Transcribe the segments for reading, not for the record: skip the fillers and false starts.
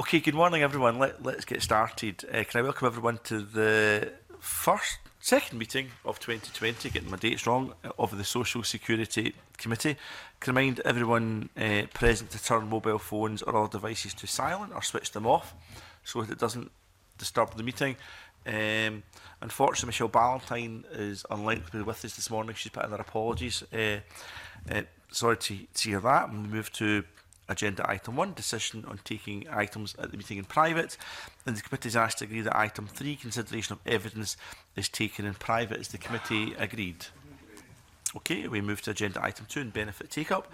Okay, good morning everyone. Let's get started. Can I welcome everyone to the second meeting of 2020, getting my dates wrong, of the Social Security Committee. Can I remind everyone present to turn mobile phones or other devices to silent or switch them off so that it doesn't disturb the meeting. Unfortunately, Michelle Ballantyne is unlikely to be with us this morning. She's put in her apologies. Sorry to hear that. We move to Agenda Item 1, decision on taking items at the meeting in private. And the committee is asked to agree that Item 3, consideration of evidence, is taken in private. Is the committee agreed? Okay, we move to Agenda Item 2 on benefit take-up.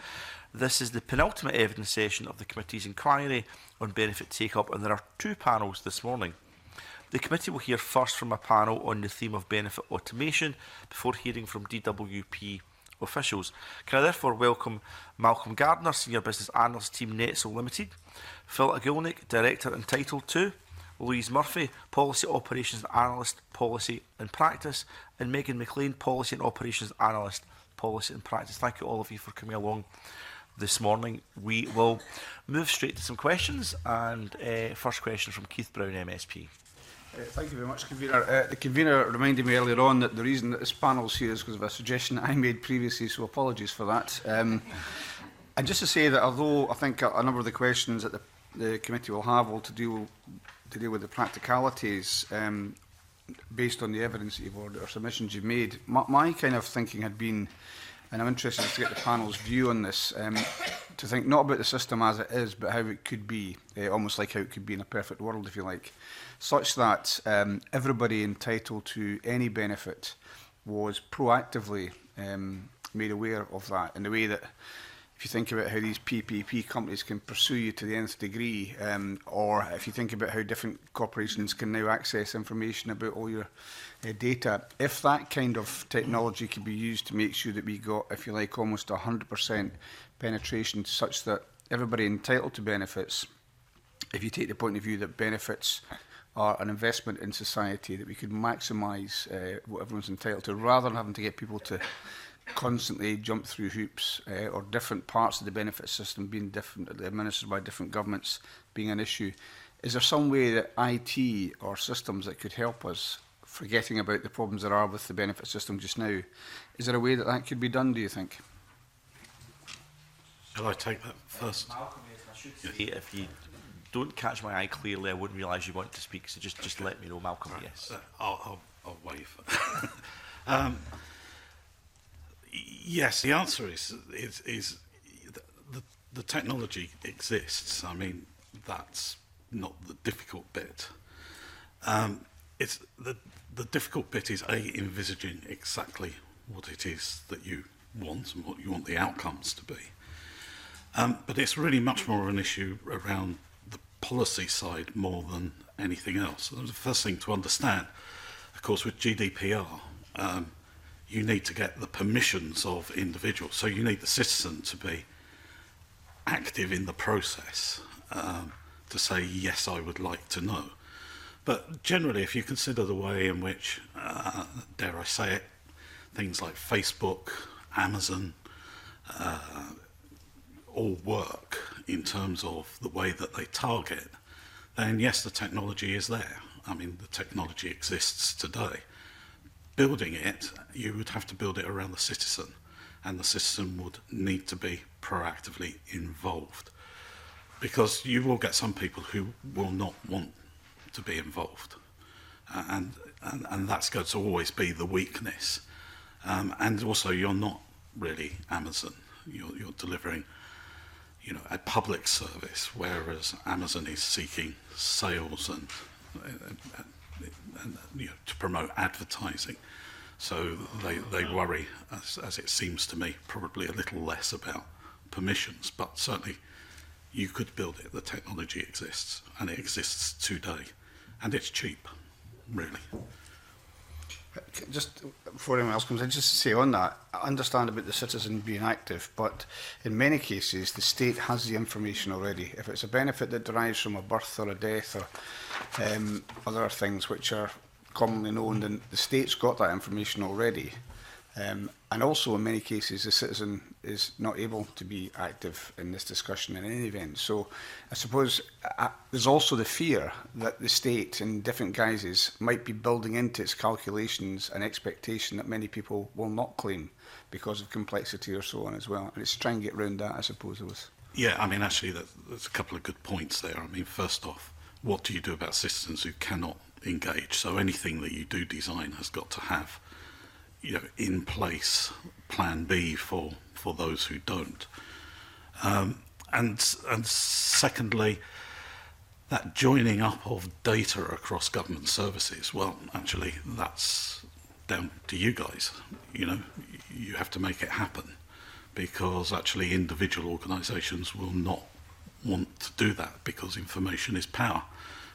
This is the penultimate evidence session of the committee's inquiry on benefit take-up, and there are two panels this morning. The committee will hear first from a panel on the theme of benefit automation before hearing from DWP officials. Can I therefore welcome Malcolm Gardner, Senior Business Analyst, Team Netzel Limited, Phil Agilnick, Director Entitled To, Louise Murphy, Policy Operations Analyst, Policy and Practice, and Megan McLean, Policy and Operations Analyst, Policy and Practice. Thank you all of you for coming along this morning. We will move straight to some questions, and first question from Keith Brown, MSP. Thank you very much, Convener. The Convener reminded me earlier on that the reason that this panel is here is because of a suggestion I made previously, so apologies for that. And just to say that although I think a number of the questions that the committee will have will to deal with the practicalities based on the evidence that you've ordered or submissions you've made, my kind of thinking had been, and I'm interested to get the panel's view on this, to think not about the system as it is, but how it could be, almost like how it could be in a perfect world, if you like, such that everybody entitled to any benefit was proactively made aware of that, in the way that, if you think about how these PPP companies can pursue you to the nth degree, or if you think about how different corporations can now access information about all your data, if that kind of technology could be used to make sure that we got, if you like, almost 100% penetration, such that everybody entitled to benefits, if you take the point of view that benefits are an investment in society, that we could maximise what everyone's entitled to, rather than having to get people to constantly jump through hoops, or different parts of the benefit system being differently administered by different governments being an issue. Is there some way that IT or systems that could help us, forgetting about the problems there are with the benefit system just now, is there a way that that could be done, do you think? Shall I take that first? Malcolm, yes, I should say, if you don't catch my eye clearly, I wouldn't realise you want to speak, so just let me know, Malcolm, right. Yes. I'll wave. Yes, the answer is the technology exists. I mean, that's not the difficult bit. It's the difficult bit is envisaging exactly what it is that you want and what you want the outcomes to be. But it's really much more an issue around the policy side more than anything else. The first thing to understand, of course, with GDPR, you need to get the permissions of individuals. So you need the citizen to be active in the process, to say, yes, I would like to know. But generally, if you consider the way in which, dare I say it, things like Facebook, Amazon, all work in terms of the way that they target, then yes, the technology is there. I mean, the technology exists today. Building it, you would have to build it around the citizen, and the citizen would need to be proactively involved, because you will get some people who will not want to be involved, and that's going to always be the weakness. And also, you're not really Amazon. You're delivering, a public service, whereas Amazon is seeking sales and to promote advertising. So they worry, as it seems to me, probably a little less about permissions, but certainly you could build it. The technology exists, and it exists today, and it's cheap, really. Just before anyone else comes in, just to say on that, I understand about the citizen being active, but in many cases the state has the information already. If it's a benefit that derives from a birth or a death or other things which are commonly known, then the state's got that information already. And also, in many cases, the citizen is not able to be active in this discussion in any event. So I suppose there's also the fear that the state, in different guises, might be building into its calculations an expectation that many people will not claim because of complexity or so on as well. And it's trying to get around that, I suppose, Lewis. Yeah, I mean, actually, there's a couple of good points there. I mean, first off, what do you do about citizens who cannot engage? So anything that you do design has got to have, in place plan B for those who don't. And secondly, that joining up of data across government services, well, actually, that's down to you guys. You have to make it happen, because actually individual organisations will not want to do that because information is power.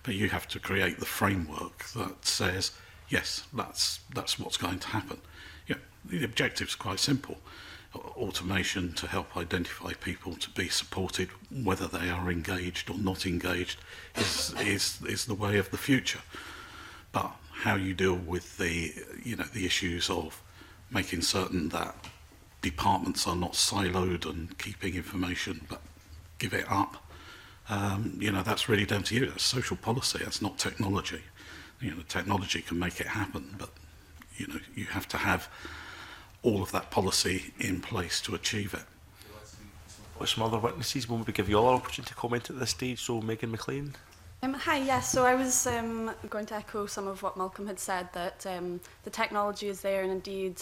But you have to create the framework that says, yes, that's what's going to happen. The objective's quite simple. Automation to help identify people to be supported, whether they are engaged or not engaged, is the way of the future. But how you deal with the issues of making certain that departments are not siloed and keeping information but give it up, that's really down to you. That's social policy, that's not technology. Technology can make it happen, but you have to have all of that policy in place to achieve it. What some other witnesses? Will we give you all an opportunity to comment at this stage? So Megan McLean. Hi, yes. So I was going to echo some of what Malcolm had said, that the technology is there, and indeed,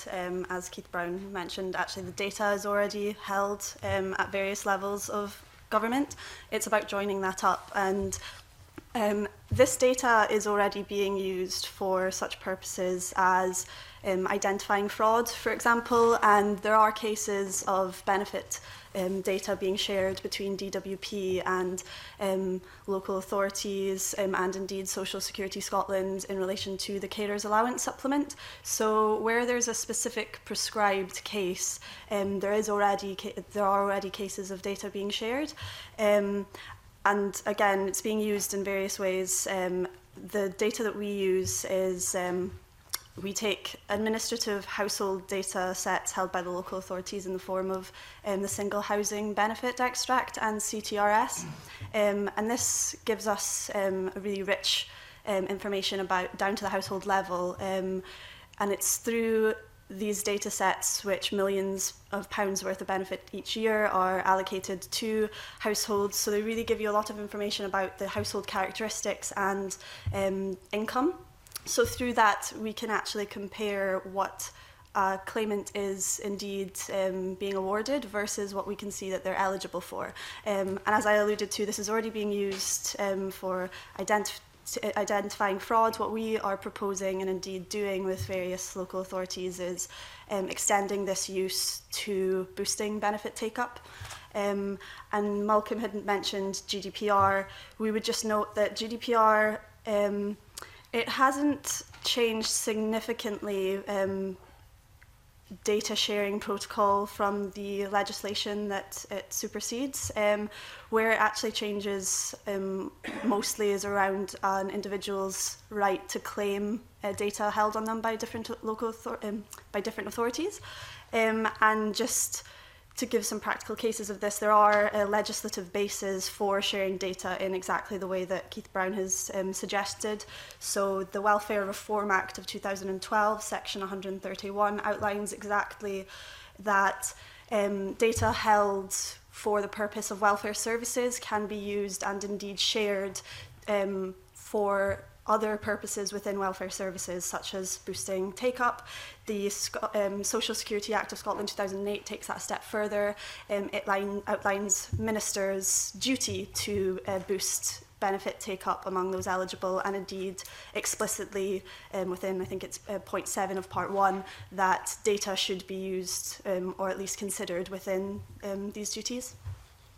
as Keith Brown mentioned, actually the data is already held at various levels of government. It's about joining that up, and this data is already being used for such purposes as identifying fraud, for example, and there are cases of benefit data being shared between DWP and local authorities and indeed Social Security Scotland in relation to the carers allowance supplement. So where there's a specific prescribed case, there are already cases of data being shared. And again, it's being used in various ways. The data that we use is we take administrative household data sets held by the local authorities in the form of the Single Housing Benefit Extract and CTRS. And this gives us a really rich information about down to the household level. And it's through these data sets which millions of pounds worth of benefit each year are allocated to households. So they really give you a lot of information about the household characteristics and income. So through that, we can actually compare what a claimant is indeed being awarded versus what we can see that they're eligible for. And as I alluded to, this is already being used for identifying fraud. What we are proposing and indeed doing with various local authorities is extending this use to boosting benefit take-up. And Malcolm had mentioned GDPR. We would just note that GDPR, it hasn't changed significantly data sharing protocol from the legislation that it supersedes. Where it actually changes mostly is around an individual's right to claim data held on them by different different authorities. And just to give some practical cases of this, there are legislative bases for sharing data in exactly the way that Keith Brown has suggested. So the Welfare Reform Act of 2012, section 131, outlines exactly that data held for the purpose of welfare services can be used and indeed shared for other purposes within welfare services, such as boosting take-up. The Social Security Act of Scotland 2008 takes that a step further. It outlines ministers' duty to boost benefit take-up among those eligible, and indeed explicitly within, I think it's point 7 of part 1, that data should be used or at least considered within these duties.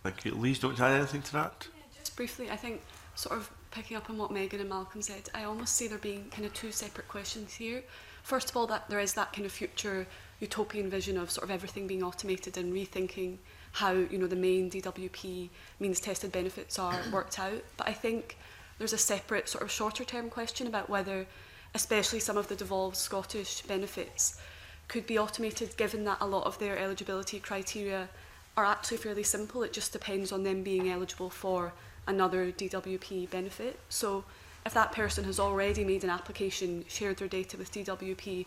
Thank you. Louise, don't you add anything to that? Yeah, just briefly, I think sort of picking up on what Megan and Malcolm said, I almost see there being kind of two separate questions here. First of all, that there is that kind of future utopian vision of sort of everything being automated and rethinking how, you know, the main DWP means tested benefits are worked out. But I think there's a separate sort of shorter term question about whether, especially some of the devolved Scottish benefits, could be automated, given that a lot of their eligibility criteria are actually fairly simple. It just depends on them being eligible for another DWP benefit. So if that person has already made an application, shared their data with DWP,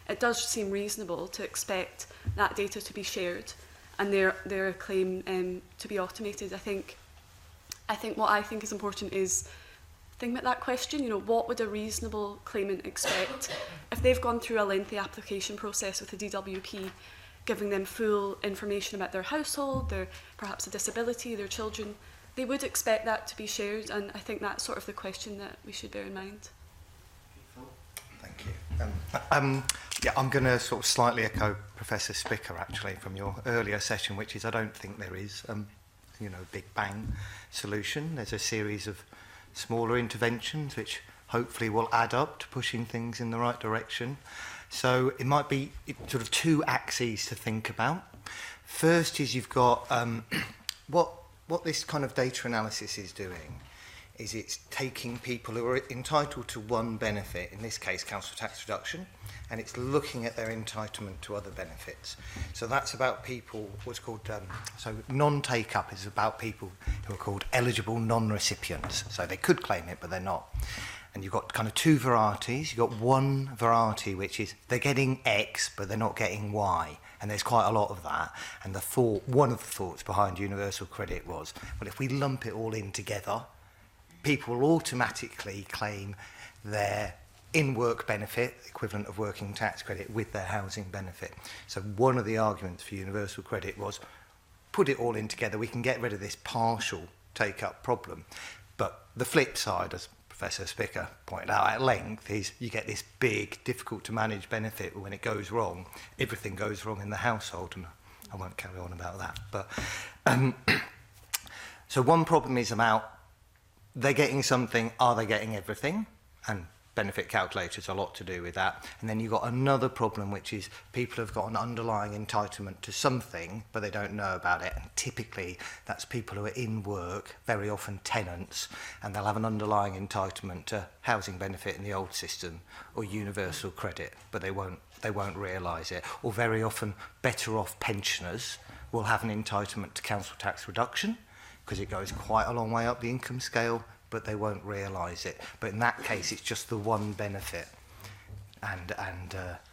it does seem reasonable to expect that data to be shared and their claim to be automated. I think what I think is important is think about that question. You know, what would a reasonable claimant expect if they've gone through a lengthy application process with the DWP, giving them full information about their household, their perhaps a disability, their children? They would expect that to be shared, and I think that's sort of the question that we should bear in mind. Thank you. Yeah, I'm going to sort of slightly echo Professor Spicker actually from your earlier session, which is I don't think there is, you know, big bang solution. There's a series of smaller interventions which hopefully will add up to pushing things in the right direction. So it might be sort of two axes to think about. First is you've got what this kind of data analysis is doing is it's taking people who are entitled to one benefit, in this case council tax reduction, and it's looking at their entitlement to other benefits. So that's about people, what's called, so non-take-up is about people who are called eligible non-recipients. So they could claim it, but they're not. And you've got kind of two varieties. You've got one variety which is they're getting X, but they're not getting Y. And there's quite a lot of that. And one of the thoughts behind universal credit was, well, if we lump it all in together, people will automatically claim their in-work benefit, equivalent of working tax credit, with their housing benefit. So one of the arguments for universal credit was, put it all in together, we can get rid of this partial take-up problem. But the flip side, as Professor Spicker pointed out at length, is you get this big, difficult-to-manage benefit when it goes wrong. Everything goes wrong in the household, and I won't carry on about that. But so one problem is about they're getting something, are they getting everything? And benefit calculators a lot to do with that. And then you've got another problem, which is people have got an underlying entitlement to something, but they don't know about it. And typically, that's people who are in work, very often tenants, and they'll have an underlying entitlement to housing benefit in the old system or universal credit, but they won't realise it. Or very often, better off pensioners will have an entitlement to council tax reduction, because it goes quite a long way up the income scale, but they won't realise it. But in that case, it's just the one benefit.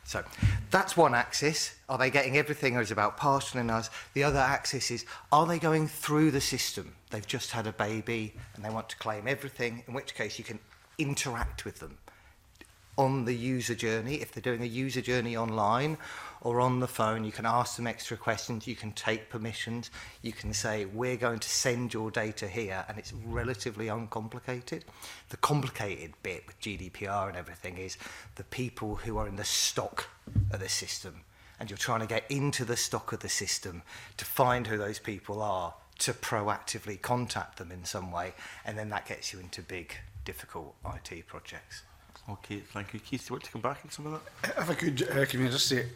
So that's one axis. Are they getting everything, or is it about partial in us? The other axis is, are they going through the system? They've just had a baby and they want to claim everything, in which case you can interact with them on the user journey. If they're doing a user journey online or on the phone, you can ask them extra questions, you can take permissions, you can say, we're going to send your data here, and it's relatively uncomplicated. The complicated bit with GDPR and everything is the people who are in the stock of the system, and you're trying to get into the stock of the system to find who those people are, to proactively contact them in some way, and then that gets you into big, difficult IT projects. Okay, thank you. Keith, do you want to come back on some of that? If I could, can you just say,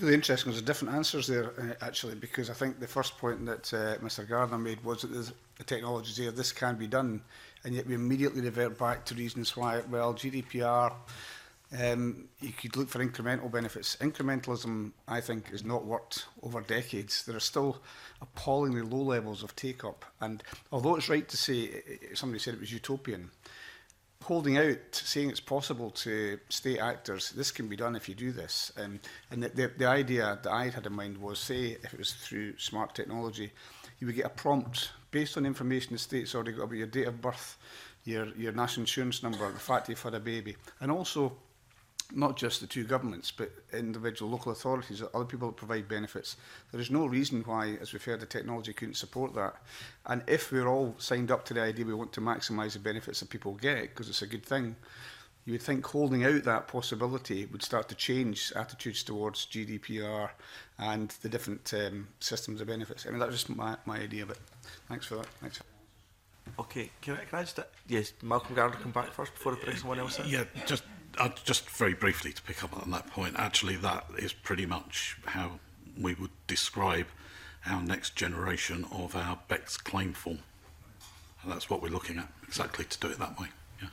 really interesting, there's different answers there, actually, because I think the first point that Mr Gardner made was that the technology is there, this can be done, and yet we immediately revert back to reasons why, well, GDPR, you could look for incremental benefits. Incrementalism, I think, has not worked over decades. There are still appallingly low levels of take-up, and although it's right to say, somebody said it was utopian, holding out, saying it's possible to state actors, this can be done if you do this. And the idea that I had in mind was, say, if it was through smart technology, you would get a prompt based on information the state's already got about your date of birth, your national insurance number, the fact you've had a baby, and also not just the two governments, but individual local authorities, other people that provide benefits. There is no reason why, as we've heard, the technology couldn't support that. And if we're all signed up to the idea we want to maximise the benefits that people get, because it's a good thing, you would think holding out that possibility would start to change attitudes towards GDPR and the different systems of benefits. I mean, that's just my idea, but thanks for that. Thanks. Okay, can I just... yes, Malcolm Gardner, come back first before I bring someone else in? Yeah, just very briefly to pick up on that point, actually that is pretty much how we would describe our next generation of our BECS claim form. And that's what we're looking at, exactly to do it that way. Yeah.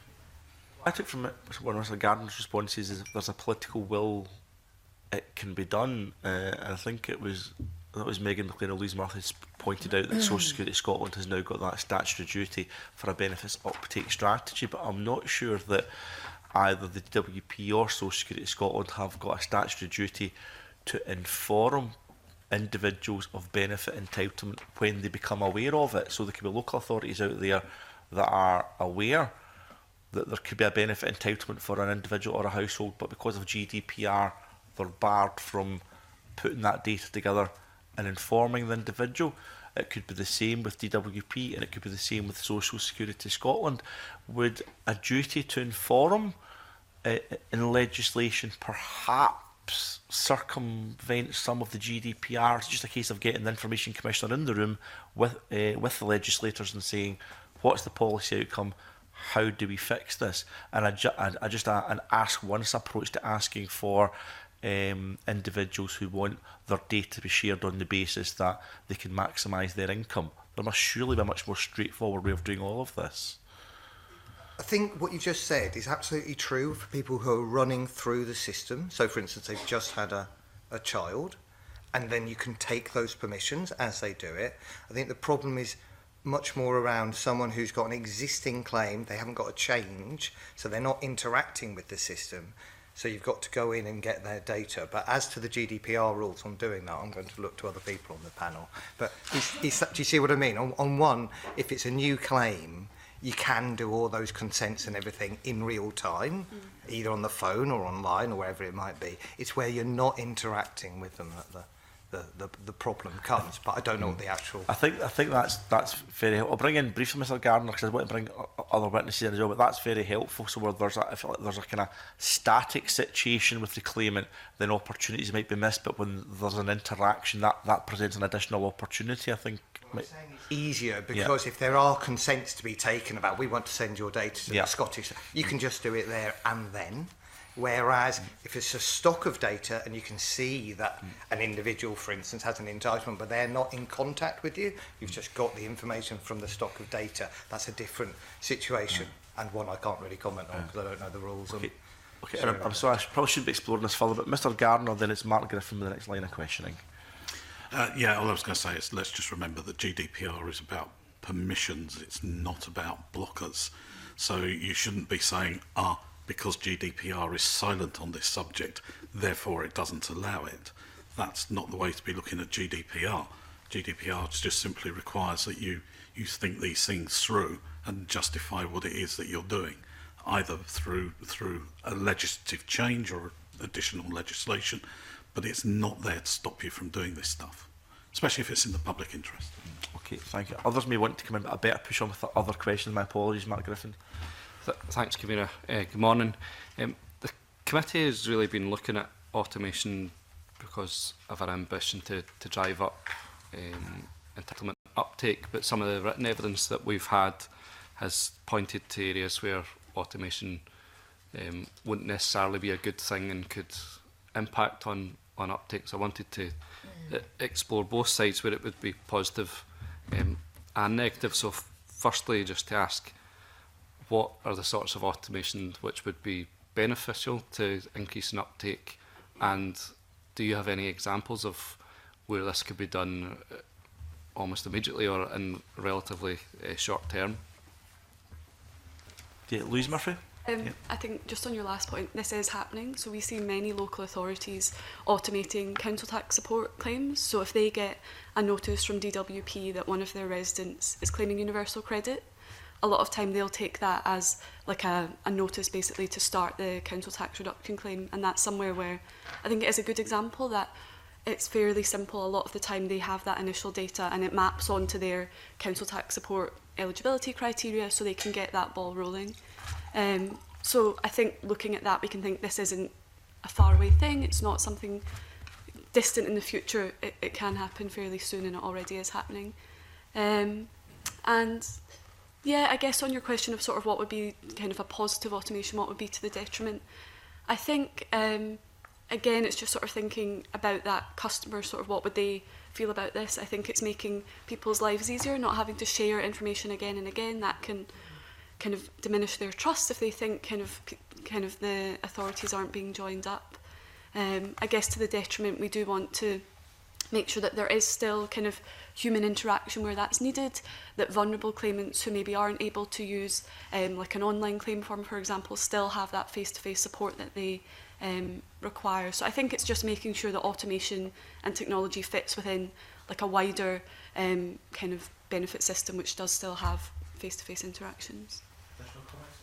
I took from it, one of Mr Gardner's responses is if there's a political will it can be done. And I think it was Megan McLean or Louise Murphy pointed out that Social Security Scotland has now got that statutory duty for a benefits uptake strategy, but I'm not sure that either the DWP or Social Security Scotland have got a statutory duty to inform individuals of benefit entitlement when they become aware of it. So there could be local authorities out there that are aware that there could be a benefit entitlement for an individual or a household, but because of GDPR they're barred from putting that data together and informing the individual. It could be the same with DWP, and it could be the same with Social Security Scotland. Would a duty to inform in legislation perhaps circumvent some of the GDPR? It's just a case of getting the Information Commissioner in the room with the legislators and saying, what's the policy outcome? How do we fix this? And I just an ask once approach to asking for individuals who want their data to be shared on the basis that they can maximise their income. There must surely be a much more straightforward way of doing all of this. I think what you just said is absolutely true for people who are running through the system. So, for instance, they've just had a child, and then you can take those permissions as they do it. I think the problem is much more around someone who's got an existing claim, they haven't got a change, so they're not interacting with the system. So you've got to go in and get their data. But as to the GDPR rules on doing that, I'm going to look to other people on the panel. But do you see what I mean? On one, if it's a new claim, you can do all those consents and everything in real time, either on the phone or online or wherever it might be. It's where you're not interacting with them that the problem comes, but I don't know what the actual... I think that's very helpful. I'll bring in briefly Mr Gardner because I want to bring other witnesses in as well, but that's very helpful. So where I feel like there's a kind of static situation with the claimant, then opportunities might be missed, but when there's an interaction, that presents an additional opportunity, I think. I'm saying it's easier because if there are consents to be taken about, we want to send your data to the Scottish, you can just do it there and then. Whereas if it's a stock of data and you can see that an individual, for instance, has an entitlement, but they're not in contact with you, you've just got the information from the stock of data. That's a different situation and one I can't really comment on because I don't know the rules. Okay, and I'm sorry, I probably should be exploring this further, but Mr Gardner, then it's Mark Griffin with the next line of questioning. Yeah, all I was going to say is let's just remember that GDPR is about permissions. It's not about blockers. So you shouldn't be saying, because GDPR is silent on this subject, therefore it doesn't allow it. That's not the way to be looking at GDPR. GDPR just simply requires that you think these things through and justify what it is that you're doing, either through a legislative change or additional legislation, but it's not there to stop you from doing this stuff, especially if it's in the public interest. Okay, thank you. Others may want to come in, but I better push on with the other questions. My apologies, Mark Griffin. Thanks, Convener. Good morning. The committee has really been looking at automation because of our ambition to drive up entitlement uptake, but some of the written evidence that we've had has pointed to areas where automation wouldn't necessarily be a good thing and could impact on uptake. So I wanted to explore both sides where it would be positive and negative. So firstly, just to ask, what are the sorts of automation which would be beneficial to increasing uptake, and do you have any examples of where this could be done almost immediately or in relatively short term? Yeah, Louise Murphy? I think just on your last point, this is happening. So we see many local authorities automating council tax support claims. So if they get a notice from DWP that one of their residents is claiming universal credit, a lot of time they'll take that as like a notice basically to start the council tax reduction claim, and that's somewhere where I think it is a good example that it's fairly simple. A lot of the time they have that initial data and it maps onto their council tax support eligibility criteria so they can get that ball rolling. So I think looking at that, we can think this isn't a faraway thing, it's not something distant in the future, it can happen fairly soon and it already is happening. And yeah, I guess on your question of sort of what would be kind of a positive automation, what would be to the detriment, I think, again, it's just sort of thinking about that customer, sort of what would they feel about this. I think it's making people's lives easier, not having to share information again and again. That can kind of diminish their trust if they think kind of the authorities aren't being joined up. I guess to the detriment, we do want to make sure that there is still kind of human interaction where that's needed, that vulnerable claimants who maybe aren't able to use like an online claim form, for example, still have that face-to-face support that they require. So I think it's just making sure that automation and technology fits within like a wider kind of benefit system which does still have face-to-face interactions.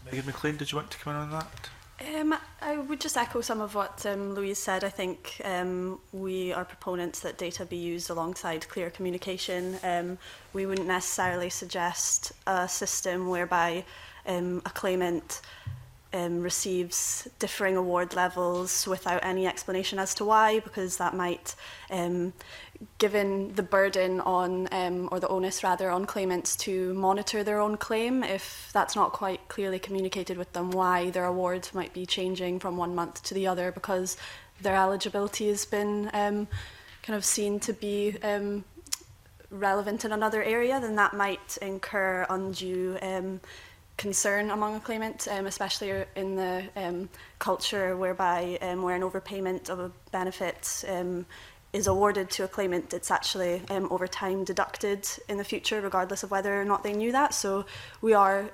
Megan McLean, did you want to come in on that? I would just echo some of what Louise said. I think we are proponents that data be used alongside clear communication. We wouldn't necessarily suggest a system whereby a claimant receives differing award levels without any explanation as to why, because that might, given the burden on, or the onus rather, on claimants to monitor their own claim, if that's not quite clearly communicated with them why their award might be changing from one month to the other because their eligibility has been kind of seen to be relevant in another area, then that might incur undue concern among a claimant, especially in the culture whereby where an overpayment of a benefit is awarded to a claimant, it's actually over time deducted in the future, regardless of whether or not they knew that. So we are,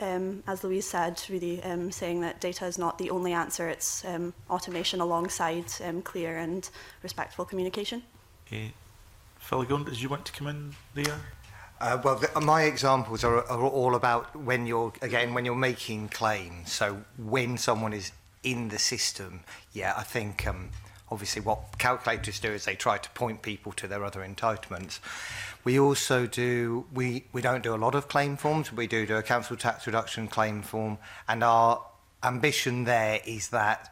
as Louise said, really saying that data is not the only answer. It's automation alongside clear and respectful communication. Okay. Phil Gone, did you want to come in there? My examples are all about when you're making claims. So when someone is in the system, I think obviously what calculators do is they try to point people to their other entitlements. We also do, we don't do a lot of claim forms. We do a council tax reduction claim form, and our ambition there is that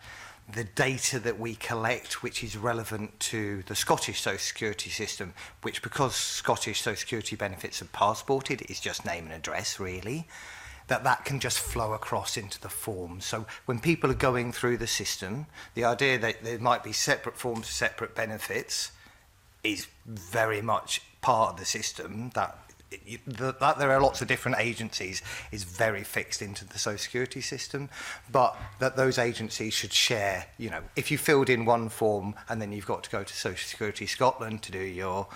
the data that we collect, which is relevant to the Scottish Social Security system, which because Scottish Social Security benefits are passported, is just name and address really, that can just flow across into the form. So when people are going through the system, the idea that there might be separate forms for separate benefits is very much part of the system. That there are lots of different agencies is very fixed into the Social Security system, but that those agencies should share, if you filled in one form and then you've got to go to Social Security Scotland to do your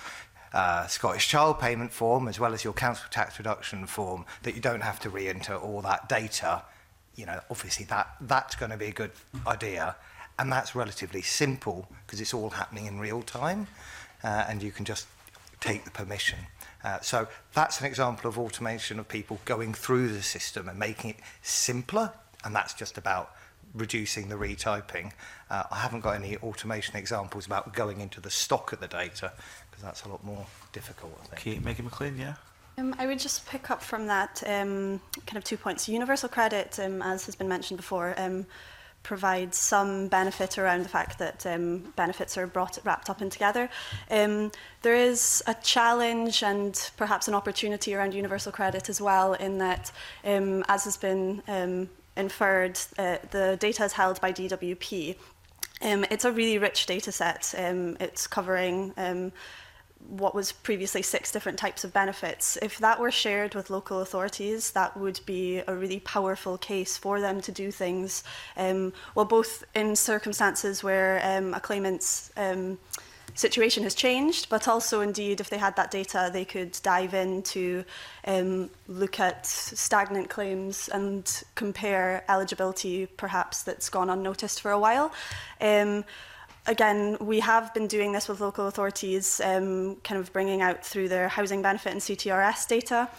Scottish child payment form as well as your council tax reduction form, that you don't have to re-enter all that data, obviously that's going to be a good idea, and that's relatively simple because it's all happening in real time, and you can just take the permission. So that's an example of automation of people going through the system and making it simpler, and that's just about reducing the retyping. I haven't got any automation examples about going into the stock of the data, because that's a lot more difficult, I think. Okay, Megan McLean, yeah? I would just pick up from that kind of 2 points. Universal credit, as has been mentioned before, provides some benefit around the fact that benefits are wrapped up in together. There is a challenge and perhaps an opportunity around universal credit as well, in that, as has been inferred, the data is held by DWP. It's a really rich data set. It's covering what was previously 6 different types of benefits. If that were shared with local authorities, that would be a really powerful case for them to do things, both in circumstances where a claimant's situation has changed, but also indeed if they had that data, they could dive in to look at stagnant claims and compare eligibility perhaps that's gone unnoticed for a while. Again, we have been doing this with local authorities, kind of bringing out through their housing benefit and CTRS data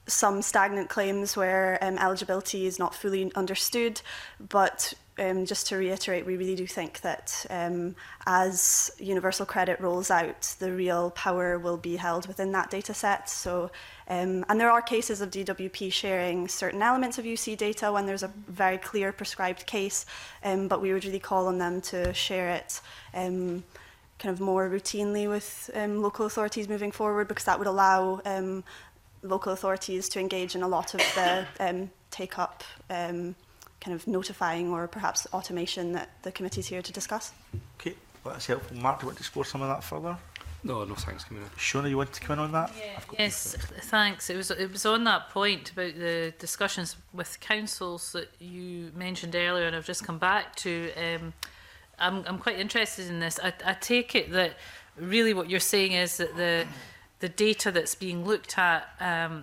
some stagnant claims where eligibility is not fully understood, but just to reiterate, we really do think that as universal credit rolls out, the real power will be held within that data set. So, and there are cases of DWP sharing certain elements of UC data when there's a very clear prescribed case, but we would really call on them to share it kind of more routinely with local authorities moving forward, because that would allow local authorities to engage in a lot of the take-up kind of notifying or perhaps automation that the committee's here to discuss. Okay, well, that's helpful. Mark, do you want to explore some of that further? No, thanks, Camilla. Shona, you want to come in on that? Yeah, yes, thanks. It was on that point about the discussions with councils that you mentioned earlier, and I've just come back to. I'm quite interested in this. I take it that really what you're saying is that the data that's being looked at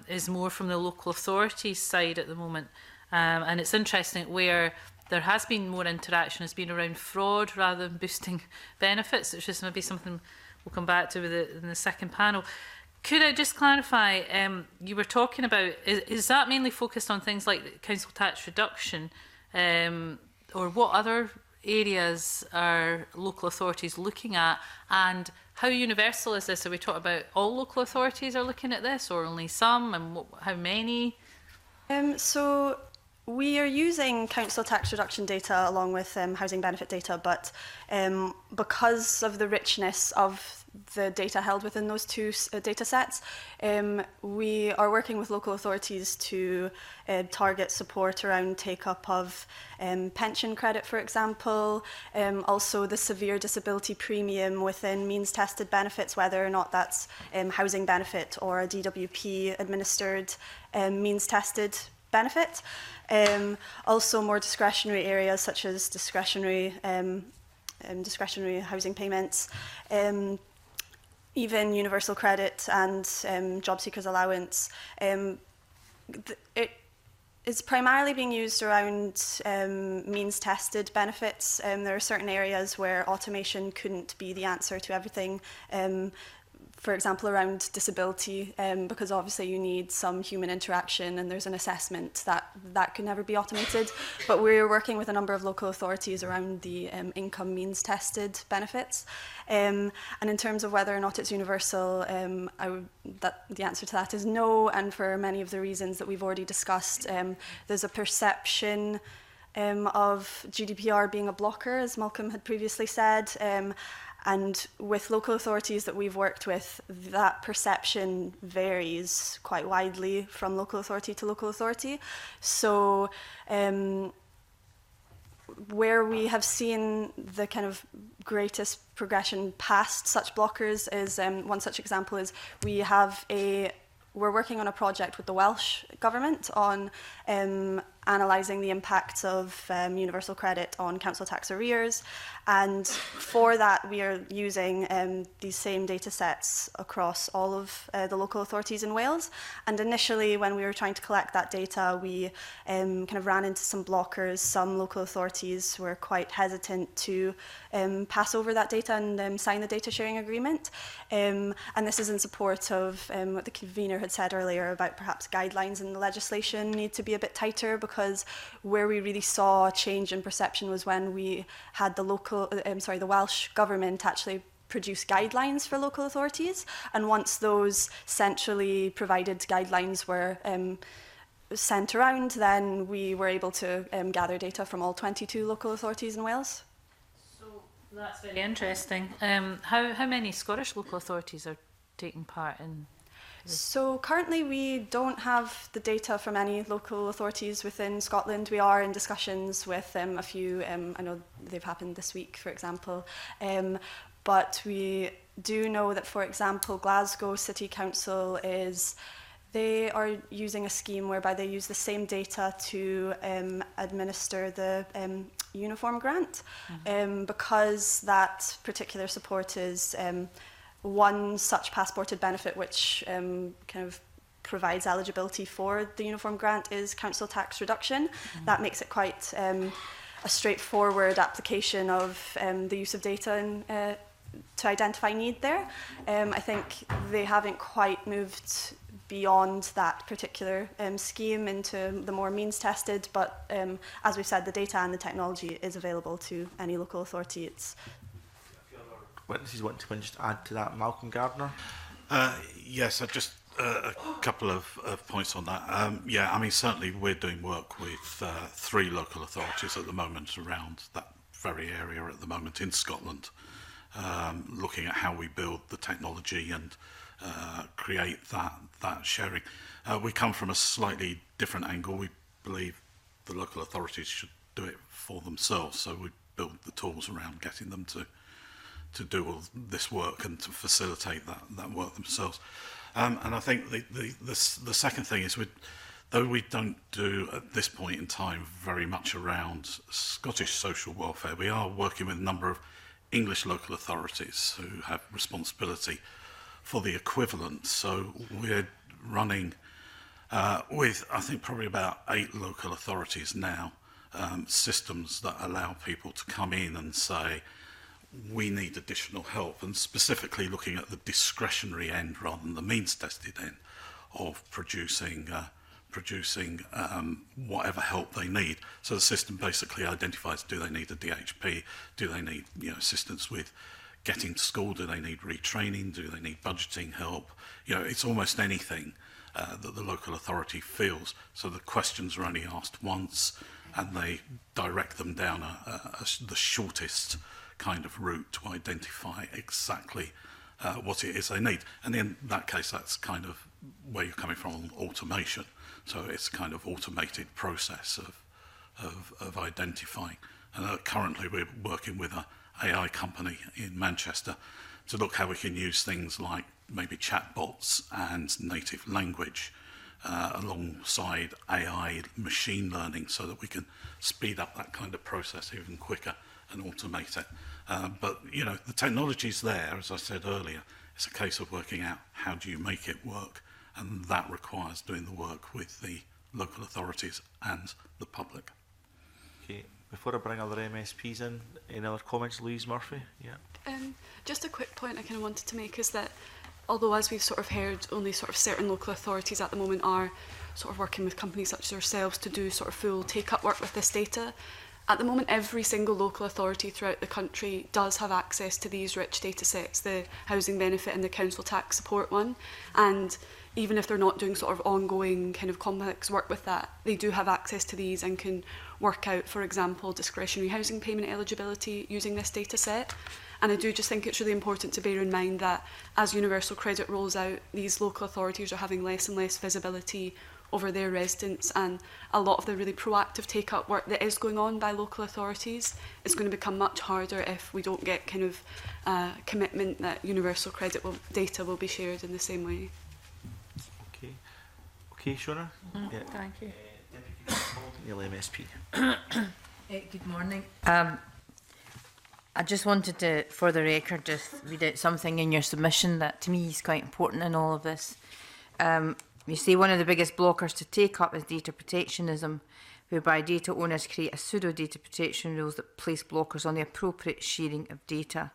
is more from the local authorities side at the moment. And it's interesting where there has been more interaction has been around fraud rather than boosting benefits, which is maybe something we'll come back to in the second panel. Could I just clarify, you were talking about, is that mainly focused on things like council tax reduction, or what other areas are local authorities looking at, and how universal is this? Are we talking about all local authorities are looking at this, or only some, and how many? So we are using council tax reduction data along with housing benefit data, but because of the richness of the data held within those two data sets, we are working with local authorities to target support around take-up of pension credit, for example, also the severe disability premium within means-tested benefits, whether or not that's housing benefit or a DWP administered means-tested benefit. Also more discretionary areas such as discretionary housing payments, even universal credit and job seekers allowance. It is primarily being used around means tested benefits. There are certain areas where automation couldn't be the answer to everything. For example, around disability, because obviously you need some human interaction and there's an assessment that could never be automated. But we're working with a number of local authorities around the income means tested benefits. And in terms of whether or not it's universal, the answer to that is no. And for many of the reasons that we've already discussed, there's a perception of GDPR being a blocker, as Malcolm had previously said. And with local authorities that we've worked with, that perception varies quite widely from local authority to local authority. So where we have seen the kind of greatest progression past such blockers is, one such example is we're working on a project with the Welsh Government on analysing the impacts of universal credit on council tax arrears. And for that, we are using these same data sets across all of the local authorities in Wales. And initially, when we were trying to collect that data, we kind of ran into some blockers. Some local authorities were quite hesitant to pass over that data and sign the data sharing agreement. And this is in support of what the convener had said earlier about perhaps guidelines in the legislation need to be a bit tighter, because where we really saw a change in perception was when we had the Welsh Government actually produce guidelines for local authorities. And once those centrally provided guidelines were sent around, then we were able to gather data from all 22 local authorities in Wales. So that's very interesting. How many Scottish local authorities are taking part in this? So currently we don't have the data from any local authorities within Scotland. We are in discussions with a few, I know they've happened this week, for example, but we do know that, for example, Glasgow City Council they are using a scheme whereby they use the same data to administer the uniform grant, because that particular support is one such passported benefit which kind of provides eligibility for the uniform grant is council tax reduction. That makes it quite a straightforward application of the use of data to identify need there. I think they haven't quite moved beyond that particular scheme into the more means tested, but as we've said, the data and the technology is available to any local authority. Witnesses want to just add to that, Malcolm Gardner? Yes, just a couple of points on that. Yeah, I mean, certainly we're doing work with 3 local authorities at the moment around that very area at the moment in Scotland, looking at how we build the technology and create that sharing. We come from a slightly different angle. We believe the local authorities should do it for themselves, so we build the tools around getting them to do all this work and to facilitate that work themselves. And I think the second thing is though we don't do at this point in time very much around Scottish social welfare, we are working with a number of English local authorities who have responsibility for the equivalent. So we're running with, I think, probably about 8 local authorities now, systems that allow people to come in and say, we need additional help, and specifically looking at the discretionary end rather than the means-tested end of producing whatever help they need. So the system basically identifies, do they need a DHP, do they need assistance with getting to school, do they need retraining, do they need budgeting help? It's almost anything that the local authority feels. So the questions are only asked once, and they direct them down the shortest kind of route to identify exactly what it is they need. And in that case, that's kind of where you're coming from on automation. So it's kind of automated process of identifying. And currently we're working with an AI company in Manchester to look how we can use things like maybe chatbots and native language alongside AI machine learning, so that we can speed up that kind of process even quicker and automate it. But the technology's there, as I said earlier. It's a case of working out how do you make it work, and that requires doing the work with the local authorities and the public. Okay, before I bring other MSPs in, any other comments, Louise Murphy? Yeah. Just a quick point I kind of wanted to make is that although, as we've sort of heard, only sort of certain local authorities at the moment are sort of working with companies such as ourselves to do sort of full take-up work with this data, at the moment every single local authority throughout the country does have access to these rich data sets, the housing benefit and the council tax support one, and even if they're not doing sort of ongoing kind of complex work with that, they do have access to these and can work out, for example, discretionary housing payment eligibility using this data set. And I do just think it's really important to bear in mind that as universal credit rolls out, these local authorities are having less and less visibility over their residents, and a lot of the really proactive take-up work that is going on by local authorities is going to become much harder if we don't get kind of commitment that universal credit data will be shared in the same way. Okay, Shona? Yeah. Thank you. MSP. Good morning. I just wanted to, for the record, just read out something in your submission that to me is quite important in all of this. You say one of the biggest blockers to take up is data protectionism, whereby data owners create a pseudo data protection rules that place blockers on the appropriate sharing of data.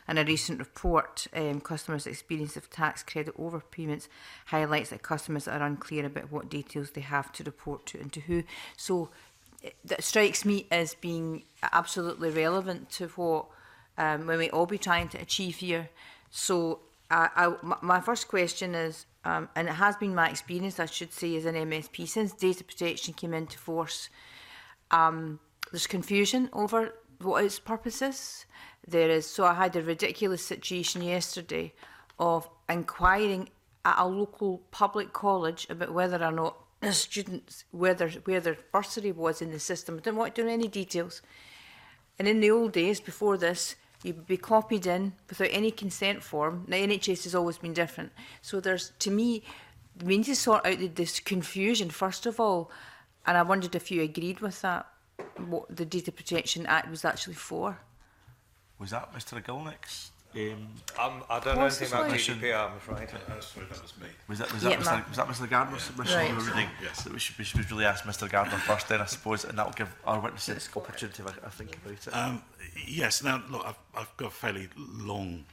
And a recent report, Customers' Experience of Tax Credit Overpayments, highlights that customers are unclear about what details they have to report to and to who. So that strikes me as being absolutely relevant to what when we all be trying to achieve here. So my first question is, and it has been my experience, I should say, as an MSP, since data protection came into force, there's confusion over what its purpose is. So I had a ridiculous situation yesterday of inquiring at a local public college about whether or not the students, where their bursary was in the system. I didn't want to know any details. And in the old days, before this, you would be copied in without any consent form. Now, NHS has always been different. So to me, we need to sort out this confusion, first of all. And I wondered if you agreed with that, what the Data Protection Act was actually for. Was that Mr. Agilnick's? I don't know anything about GDPR, I'm afraid. Sorry, that was me. Was that Mr. Gardner's submission? Right. Yes. We should really ask Mr. Gardner first, then I suppose, and that will give our witnesses opportunity to think about it. Yes. Now, look, I've got fairly long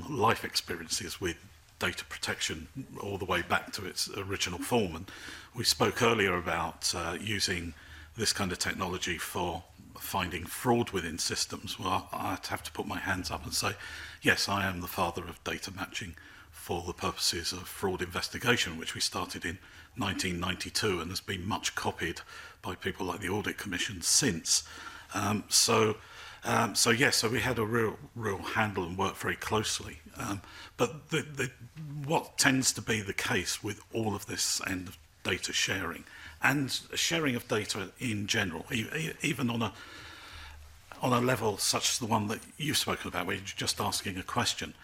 life experiences with data protection all the way back to its original form, and we spoke earlier about using this kind of technology for finding fraud within systems. Well, I'd have to put my hands up and say, yes, I am the father of data matching for the purposes of fraud investigation, which we started in 1992 and has been much copied by people like the Audit Commission since. So we had a real handle and worked very closely. But what tends to be the case with all of this end of data sharing and sharing of data in general, even on a level such as the one that you've spoken about, where you're just asking a question,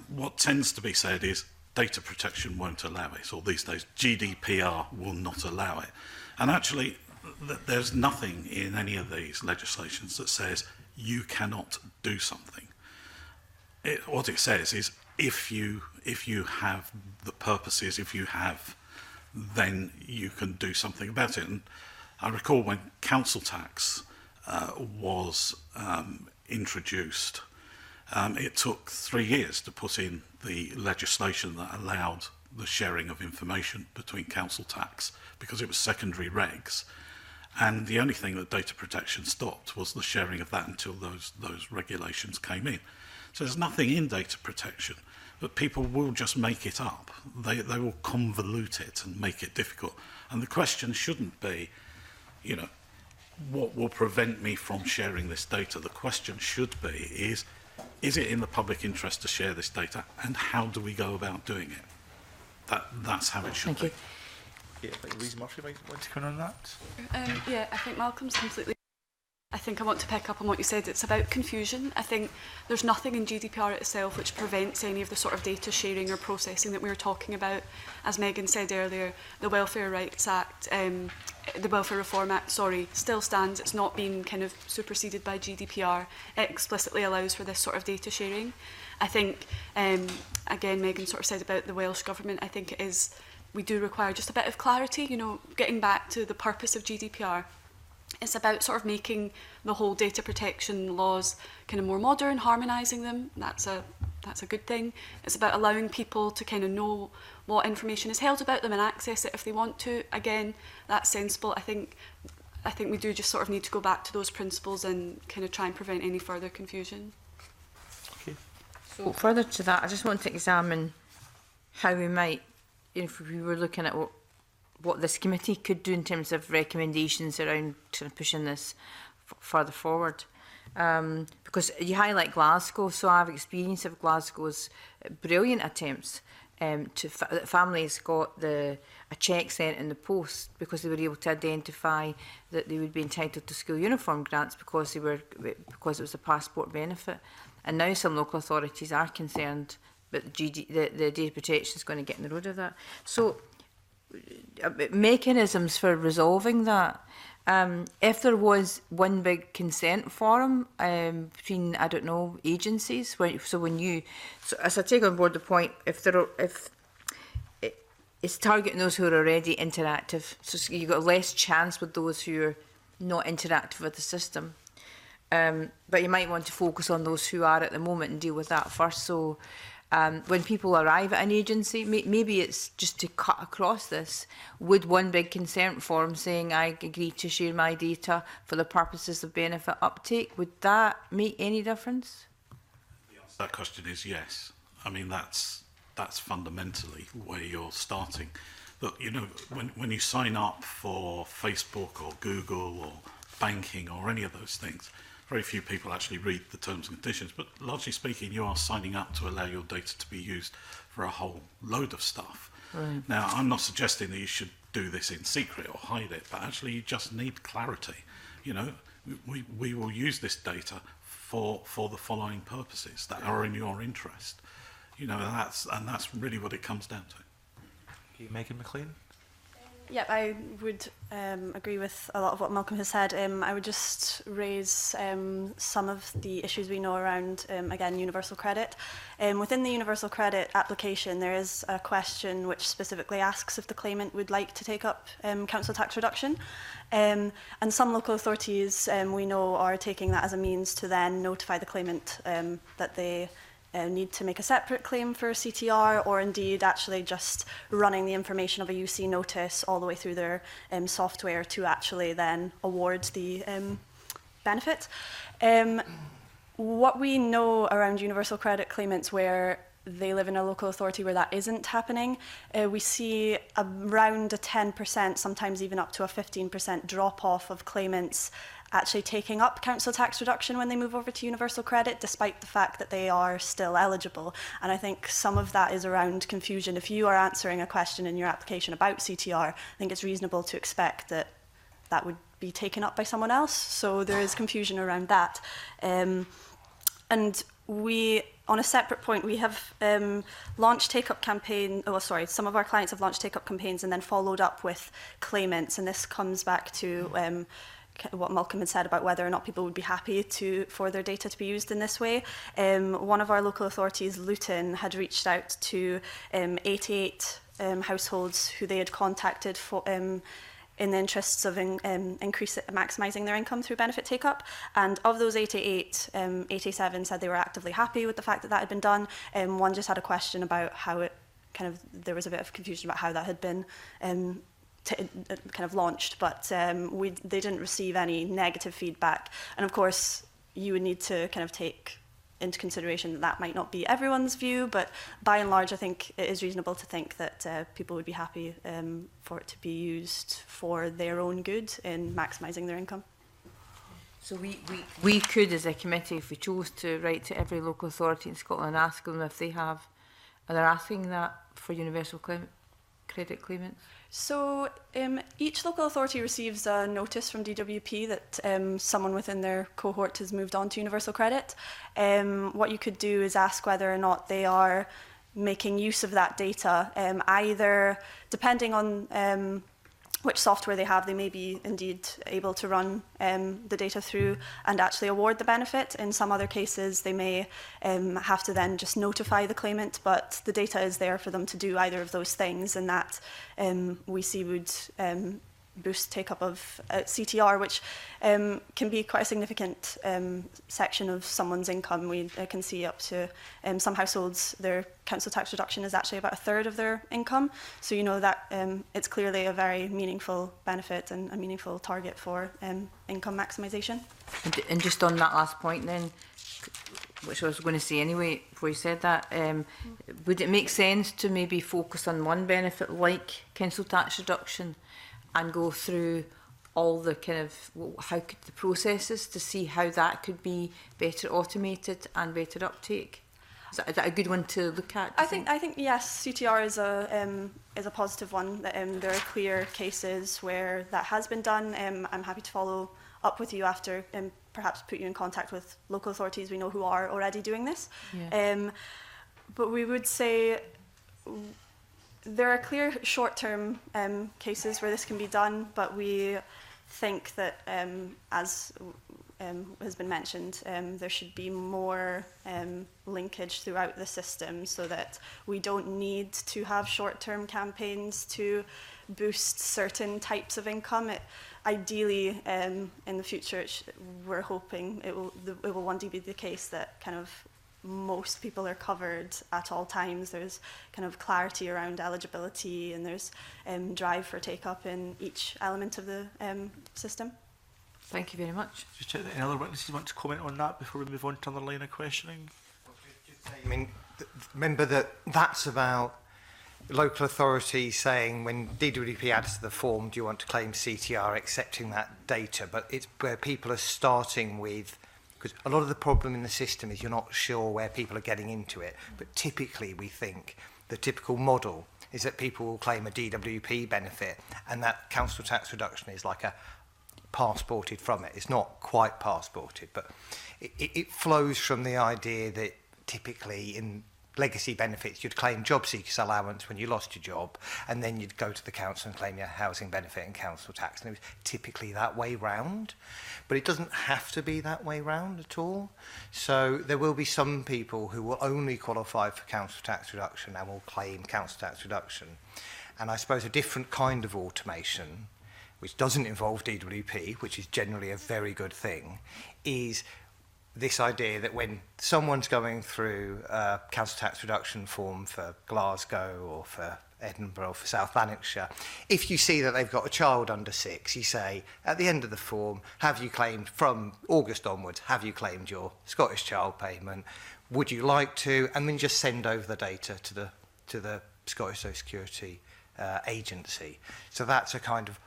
what tends to be said is data protection won't allow it, or these days GDPR will not allow it. And actually, there's nothing in any of these legislations that says you cannot do something. What it says is if you have the purposes, if you have, then you can do something about it. And I recall when council tax was introduced, it took 3 years to put in the legislation that allowed the sharing of information between council tax, because it was secondary regs. And the only thing that data protection stopped was the sharing of that until those regulations came in. So there's nothing in data protection, but people will just make it up. They will convolute it and make it difficult. And the question shouldn't be, you know, what will prevent me from sharing this data? The question should be is it in the public interest to share this data, and how do we go about doing it? That's how it should be. Yeah, I think Louise Murphy might want to come on that. Yeah, I think Malcolm's completely... I think I want to pick up on what you said. It's about confusion. I think there's nothing in GDPR itself which prevents any of the sort of data sharing or processing that we were talking about. As Megan said earlier, the Welfare Rights Act, the Welfare Reform Act, still stands. It's not been kind of superseded by GDPR. It explicitly allows for this sort of data sharing. I think, again, Megan sort of said about the Welsh Government, I think it is, we do require just a bit of clarity, you know, getting back to the purpose of GDPR. It's about sort of making the whole data protection laws kind of more modern, harmonising them. That's a good thing. It's about allowing people to kind of know what information is held about them and access it if they want to. Again, that's sensible. I think we do just sort of need to go back to those principles and kind of try and prevent any further confusion. Okay. So further to that, I just want to examine how we might, if we were looking at what this committee could do in terms of recommendations around kind of pushing this further forward. Because you highlight Glasgow, so I have experience of Glasgow's brilliant attempts families got a cheque sent in the post because they were able to identify that they would be entitled to school uniform grants because it was a passport benefit. And now some local authorities are concerned that the data protection is going to get in the road of that. So mechanisms for resolving that. If there was one big consent forum between, I don't know, agencies, as I take on board the point, if it's targeting those who are already interactive, so you've got less chance with those who are not interactive with the system. But you might want to focus on those who are at the moment and deal with that first. So when people arrive at an agency, maybe it's just to cut across this. Would one big consent form saying I agree to share my data for the purposes of benefit uptake, would that make any difference? The answer to that question is yes. I mean, that's fundamentally where you're starting. But, you know, when you sign up for Facebook or Google or banking or any of those things, very few people actually read the terms and conditions, but largely speaking, you are signing up to allow your data to be used for a whole load of stuff. Right. Now, I'm not suggesting that you should do this in secret or hide it, but actually you just need clarity. You know, we will use this data for the following purposes that are in your interest. You know, and that's really what it comes down to. Okay, Megan McLean. Yep, I would agree with a lot of what Malcolm has said. I would just raise some of the issues we know around, again, universal credit. Within the universal credit application, there is a question which specifically asks if the claimant would like to take up council tax reduction. And some local authorities, we know, are taking that as a means to then notify the claimant that they need to make a separate claim for CTR, or indeed actually just running the information of a UC notice all the way through their software to actually then award the benefit. What we know around universal credit claimants where they live in a local authority where that isn't happening, we see around a 10%, sometimes even up to a 15% drop off of claimants actually taking up council tax reduction when they move over to universal credit, despite the fact that they are still eligible. And I think some of that is around confusion. If you are answering a question in your application about CTR, I think it's reasonable to expect that that would be taken up by someone else. So there is confusion around that. And we on a separate point, we have launched take-up campaign. Oh, sorry, some of our clients have launched take-up campaigns and then followed up with claimants, and this comes back to what Malcolm had said about whether or not people would be happy for their data to be used in this way. One of our local authorities, Luton, had reached out to 88 households who they had contacted for in the interests of maximising their income through benefit take-up. And of those 88, 87 said they were actively happy with the fact that that had been done. One just had a question about how it there was a bit of confusion about how that had been kind of launched, but they didn't receive any negative feedback. And of course, you would need to kind of take into consideration that that might not be everyone's view, but by and large, I think it is reasonable to think that people would be happy for it to be used for their own good in maximising their income. So we could, as a committee, if we chose to, write to every local authority in Scotland and ask them if they have, are they asking that for universal credit claimants? So each local authority receives a notice from DWP that someone within their cohort has moved on to universal credit. What you could do is ask whether or not they are making use of that data, either depending on which software they have, they may be indeed able to run the data through and actually award the benefit. In some other cases, they may have to then just notify the claimant, but the data is there for them to do either of those things, and that we see would boost take-up of CTR, which can be quite a significant section of someone's income. We can see up to some households, their council tax reduction is actually about 1/3 of their income. So you know that it's clearly a very meaningful benefit and a meaningful target for income maximisation. And just on that last point then, which I was going to say anyway before you said that, would it make sense to maybe focus on one benefit like council tax reduction and go through all the kind of the processes to see how that could be better automated and better uptake? Is that a good one to look at? I think yes, CTR is a positive one. There are clear cases where that has been done. I'm happy to follow up with you after and perhaps put you in contact with local authorities we know who are already doing this. Yeah. But we would say there are clear short-term cases where this can be done, but we think that, as has been mentioned, there should be more linkage throughout the system so that we don't need to have short-term campaigns to boost certain types of income. Ideally, in the future, we're hoping it will one day be the case that kind of most people are covered at all times. There's kind of clarity around eligibility, and there's drive for take-up in each element of the system. Thank you very much. Just check that any other witnesses want to comment on that before we move on to another line of questioning. I mean, remember that that's about local authorities saying when DWP adds to the form, do you want to claim CTR, accepting that data, but it's where people are starting with, because a lot of the problem in the system is you're not sure where people are getting into it, but typically we think the typical model is that people will claim a DWP benefit and that council tax reduction is like a passported from it. It's not quite passported, but it flows from the idea that typically in legacy benefits you'd claim job seekers allowance when you lost your job, and then you'd go to the council and claim your housing benefit and council tax, and it was typically that way round, but it doesn't have to be that way round at all. So there will be some people who will only qualify for council tax reduction and will claim council tax reduction, and I suppose a different kind of automation which doesn't involve DWP, which is generally a very good thing, is this idea that when someone's going through a council tax reduction form for Glasgow or for Edinburgh or for South Lanarkshire, if you see that they've got a child under 6, you say, at the end of the form, have you claimed, from August onwards, have you claimed your Scottish child payment? Would you like to? And then just send over the data to the Scottish Social Security agency. So that's a kind of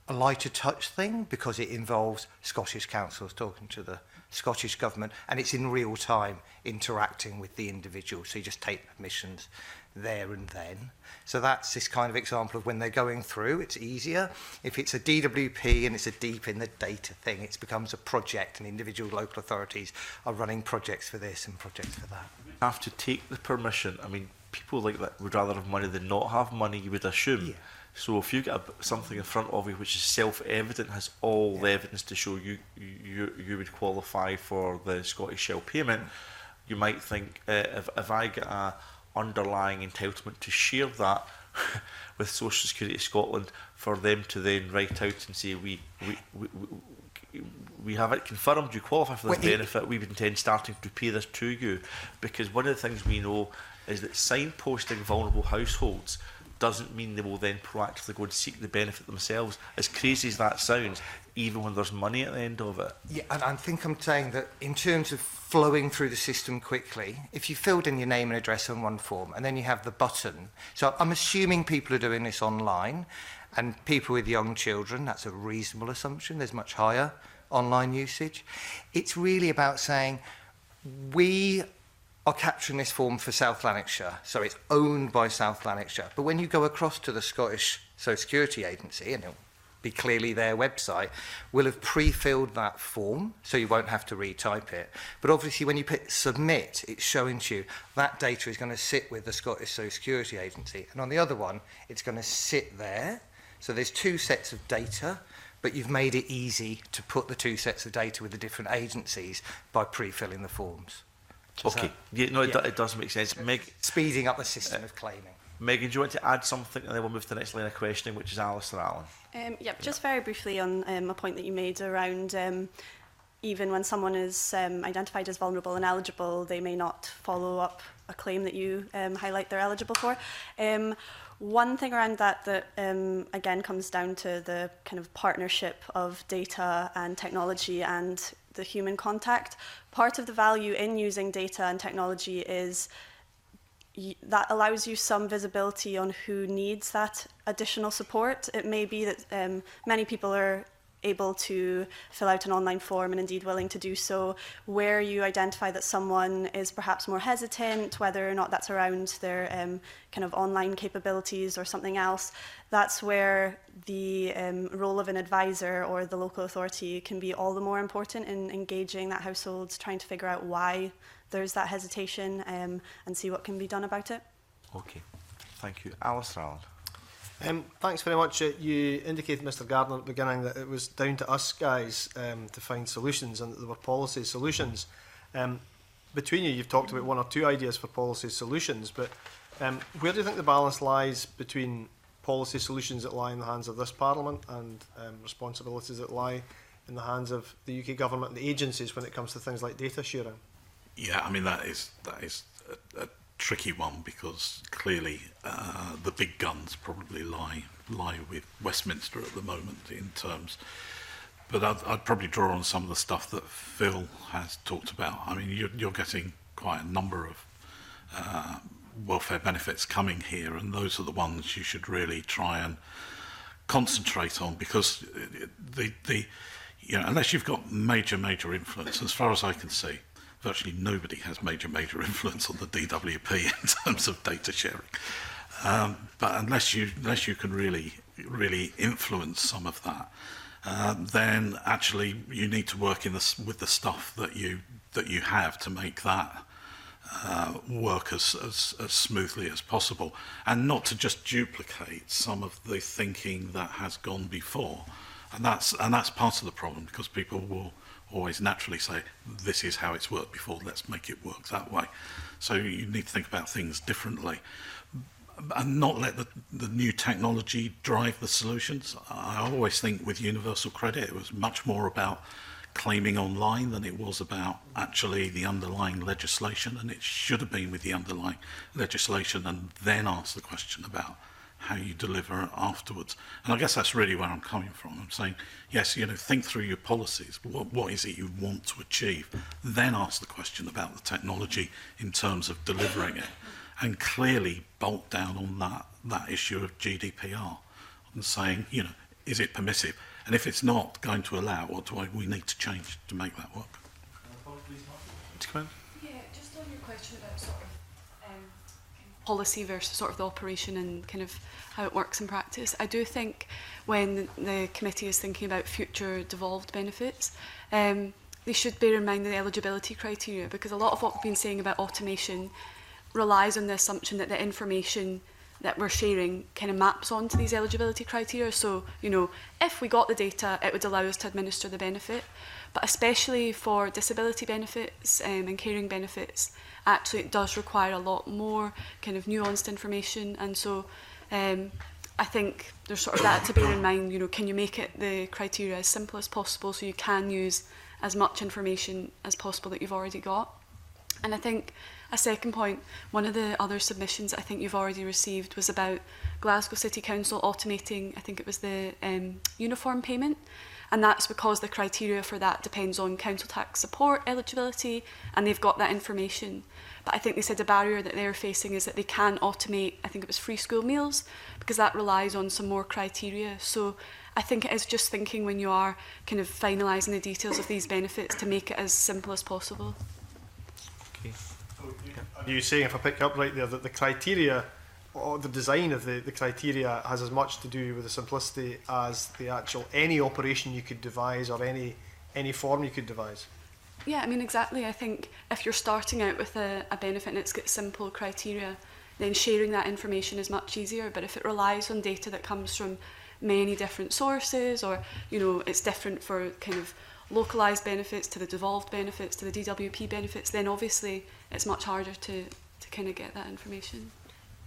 a lighter touch thing because it involves Scottish councils talking to the Scottish government, and it's in real time interacting with the individual. So you just take permissions there and then. So that's this kind of example of when they're going through, it's easier. If it's a DWP and it's a deep in the data thing, it becomes a project, and individual local authorities are running projects for this and projects for that. Have to take the permission. I mean, people like that would rather have money than not have money, you would assume. Yeah. So if you get something in front of you which is self-evident, has all the evidence to show you would qualify for the Scottish Shell payment, you might think, if I get a underlying entitlement to share that with Social Security Scotland, for them to then write out and say we have it confirmed you qualify for this benefit, we would intend starting to pay this to you. Because one of the things we know is that signposting vulnerable households doesn't mean they will then proactively go and seek the benefit themselves, as crazy as that sounds, even when there's money at the end of it. Yeah, and I think I'm saying that in terms of flowing through the system quickly, if you filled in your name and address on one form and then you have the button, so I'm assuming people are doing this online, and people with young children, that's a reasonable assumption, there's much higher online usage. It's really about saying, we are capturing this form for South Lanarkshire, so it's owned by South Lanarkshire. But when you go across to the Scottish Social Security Agency, and it'll be clearly their website, will have pre-filled that form, so you won't have to retype it. But obviously when you put submit, it's showing to you that data is going to sit with the Scottish Social Security Agency. And on the other one, it's going to sit there. So there's two sets of data, but you've made it easy to put the two sets of data with the different agencies by pre-filling the forms. Okay, it does make sense. Speeding up the system of claiming. Megan, do you want to add something, and then we'll move to the next line of questioning, which is Alistair Allen? Just very briefly on a point that you made around even when someone is identified as vulnerable and eligible, they may not follow up a claim that you highlight they're eligible for. One thing around that again comes down to the kind of partnership of data and technology and the human contact. Part of the value in using data and technology is that allows you some visibility on who needs that additional support. It may be that many people are able to fill out an online form and indeed willing to do so, where you identify that someone is perhaps more hesitant, whether or not that's around their kind of online capabilities or something else. That's where the role of an advisor or the local authority can be all the more important in engaging that household, trying to figure out why there's that hesitation and see what can be done about it. Okay, thank you. Alistair Allen. Thanks very much. You indicated, Mr Gardner, at the beginning that it was down to us guys to find solutions, and that there were policy solutions. Between you, you've talked about one or two ideas for policy solutions, but where do you think the balance lies between policy solutions that lie in the hands of this Parliament and responsibilities that lie in the hands of the UK government and the agencies when it comes to things like data sharing? Yeah, I mean, that is a tricky one, because clearly the big guns probably lie with Westminster at the moment in terms. But I'd probably draw on some of the stuff that Phil has talked about. I mean, you're getting quite a number of welfare benefits coming here, and those are the ones you should really try and concentrate on, because unless you've got major influence, as far as I can see, virtually nobody has major influence on the DWP in terms of data sharing. But unless you can really influence some of that, then actually you need to work with the stuff that you have to make that work as smoothly as possible, and not to just duplicate some of the thinking that has gone before. And that's part of the problem, because people will always naturally say, this is how it's worked before, let's make it work that way. So you need to think about things differently, and not let the new technology drive the solutions. I always think with universal credit, it was much more about claiming online than it was about actually the underlying legislation, and it should have been with the underlying legislation and then ask the question about how you deliver afterwards. And I guess that's really where I'm coming from. I'm saying, yes, think through your policies. What is it you want to achieve? Then ask the question about the technology in terms of delivering it, and clearly bolt down on that issue of GDPR and saying, is it permissive? And if it's not going to allow, what do we need to change to make that work? Yeah, just on your question about sort of policy versus sort of the operation and kind of how it works in practice. I do think when the committee is thinking about future devolved benefits, they should bear in mind the eligibility criteria, because a lot of what we've been saying about automation relies on the assumption that the information that we're sharing kind of maps onto these eligibility criteria. So, you know, if we got the data, it would allow us to administer the benefit. But especially for disability benefits and caring benefits, actually it does require a lot more kind of nuanced information. And so I think there's sort of that to bear in mind. You know, can you make it the criteria as simple as possible so you can use as much information as possible that you've already got? And I think a second point, one of the other submissions I think you've already received was about Glasgow City Council automating, I think it was the uniform payment. And that's because the criteria for that depends on council tax support eligibility, and they've got that information. But I think they said the barrier that they're facing is that they can't automate, I think it was free school meals, because that relies on some more criteria. So I think it is just thinking when you are kind of finalising the details of these benefits to make it as simple as possible. Okay. Are you saying, if I pick up right there, that the criteria, or the design of the criteria, has as much to do with the simplicity as the actual any operation you could devise or any form you could devise? Yeah, I mean, exactly. I think if you're starting out with a benefit and it's got simple criteria, then sharing that information is much easier. But if it relies on data that comes from many different sources, or, you know, it's different for kind of localised benefits to the devolved benefits to the DWP benefits, then obviously it's much harder to kind of get that information.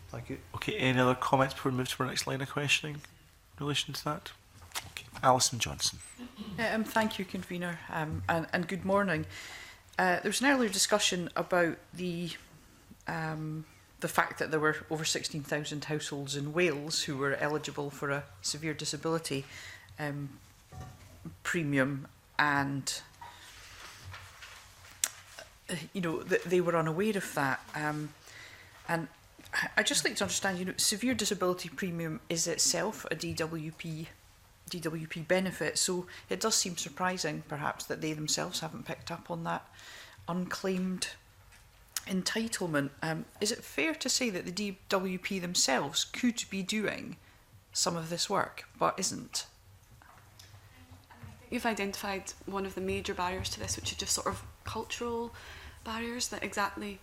Thank you. Okay, any other comments before we move to our next line of questioning in relation to that? Okay, Alison Johnson. Thank you, Convener, and good morning. There was an earlier discussion about the fact that there were over 16,000 households in Wales who were eligible for a severe disability premium, and you know, they were unaware of that. And I just like to understand, you know, severe disability premium is itself a DWP benefit, so it does seem surprising, perhaps, that they themselves haven't picked up on that unclaimed entitlement. Is it fair to say that the DWP themselves could be doing some of this work, but isn't? You've identified one of the major barriers to this, which is just sort of cultural barriers, that exactly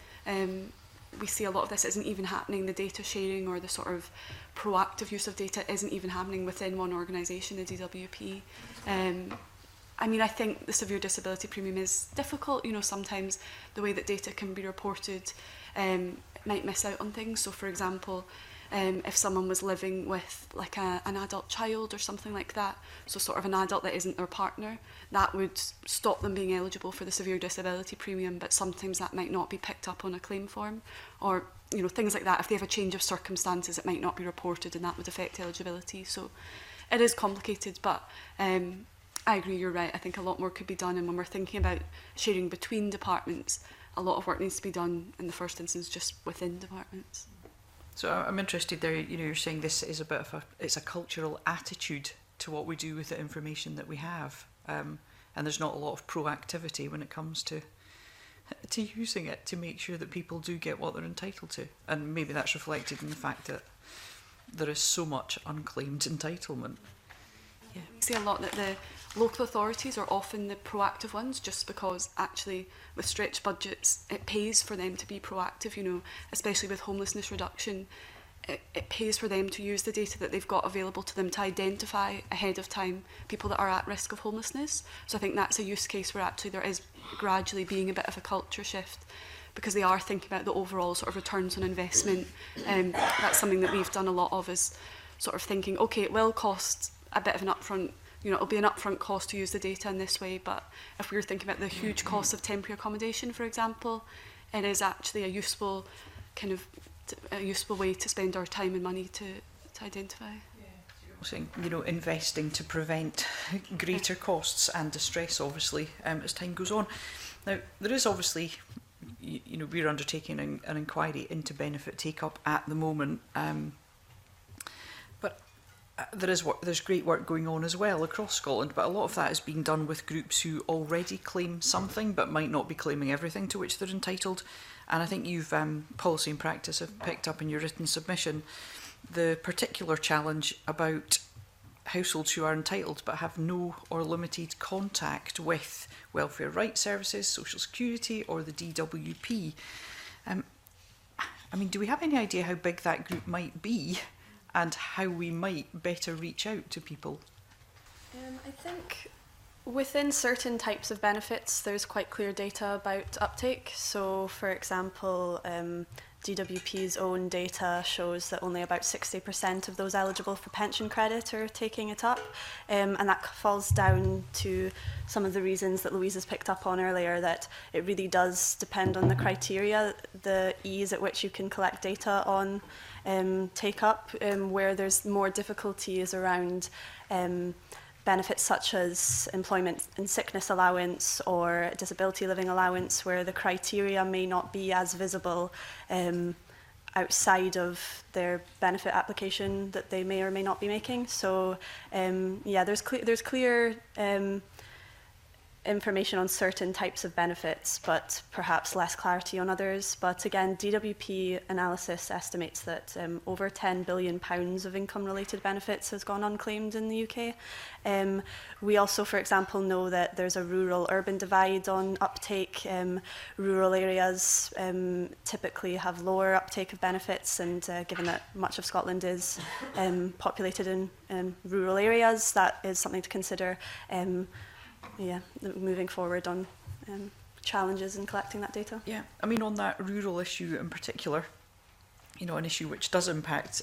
we see a lot of this isn't even happening. The data sharing or the sort of proactive use of data isn't even happening within one organisation, the DWP. I mean, I think the severe disability premium is difficult. You know, sometimes the way that data can be reported might miss out on things. So, for example, if someone was living with like an adult child or something like that, so sort of an adult that isn't their partner, that would stop them being eligible for the severe disability premium, but sometimes that might not be picked up on a claim form, or, you know, things like that. If they have a change of circumstances, it might not be reported, and that would affect eligibility. So it is complicated, but I agree, you're right. I think a lot more could be done, and when we're thinking about sharing between departments, a lot of work needs to be done in the first instance just within departments. So I'm interested there, you know, you're saying this is a bit of it's a cultural attitude to what we do with the information that we have. And there's not a lot of proactivity when it comes to using it to make sure that people do get what they're entitled to. And maybe that's reflected in the fact that there is so much unclaimed entitlement. Yeah, we see a lot that the local authorities are often the proactive ones, just because actually with stretched budgets it pays for them to be proactive, you know, especially with homelessness reduction. It pays for them to use the data that they've got available to them to identify ahead of time people that are at risk of homelessness. So I think that's a use case where actually there is gradually being a bit of a culture shift, because they are thinking about the overall sort of returns on investment. That's something that we've done a lot of, is sort of thinking, okay, it will cost a bit of an upfront, you know, it'll be an upfront cost to use the data in this way, but if we were thinking about the huge cost of temporary accommodation, for example, it is actually a useful way to spend our time and money to identify. Saying, you know, investing to prevent greater costs and distress, obviously, as time goes on. Now, there is obviously, you know, we're undertaking an inquiry into benefit take-up at the moment, but there's great work going on as well across Scotland, but a lot of that is being done with groups who already claim something but might not be claiming everything to which they're entitled. And I think you've, Policy and Practice, have picked up in your written submission the particular challenge about households who are entitled but have no or limited contact with welfare rights services, social security or the DWP. I mean, do we have any idea how big that group might be and how we might better reach out to people? I think within certain types of benefits, there's quite clear data about uptake. So, for example, DWP's own data shows that only about 60% of those eligible for pension credit are taking it up. And that falls down to some of the reasons that Louise has picked up on earlier, that it really does depend on the criteria, the ease at which you can collect data on take up, where there's more difficulties around benefits such as employment and sickness allowance or disability living allowance, where the criteria may not be as visible outside of their benefit application that they may or may not be making. So yeah, there's clear information on certain types of benefits, but perhaps less clarity on others. But again, DWP analysis estimates that over £10 billion of income-related benefits has gone unclaimed in the UK. We also, for example, know that there's a rural-urban divide on uptake. Rural areas typically have lower uptake of benefits, and given that much of Scotland is populated in rural areas, that is something to consider. Yeah, moving forward on challenges in collecting that data. Yeah, I mean, on that rural issue in particular, you know, an issue which does impact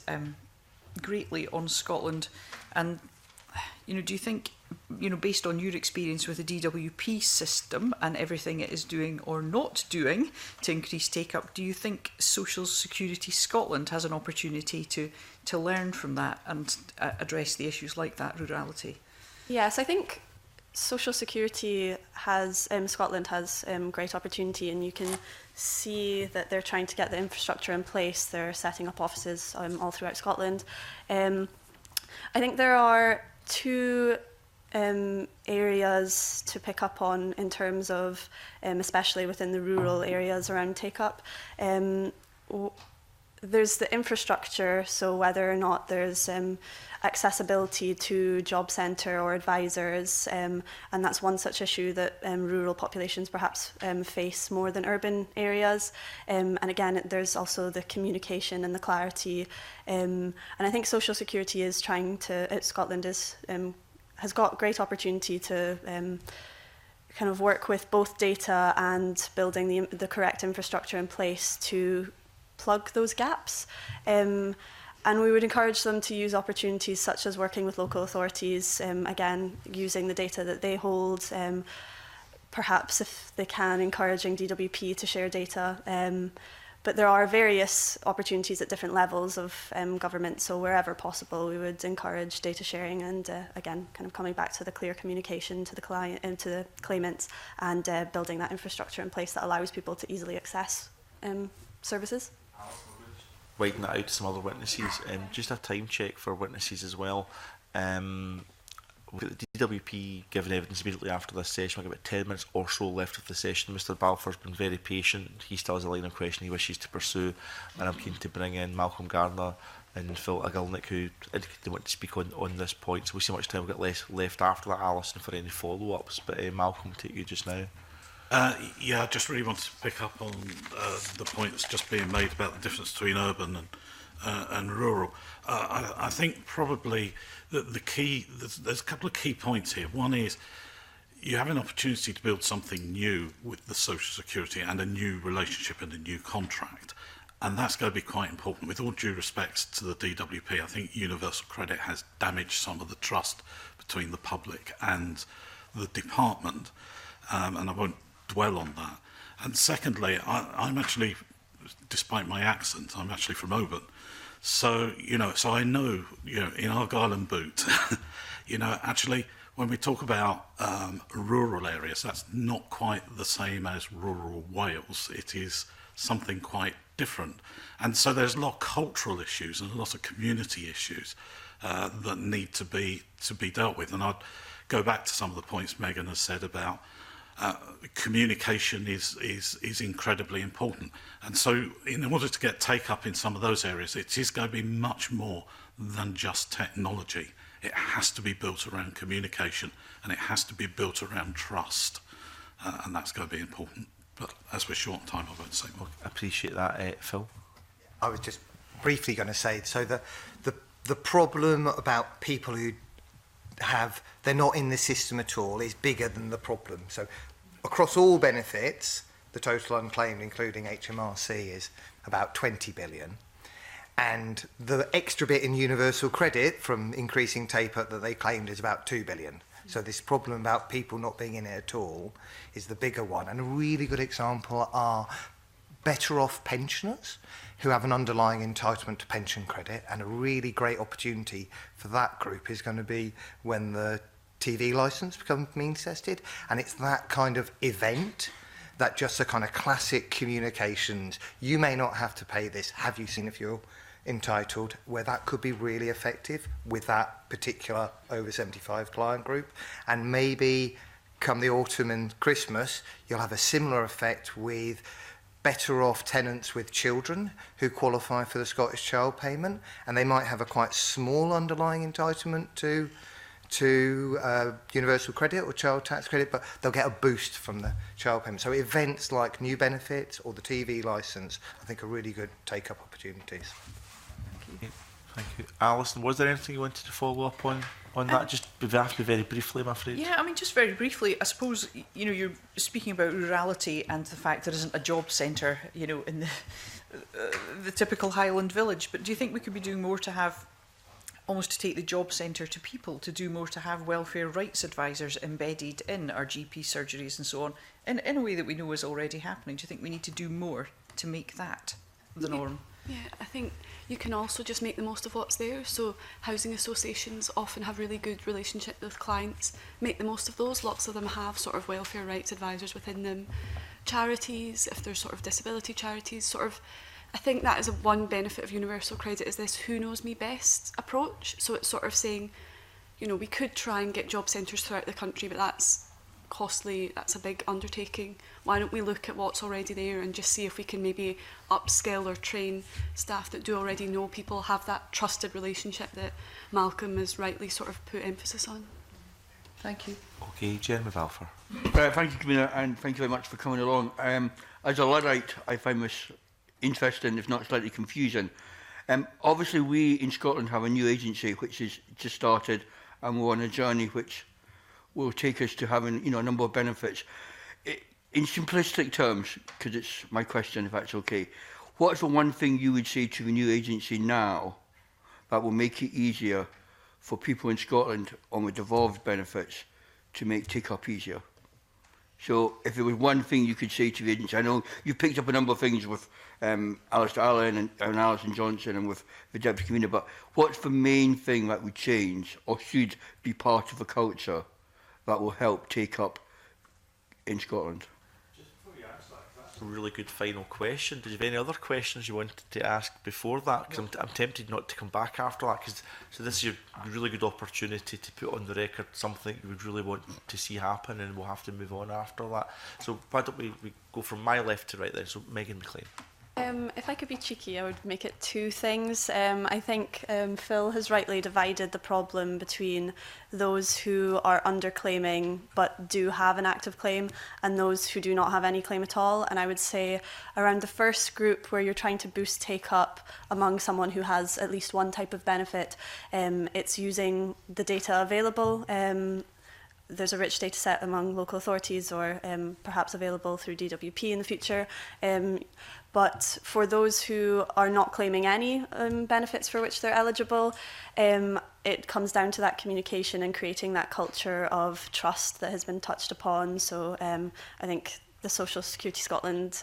greatly on Scotland. And, you know, do you think, you know, based on your experience with the DWP system and everything it is doing or not doing to increase take-up, do you think Social Security Scotland has an opportunity to learn from that and address the issues like that, rurality? Yes, I think Social Security has, Scotland has great opportunity, and you can see that they're trying to get the infrastructure in place. They're setting up offices all throughout Scotland. I think there are two areas to pick up on in terms of, especially within the rural areas around take-up. There's the infrastructure, so whether or not there's accessibility to job centre or advisors, and that's one such issue that rural populations perhaps face more than urban areas. And again, there's also the communication and the clarity. And I think Social Security is trying to, Scotland is, has got great opportunity to kind of work with both data and building the correct infrastructure in place to plug those gaps. And we would encourage them to use opportunities such as working with local authorities, again, using the data that they hold, perhaps if they can, encouraging DWP to share data. But there are various opportunities at different levels of government, so wherever possible we would encourage data sharing and, again, kind of coming back to the clear communication to the client and to the claimants, and building that infrastructure in place that allows people to easily access services. Widening that out to some other witnesses, just a time check for witnesses as well. We've got the DWP giving evidence immediately after this session. We've got about 10 minutes or so left of the session. Mr Balfour's been very patient. He still has a line of question he wishes to pursue, and I'm keen to bring in Malcolm Gardner and Phil Agilnick, who indicated they want to speak on this point. So we'll see how much time we've got left after that, Alison, for any follow-ups. But Malcolm, take you just now. Yeah, I just really wanted to pick up on the point that's just being made about the difference between urban and rural. I think probably the key, there's a couple of key points here. One is you have an opportunity to build something new with the Social Security and a new relationship and a new contract. And that's going to be quite important. With all due respect to the DWP, I think universal credit has damaged some of the trust between the public and the department. And I won't dwell on that. And secondly, I'm actually, despite my accent, I'm actually from Oban. So, you know, so I know, you know, in Argyll and Boot, you know, actually, when we talk about rural areas, that's not quite the same as rural Wales. It is something quite different. And so there's a lot of cultural issues and a lot of community issues that need to be dealt with. And I'd go back to some of the points Megan has said about communication is incredibly important. And so in order to get take-up in some of those areas, it is going to be much more than just technology. It has to be built around communication, and it has to be built around trust. And that's going to be important. But as we're short on time, I won't say more. I appreciate that, Phil. I was just briefly going to say, so the problem about people who they're not in the system at all is bigger than the problem. So across all benefits, the total unclaimed, including HMRC, is about 20 billion. And the extra bit in universal credit from increasing take-up that they claimed is about 2 billion. So this problem about people not being in it at all is the bigger one. And a really good example are better off pensioners who have an underlying entitlement to pension credit, and a really great opportunity for that group is going to be when the TV licence becomes means tested, and it's that kind of event that just a kind of classic communications, you may not have to pay this, have you seen if you're entitled, where that could be really effective with that particular over 75 client group. And maybe come the autumn and Christmas, you'll have a similar effect with better off tenants with children who qualify for the Scottish Child Payment, and they might have a quite small underlying entitlement to universal credit or child tax credit, but they'll get a boost from the child payment. So events like new benefits or the TV licence, I think, are really good take-up opportunities. Thank you. Alison, was there anything you wanted to follow up on that? Just have to be very briefly, I'm afraid. Yeah, I mean, just very briefly, I suppose, you know, you're speaking about rurality and the fact there isn't a job centre, you know, in the typical Highland village. But do you think we could be doing more to have, almost to take the job centre to people, to do more to have welfare rights advisors embedded in our GP surgeries and so on, in a way that we know is already happening? Do you think we need to do more to make that the norm? Yeah, I think you can also just make the most of what's there. So housing associations often have really good relationships with clients. Make the most of those. Lots of them have sort of welfare rights advisors within them. Charities, if there's sort of disability charities, sort of, I think that is one benefit of universal credit, is this who knows me best approach. So it's sort of saying, you know, we could try and get job centres throughout the country, but that's costly, that's a big undertaking. Why don't we look at what's already there and just see if we can maybe upskill or train staff that do already know people, have that trusted relationship that Malcolm has rightly sort of put emphasis on. Thank you. Okay, Jeremy Balfour. Thank you, Commissioner, and thank you very much for coming along. As a Luddite, I find this interesting, if not slightly confusing. Obviously, we in Scotland have a new agency which has just started, and we're on a journey which will take us to having, you know, a number of benefits. In simplistic terms, because it's my question, if that's okay, what's the one thing you would say to the new agency now that will make it easier for people in Scotland on the devolved benefits to make take-up easier? So if there was one thing you could say to the agency, I know you picked up a number of things with Alistair Allen and Alison Johnson and with the Deputy Convener, but what's the main thing that would change or should be part of the culture that will help take up in Scotland? That's a really good final question. Did you have any other questions you wanted to ask before that? Because I'm tempted not to come back after that. So this is your really good opportunity to put on the record something you would really want to see happen, and we'll have to move on after that. So why don't we go from my left to right then? So Megan McLean. If I could be cheeky, I would make it two things. I think Phil has rightly divided the problem between those who are underclaiming but do have an active claim and those who do not have any claim at all. And I would say around the first group, where you're trying to boost take-up among someone who has at least one type of benefit, it's using the data available. There's a rich data set among local authorities, or perhaps available through DWP in the future. But for those who are not claiming any benefits for which they're eligible, it comes down to that communication and creating that culture of trust that has been touched upon. So I think the Social Security Scotland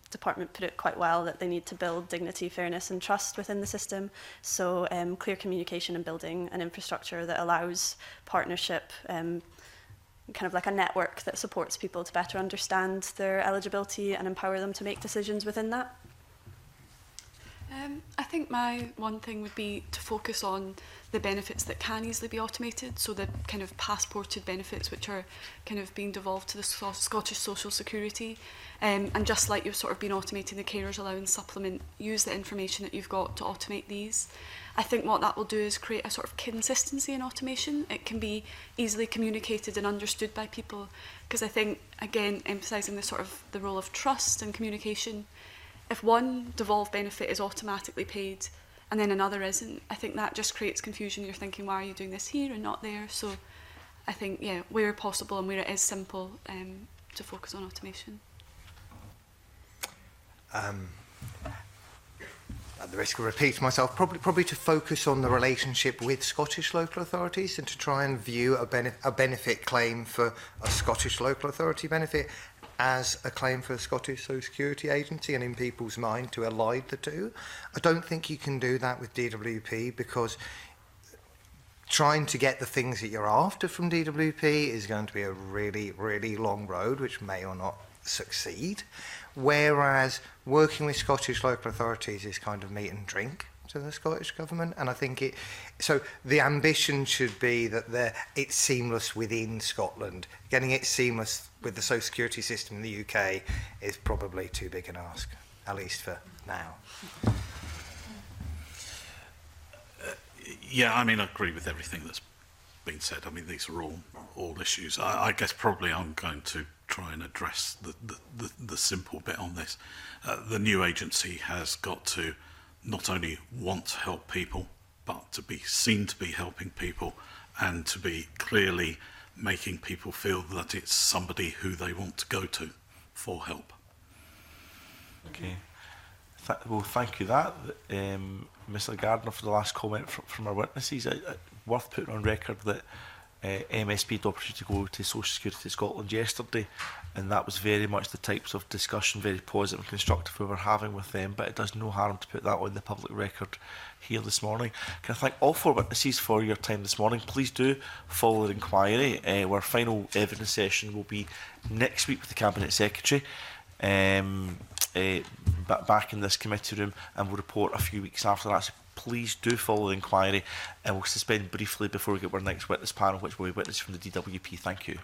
department put it quite well, that they need to build dignity, fairness and trust within the system. So clear communication and building an infrastructure that allows partnership, kind of like a network that supports people to better understand their eligibility and empower them to make decisions within that. I think my one thing would be to focus on the benefits that can easily be automated, so the kind of passported benefits which are kind of being devolved to the Scottish Social Security. And just like you've sort of been automating the carers allowance supplement, use the information that you've got to automate these. I think what that will do is create a sort of consistency in automation. It can be easily communicated and understood by people, because I think, again, emphasising the sort of the role of trust and communication. If one devolved benefit is automatically paid and then another isn't, I think that just creates confusion. You're thinking, why are you doing this here and not there? So I think, yeah, where possible and where it is simple, to focus on automation. At the risk of repeating myself, probably to focus on the relationship with Scottish local authorities and to try and view a benefit claim for a Scottish local authority benefit as a claim for the Scottish Social Security Agency, and in people's mind to elide the two. I don't think you can do that with DWP, because trying to get the things that you're after from DWP is going to be a really, really long road, which may or not succeed. Whereas working with Scottish local authorities is kind of meat and drink to the Scottish Government, and I think so the ambition should be that it's seamless within Scotland. Getting it seamless with the social security system in the UK is probably too big an ask, at least for now. Yeah, I mean, I agree with everything that's been said. I mean, these are all issues. I guess probably I'm going to try and address the simple bit on this. The new agency has got to not only want to help people, but to be seen to be helping people, and to be clearly making people feel that it's somebody who they want to go to for help. Okay. Well, thank you that, Mr Gardner, for the last comment from our witnesses. Worth putting on record that MSP had the opportunity to go to Social Security Scotland yesterday, and that was very much the types of discussion, very positive and constructive, we were having with them, but it does no harm to put that on the public record here this morning. Can I thank all four witnesses for your time this morning. Please do follow the inquiry. Our final evidence session will be next week with the Cabinet Secretary, back in this committee room, and we'll report a few weeks after that. So please do follow the inquiry, and we'll suspend briefly before we get our next witness panel, which will be witness from the DWP. Thank you.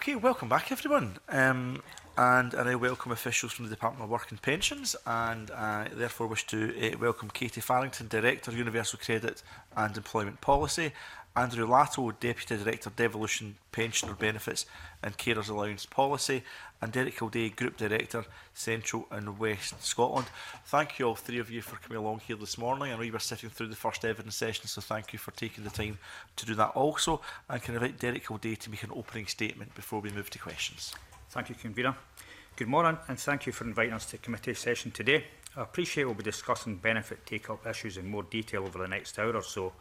Okay, welcome back everyone. And I welcome officials from the Department of Work and Pensions, and I therefore wish to welcome Katie Farrington, Director, Universal Credit and Employment Policy, Andrew Latto, Deputy Director, Devolution, Pensioner Benefits and Carers Allowance Policy, and Derek Kildea, Group Director, Central and West Scotland. Thank you all three of you for coming along here this morning. I know you were sitting through the first evidence session, so thank you for taking the time to do that also. And can I invite Derek Kildea to make an opening statement before we move to questions. Thank you, Convener. Good morning, and thank you for inviting us to committee session today. I appreciate we'll be discussing benefit take-up issues in more detail over the next hour or so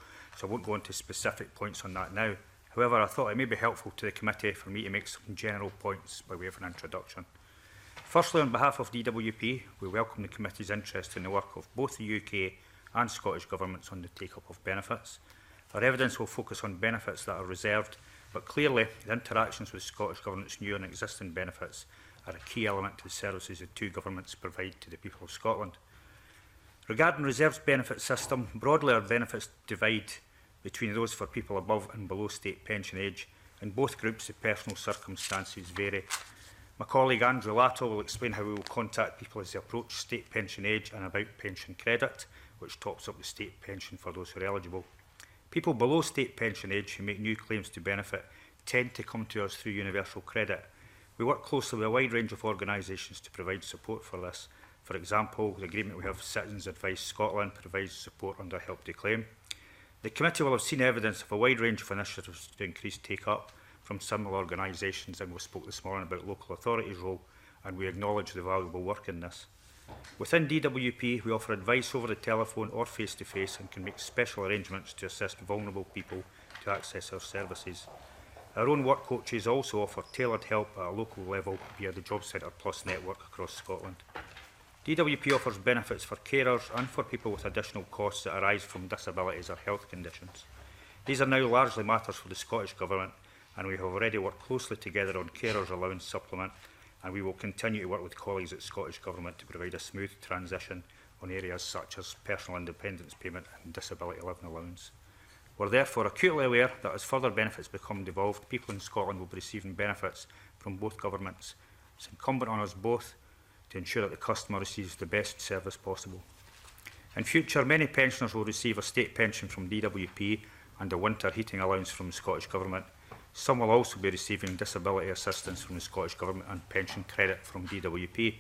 I won't go into specific points on that now. However, I thought it may be helpful to the committee for me to make some general points by way of an introduction. Firstly, on behalf of DWP, we welcome the committee's interest in the work of both the UK and Scottish governments on the take-up of benefits. Our evidence will focus on benefits that are reserved, but clearly the interactions with Scottish government's new and existing benefits are a key element to the services the two governments provide to the people of Scotland. Regarding reserves benefit system, broadly our benefits divide between those for people above and below state pension age. In both groups, the personal circumstances vary. My colleague Andrew Latto will explain how we will contact people as they approach state pension age and about pension credit, which tops up the state pension for those who are eligible. People below state pension age who make new claims to benefit tend to come to us through universal credit. We work closely with a wide range of organisations to provide support for this. For example, the agreement we have with Citizens Advice Scotland provides support under Help to Claim. The committee will have seen evidence of a wide range of initiatives to increase take-up from similar organisations, and we spoke this morning about local authorities' role, and we acknowledge the valuable work in this. Within DWP, we offer advice over the telephone or face-to-face and can make special arrangements to assist vulnerable people to access our services. Our own work coaches also offer tailored help at a local level via the Job Centre Plus network across Scotland. DWP offers benefits for carers and for people with additional costs that arise from disabilities or health conditions. These are now largely matters for the Scottish Government, and we have already worked closely together on Carers Allowance Supplement, and we will continue to work with colleagues at Scottish Government to provide a smooth transition on areas such as personal independence payment and disability living allowance. We are therefore acutely aware that as further benefits become devolved, people in Scotland will be receiving benefits from both governments. It's incumbent on us both to ensure that the customer receives the best service possible. In future, many pensioners will receive a state pension from DWP and a winter heating allowance from the Scottish Government. Some will also be receiving disability assistance from the Scottish Government and pension credit from DWP.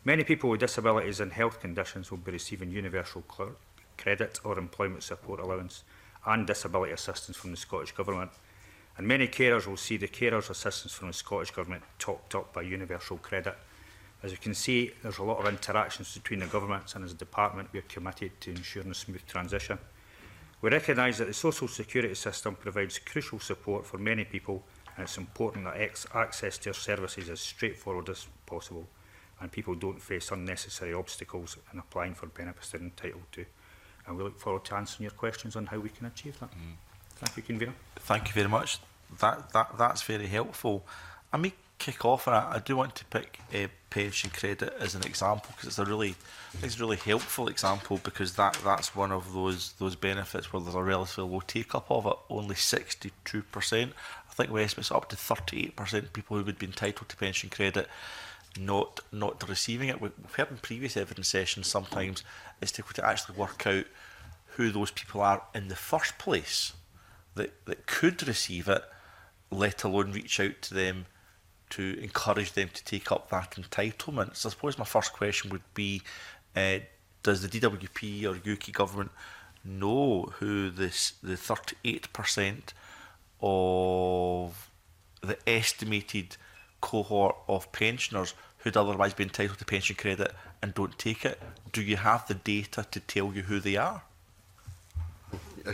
Many people with disabilities and health conditions will be receiving universal credit or employment support allowance and disability assistance from the Scottish Government. And many carers will see the carers assistance from the Scottish Government topped up by universal credit. As you can see, there's a lot of interactions between the governments, and as a department we are committed to ensuring a smooth transition. We recognise that the social security system provides crucial support for many people, and it's important that access to our services is straightforward as possible and people don't face unnecessary obstacles in applying for benefits they're entitled to. And we look forward to answering your questions on how we can achieve that. Thank you, Convener. Thank you very much. That's very helpful. I may kick off, and I do want to pick pension credit as an example because it's a really helpful example, because that's one of those benefits where there's a relatively low take-up of it, only 62%. I think we estimate up to 38% people who would be entitled to pension credit not receiving it. We've heard in previous evidence sessions sometimes it's difficult to actually work out who those people are in the first place that could receive it, let alone reach out to them to encourage them to take up that entitlement. So I suppose my first question would be, does the DWP or UK government know who the 38% of the estimated cohort of pensioners who'd otherwise be entitled to pension credit and don't take it? Do you have the data to tell you who they are?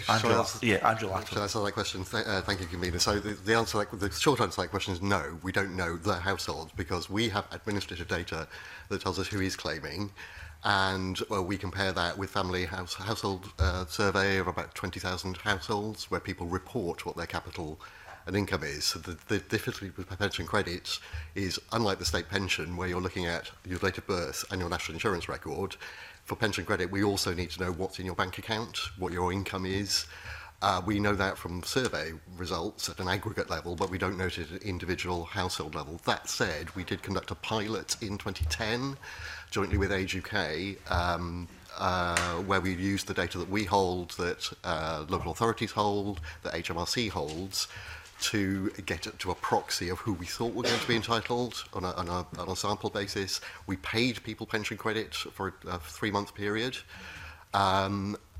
Andrew Latto. Shall I answer that question? Thank you, Convener. So the answer, the short answer to that question is no. We don't know the households because we have administrative data that tells us who is claiming, and we compare that with family household survey of about 20,000 households where people report what their capital and income is. So the difficulty with pension credits is, unlike the state pension where you're looking at your date of birth and your national insurance record, for pension credit we also need to know what's in your bank account, what your income is, We know that from survey results at an aggregate level, but we don't know it at an individual household level. That said, we did conduct a pilot in 2010, jointly with Age UK, where we used the data that we hold, that local authorities hold, that HMRC holds, to get to a proxy of who we thought were going to be entitled on a sample basis. We paid people pension credit for a 3-month period.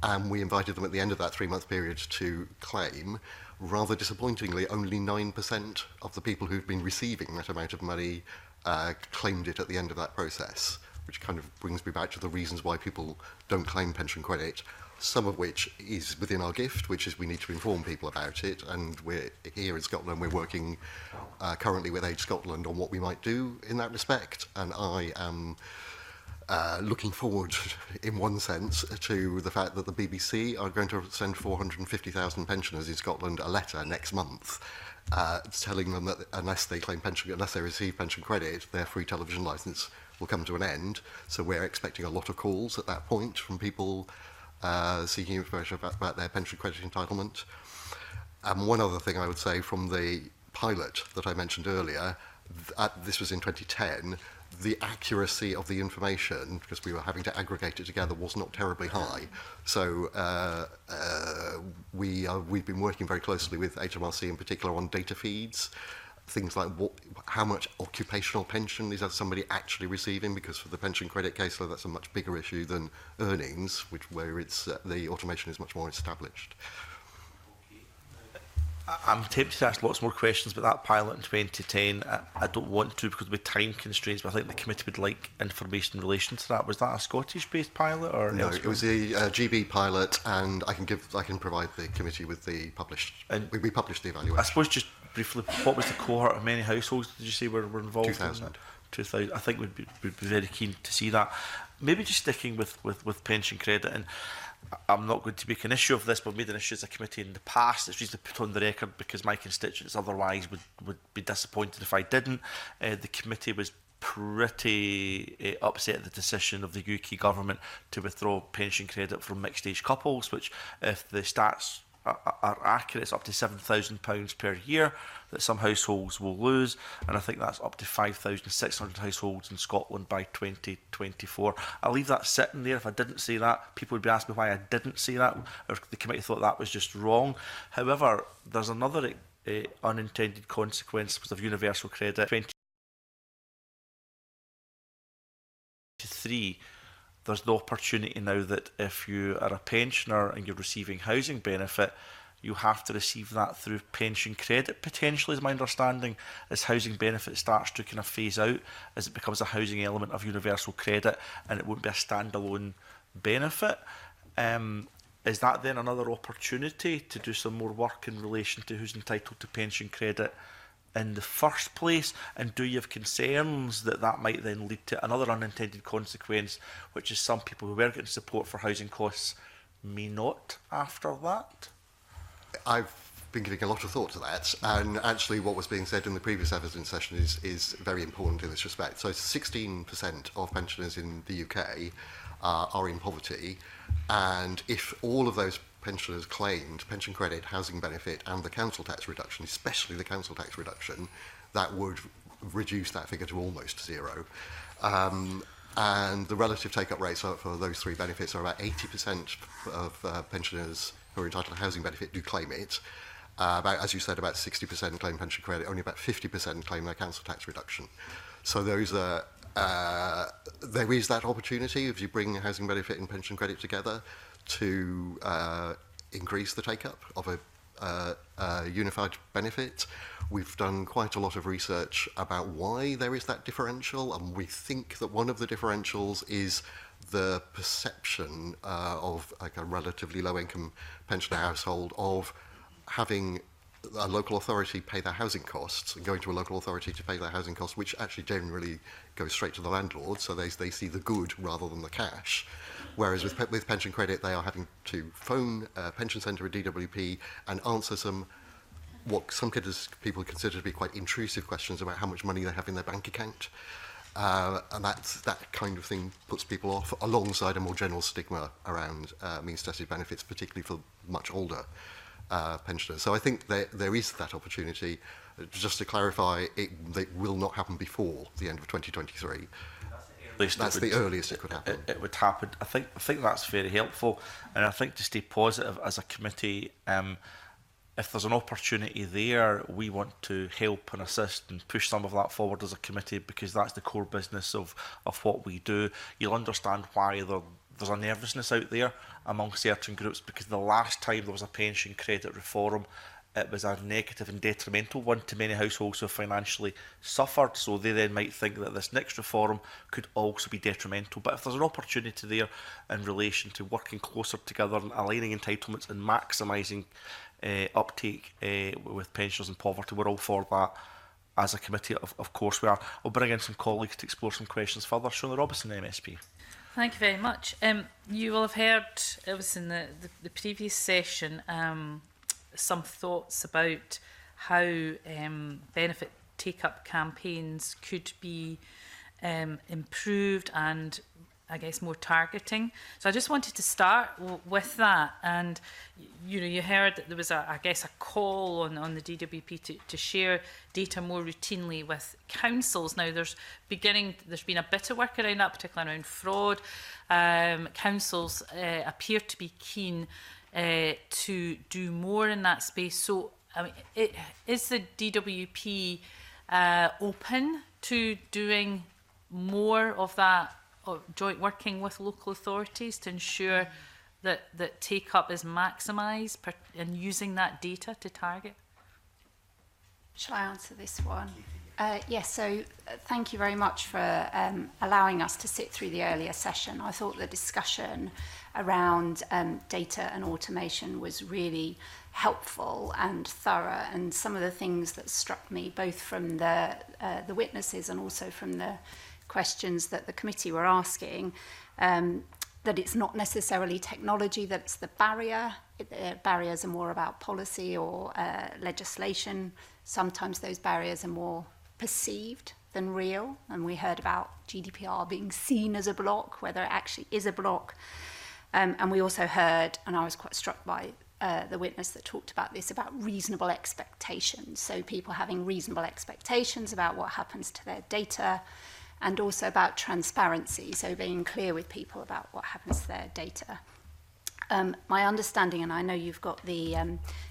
And we invited them at the end of that 3-month period to claim. Rather disappointingly, only 9% of the people who've been receiving that amount of money claimed it at the end of that process, which kind of brings me back to the reasons why people don't claim pension credit, some of which is within our gift, which is we need to inform people about it. And we're here in Scotland, we're working currently with Age Scotland on what we might do in that respect. And I am looking forward, in one sense, to the fact that the BBC are going to send 450,000 pensioners in Scotland a letter next month telling them that unless they receive pension credit, their free television licence will come to an end. So we're expecting a lot of calls at that point from people seeking information about their pension credit entitlement. And one other thing I would say from the pilot that I mentioned earlier, this was in 2010, the accuracy of the information, because we were having to aggregate it together, was not terribly high. So we've been working very closely with HMRC in particular on data feeds, things like how much occupational pension is somebody actually receiving, because for the pension credit caseload that's a much bigger issue than earnings, where it's the automation is much more established. I'm tempted to ask lots more questions about that pilot in 2010. I don't want to because of the time constraints, but I think the committee would like information in relation to that. Was that a Scottish-based pilot or no? Elsewhere? It was a GB pilot, and I can provide the committee with the published. And we published the evaluation. I suppose just briefly, what was the cohort of many households did you say were involved? 2,000. 2,000. I think we'd be very keen to see that. Maybe just sticking with pension credit, and I'm not going to make an issue of this, but I've made an issue as a committee in the past. It's just to put on the record because my constituents otherwise would be disappointed if I didn't. The committee was pretty upset at the decision of the UK government to withdraw pension credit from mixed age couples, which, if the stats are accurate, it's up to £7,000 per year that some households will lose, and I think that's up to 5,600 households in Scotland by 2024. I'll leave that sitting there. If I didn't say that, people would be asking me why I didn't say that, or the committee thought that was just wrong. However, there's another unintended consequence of universal credit. 23. There's the opportunity now that if you are a pensioner and you're receiving housing benefit, you have to receive that through pension credit, potentially, is my understanding, as housing benefit starts to kind of phase out, as it becomes a housing element of universal credit, and it won't be a standalone benefit. Is that then another opportunity to do some more work in relation to who's entitled to pension credit in the first place? And do you have concerns that that might then lead to another unintended consequence, which is some people who were getting support for housing costs may not after that? I've been giving a lot of thought to that, and actually what was being said in the previous evidence session is very important in this respect. So 16% of pensioners in the UK are in poverty, and if all of those pensioners claimed pension credit, housing benefit and the council tax reduction, especially the council tax reduction, that would reduce that figure to almost zero. And the relative take-up rates for those three benefits are about 80% of pensioners who are entitled to housing benefit do claim it. As you said, about 60% claim pension credit, only about 50% claim their council tax reduction. So those are, there is that opportunity, if you bring housing benefit and pension credit together, to increase the take-up of a unified benefit. We've done quite a lot of research about why there is that differential, and we think that one of the differentials is the perception of like a relatively low-income pensioner household of having a local authority pay their housing costs, and going to a local authority to pay their housing costs, which actually generally goes straight to the landlord, so they see the good rather than the cash. Whereas with pension credit, they are having to phone a pension centre at DWP and answer what some people consider to be quite intrusive questions about how much money they have in their bank account. And that kind of thing puts people off, alongside a more general stigma around means-tested benefits, particularly for much older pensioners. So I think there is that opportunity. Just to clarify, it will not happen before the end of 2023. That's the earliest it could happen. It would happen. I think that's very helpful, and I think to stay positive as a committee, if there's an opportunity there, we want to help and assist and push some of that forward as a committee, because that's the core business of what we do. You'll understand why there's a nervousness out there among certain groups, because the last time there was a pension credit reform, it was a negative and detrimental one to many households who financially suffered, so they then might think that this next reform could also be detrimental. But if there's an opportunity there in relation to working closer together and aligning entitlements and maximising uptake with pensioners in poverty, we're all for that as a committee. Of course we are. I'll bring in some colleagues to explore some questions further. Shona Robinson, MSP. Thank you very much. You will have heard, it was in the previous session, some thoughts about how benefit take-up campaigns could be improved and, I guess, more targeting. So I just wanted to start with that. And you heard that there was I guess a call on the DWP to share data more routinely with councils. Now there's been a bit of work around that, particularly around fraud. Councils appear to be keen to do more in that space. So I mean, is the DWP open to doing more of that, or joint working with local authorities to ensure that take-up is maximised and using that data to target? Shall I answer this one? Yes, so thank you very much for allowing us to sit through the earlier session. I thought the discussion around data and automation was really helpful and thorough, and some of the things that struck me both from the witnesses and also from the questions that the committee were asking, that it's not necessarily technology that's the barrier. Barriers are more about policy or legislation. Sometimes those barriers are more perceived than real, and we heard about GDPR being seen as a block, whether it actually is a block. And we also heard, and I was quite struck by the witness that talked about this, about reasonable expectations. So people having reasonable expectations about what happens to their data, and also about transparency, so being clear with people about what happens to their data. My understanding, and I know you've got the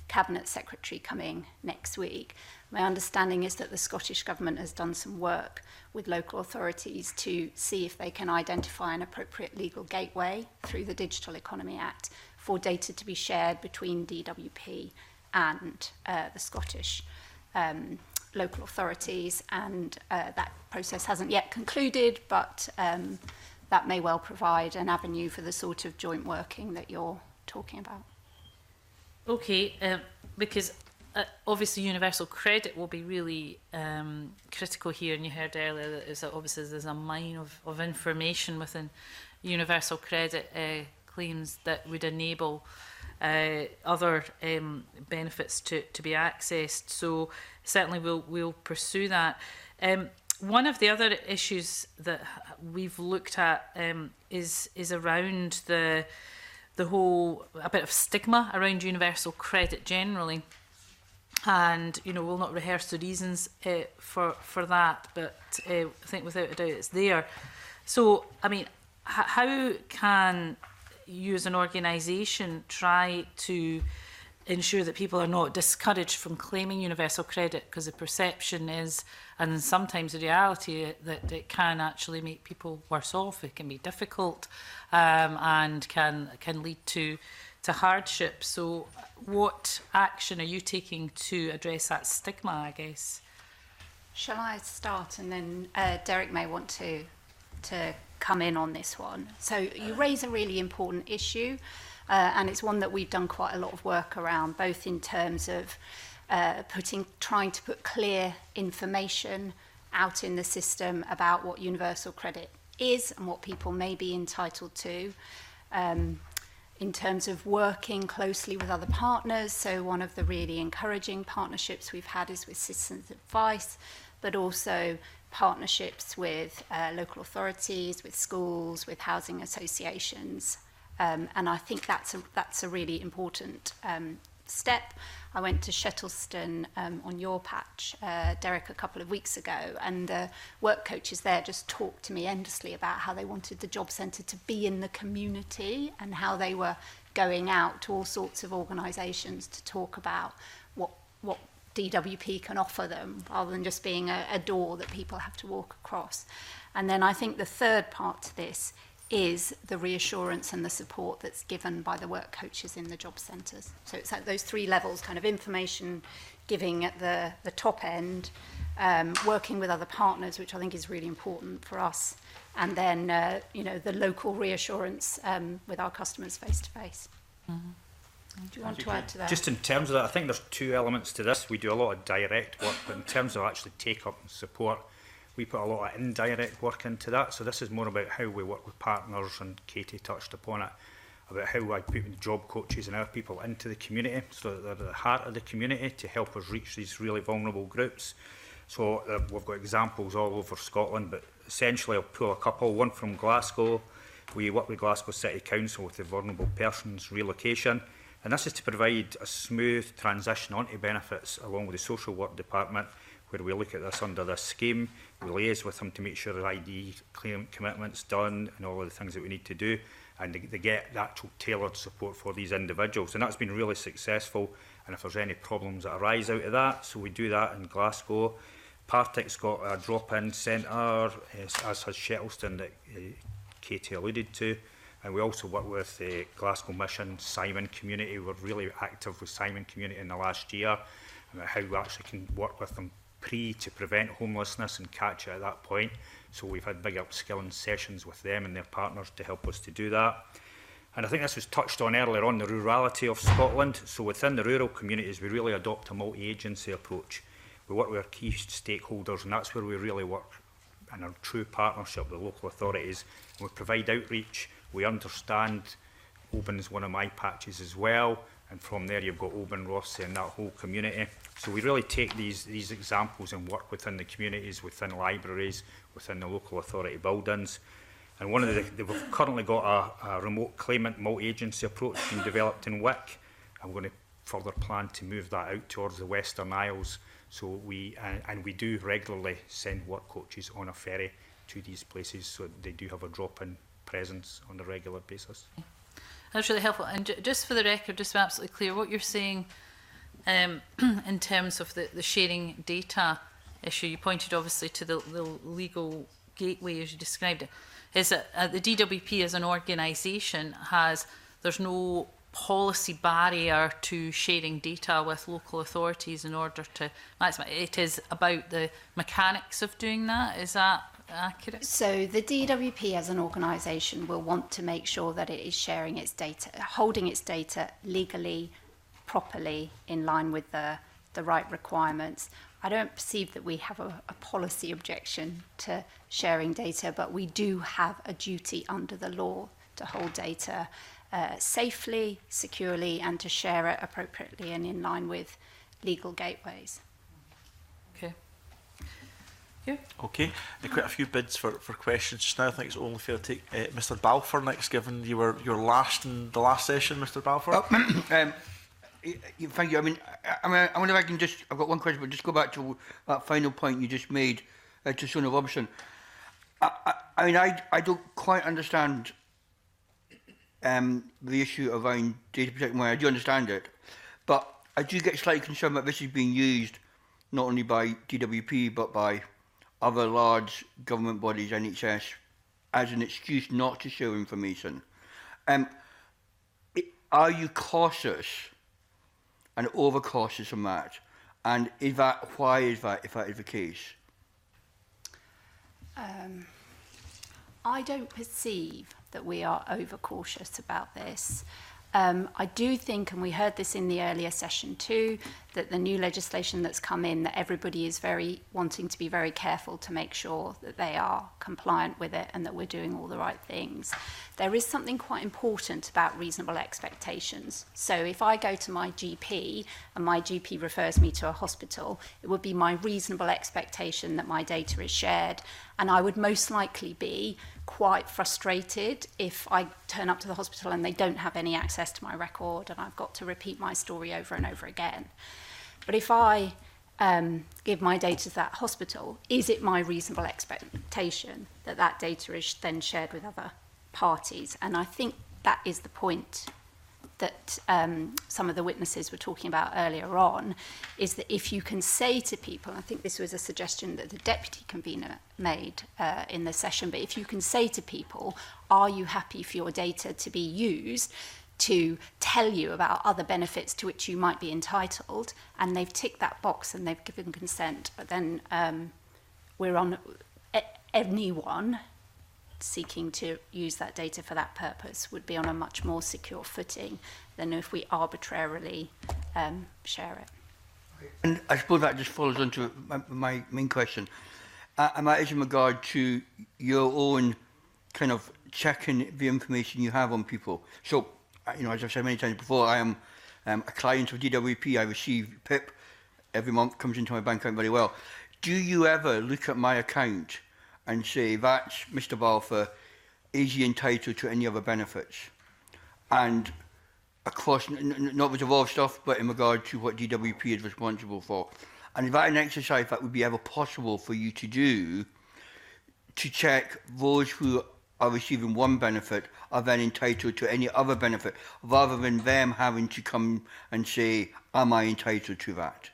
Cabinet Secretary coming next week, my understanding is that the Scottish Government has done some work with local authorities to see if they can identify an appropriate legal gateway through the Digital Economy Act for data to be shared between DWP and the Scottish local authorities, and that process hasn't yet concluded, but that may well provide an avenue for the sort of joint working that you're talking about. Okay, because obviously universal credit will be really critical here, and you heard earlier that obviously there's a mine of information within universal credit claims that would enable other benefits to be accessed. So certainly we'll pursue that. One of the other issues that we've looked at is around the whole, a bit of stigma around universal credit generally. And, we'll not rehearse the reasons for that, but I think without a doubt it's there. So, I mean, how can you as an organisation try to ensure that people are not discouraged from claiming universal credit, because the perception is, and sometimes the reality, that it can actually make people worse off. It can be difficult and can lead to hardship. So what action are you taking to address that stigma, I guess? Shall I start, and then Derek may want to come in on this one. So you raise a really important issue, and it's one that we've done quite a lot of work around, both in terms of trying to put clear information out in the system about what universal credit is and what people may be entitled to, in terms of working closely with other partners. So one of the really encouraging partnerships we've had is with Citizens Advice, but also partnerships with local authorities, with schools, with housing associations. And I think that's a really important step. I went to Shettleston on your patch, Derek, a couple of weeks ago, and the work coaches there just talked to me endlessly about how they wanted the job centre to be in the community and how they were going out to all sorts of organisations to talk about what DWP can offer them, rather than just being a door that people have to walk across. And then I think the third part to this is the reassurance and the support that's given by the work coaches in the job centres. So it's at those three levels, kind of information giving at the top end, working with other partners, which I think is really important for us, and then you know, the local reassurance with our customers face to face. Do you want to add to that? Just in terms of that, I think there's two elements to this. We do a lot of direct work, but in terms of actually take up and support, we put a lot of indirect work into that. So this is more about how we work with partners, and Katie touched upon it, about how I put job coaches and our people into the community, so that they're at the heart of the community to help us reach these really vulnerable groups. So we've got examples all over Scotland, but essentially I'll pull a couple. One from Glasgow. We work with Glasgow City Council with the vulnerable persons relocation, and this is to provide a smooth transition onto benefits along with the social work department, where we look at this under this scheme. We liaise with them to make sure their ID commitment's done and all of the things that we need to do, and they get actual tailored support for these individuals. And that's been really successful, and if there's any problems that arise out of that, so we do that in Glasgow. Partick's got a drop-in centre, as has Shettleston that Katie alluded to, and we also work with Glasgow Mission, Simon Community. We're really active with Simon Community in the last year, about how we actually can work with them to prevent homelessness and catch it at that point. So we've had big upskilling sessions with them and their partners to help us to do that. And I think this was touched on earlier on, the rurality of Scotland. So within the rural communities, we really adopt a multi-agency approach. We work with our key stakeholders, and that's where we really work in a true partnership with local authorities. And we provide outreach. We understand Oban's one of my patches as well, and from there you've got Oban, Rossi and that whole community. So we really take these examples and work within the communities, within libraries, within the local authority buildings. And one of we've currently got a remote claimant multi-agency approach being developed in Wick. I'm going to further plan to move that out towards the Western Isles. So we do regularly send work coaches on a ferry to these places, so they do have a drop-in presence on a regular basis. That's really helpful. And just for the record, just to be absolutely clear, what you're saying in terms of the sharing data issue, you pointed obviously to the legal gateway as you described it, is that the DWP as an organisation there's no policy barrier to sharing data with local authorities in order to maximize. It is about the mechanics of doing that. Is that accurate? So the DWP as an organisation will want to make sure that it is sharing its data, holding its data legally, properly, in line with the right requirements. I don't perceive that we have a policy objection to sharing data, but we do have a duty under the law to hold data safely, securely, and to share it appropriately and in line with legal gateways. Okay. Yeah. Okay. Quite a few bids for questions just now. I think it's only fair to take Mr. Balfour next, given you were last in the last session, Mr. Balfour. Thank you. I wonder if I can just, I've got one question, but just go back to that final point you just made to Sona Robertson. I don't quite understand the issue around data protection. Well, I do understand it, but I do get slightly concerned that this is being used not only by DWP but by other large government bodies, NHS, as an excuse not to share information. Are you cautious and overcautious on that? And why is that, if that is the case? I don't perceive that we are overcautious about this. I do think, and we heard this in the earlier session too, that the new legislation that's come in, that everybody is very wanting to be very careful to make sure that they are compliant with it and that we're doing all the right things. There is something quite important about reasonable expectations. So if I go to my GP and my GP refers me to a hospital, it would be my reasonable expectation that my data is shared, and I would most likely be quite frustrated if I turn up to the hospital and they don't have any access to my record and I've got to repeat my story over and over again. But if I give my data to that hospital, is it my reasonable expectation that that data is then shared with other parties? And I think that is the point that some of the witnesses were talking about earlier on, is that if you can say to people, I think this was a suggestion that the deputy convener made in the session, but if you can say to people, are you happy for your data to be used to tell you about other benefits to which you might be entitled, and they've ticked that box and they've given consent, but then we're on anyone seeking to use that data for that purpose would be on a much more secure footing than if we arbitrarily share it. And I suppose that just follows on to my main question. And that is in regard to your own kind of checking the information you have on people. So, you know, as I've said many times before, I am a client of DWP. I receive PIP every month, comes into my bank account very well. Do you ever look at my account and say, that's Mr. Balfour, is he entitled to any other benefits? And across, not with evolved stuff, but in regard to what DWP is responsible for. And is that an exercise that would be ever possible for you to do, to check those who are receiving one benefit are then entitled to any other benefit, rather than them having to come and say, am I entitled to that?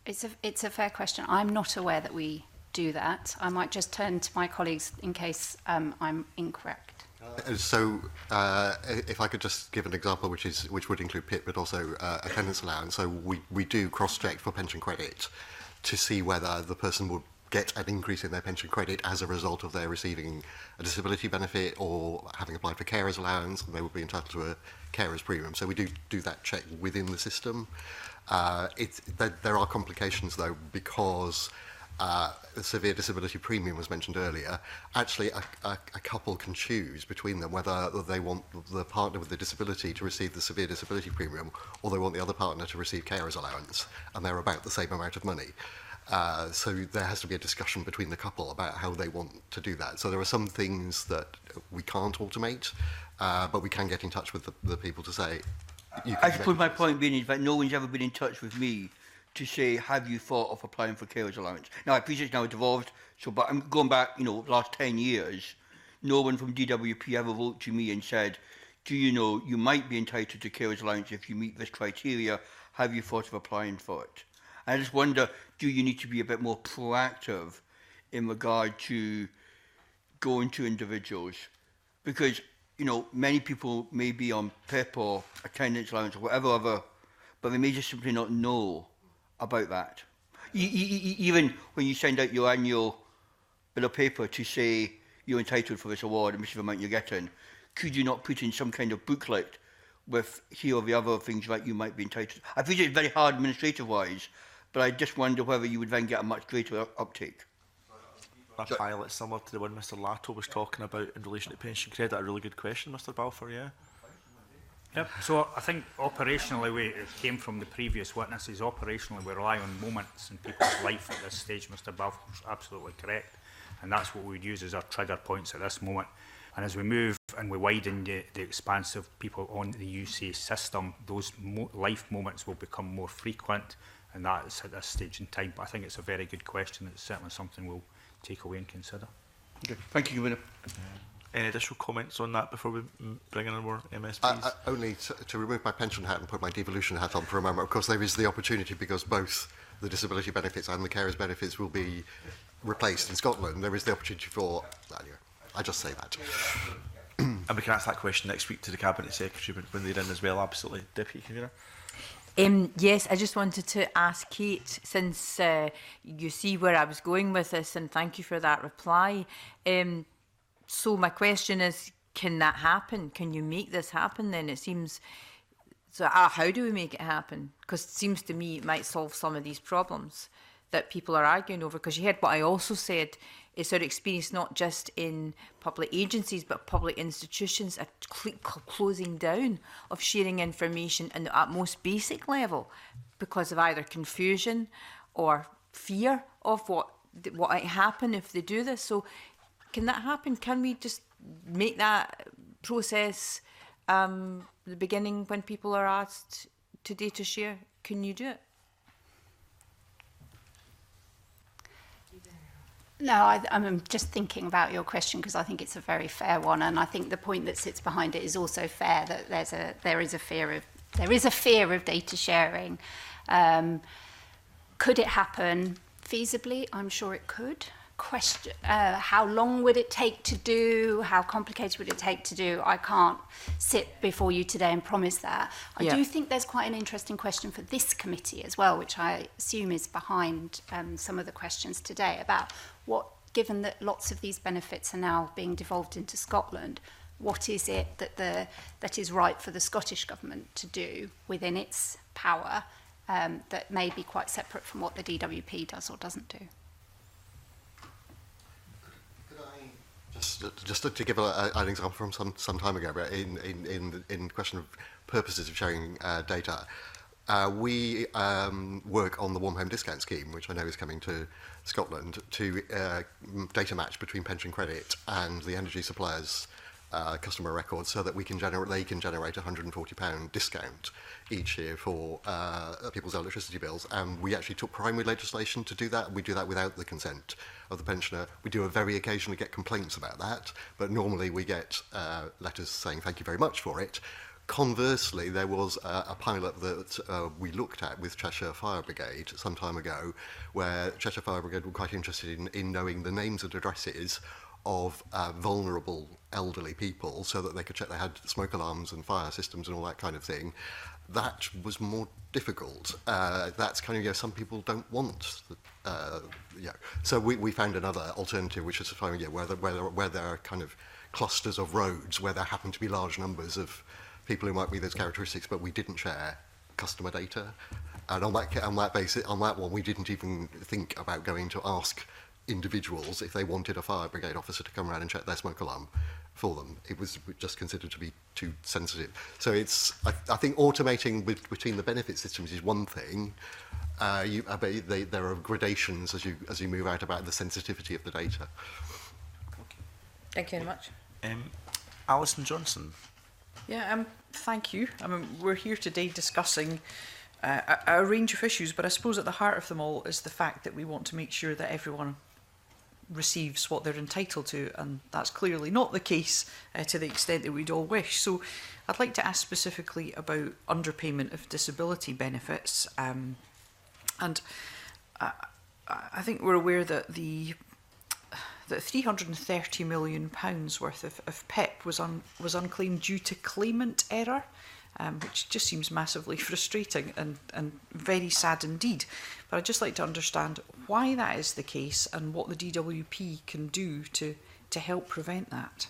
It's a fair question. I'm not aware that we do that. I might just turn to my colleagues in case I'm incorrect. So, if I could just give an example, which would include PIP, but also attendance allowance. So we do cross-check for pension credit to see whether the person would get an increase in their pension credit as a result of their receiving a disability benefit or having applied for carers allowance, and they would be entitled to a carers premium. So we do that check within the system. There are complications though, because the severe disability premium was mentioned earlier. Actually, a couple can choose between them whether they want the partner with the disability to receive the severe disability premium, or they want the other partner to receive carers allowance, and they're about the same amount of money. So there has to be a discussion between the couple about how they want to do that. So there are some things that we can't automate, but we can get in touch with the people to say. I suppose my point being is that no one's ever been in touch with me to say, have you thought of applying for carers allowance? Now, I appreciate now it's evolved, so, but I'm going back, you know, last 10 years, no one from DWP ever wrote to me and said, do you know you might be entitled to carers allowance if you meet this criteria? Have you thought of applying for it? And I just wonder, do you need to be a bit more proactive in regard to going to individuals? Because, you know, many people may be on PIP or attendance allowance or whatever other, but they may just simply not know about that. Even when you send out your annual bit of paper to say you're entitled for this award and this is the amount you're getting, could you not put in some kind of booklet with here or the other things that you might be entitled to? I appreciate it's very hard administrative-wise, but I just wonder whether you would then get a much greater uptake. A pilot similar to the one Mr. Lato was talking about in relation to pension credit. A really good question, Mr. Balfour, yeah? Yep. So I think operationally, it came from the previous witnesses, operationally we rely on moments in people's life at this stage. Mr. Balfour's absolutely correct. And that's what we would use as our trigger points at this moment. And as we move and we widen the expanse of people on the UC system, those life moments will become more frequent, and that's at this stage in time. But I think it's a very good question. It's certainly something we'll take away and consider. Okay. Thank you, Governor. Any additional comments on that before we bring in more MSPs? Only to remove my pension hat and put my devolution hat on for a moment. Of course, there is the opportunity, because both the disability benefits and the carers benefits will be replaced in Scotland. There is the opportunity for... Anyway, I just say that. And we can ask that question next week to the Cabinet Secretary when they're in as well, absolutely. Deputy Convener? Yes, I just wanted to ask Kate, since you see where I was going with this, and thank you for that reply. So my question is, can that happen? Can you make this happen then? It seems So how do we make it happen? Because it seems to me it might solve some of these problems that people are arguing over. Because you heard what I also said, is our experience not just in public agencies but public institutions are closing down of sharing information at most basic level because of either confusion or fear of what might happen if they do this. So can that happen? Can we just make that process the beginning when people are asked to data share? Can you do it? No, I'm just thinking about your question because I think it's a very fair one, and I think the point that sits behind it is also fair, that there is a fear of data sharing. Could it happen feasibly? I'm sure it could. How long would it take to do? How complicated would it take to do? I can't sit before you today and promise that. I do think there's quite an interesting question for this committee as well, which I assume is behind some of the questions today about what, given that lots of these benefits are now being devolved into Scotland, what is it that is right for the Scottish Government to do within its power that may be quite separate from what the DWP does or doesn't do? Just to give an example from some time ago, in question of purposes of sharing data, we work on the Warm Home Discount Scheme, which I know is coming to Scotland, to data match between pension credit and the energy suppliers' customer records, so that they can generate £140 discount each year for people's electricity bills. And we actually took primary legislation to do that. We do that without the consent of the pensioner. We do very occasionally get complaints about that, but normally we get letters saying thank you very much for it. Conversely, there was a pilot that we looked at with Cheshire Fire Brigade some time ago, where Cheshire Fire Brigade were quite interested in knowing the names and addresses of vulnerable elderly people so that they could check they had smoke alarms and fire systems and all that kind of thing. That was more difficult. That's kind of, some people don't want, So we found another alternative, which is where there are kind of clusters of roads where there happen to be large numbers of people who might be those characteristics, but we didn't share customer data. And on that one, we didn't even think about going to ask individuals if they wanted a fire brigade officer to come around and check their smoke alarm for them. It was just considered to be too sensitive. So I think automating between the benefit systems is one thing. There are gradations as you move out about the sensitivity of the data. Thank you very much. Alison Johnson. Yeah, thank you. I mean, we're here today discussing a range of issues, but I suppose at the heart of them all is the fact that we want to make sure that everyone receives what they're entitled to, and that's clearly not the case to the extent that we'd all wish. So I'd like to ask specifically about underpayment of disability benefits. And I think we're aware that that £330 million worth of PIP was unclaimed due to claimant error, which just seems massively frustrating and very sad indeed. But I'd just like to understand why that is the case and what the DWP can do to help prevent that.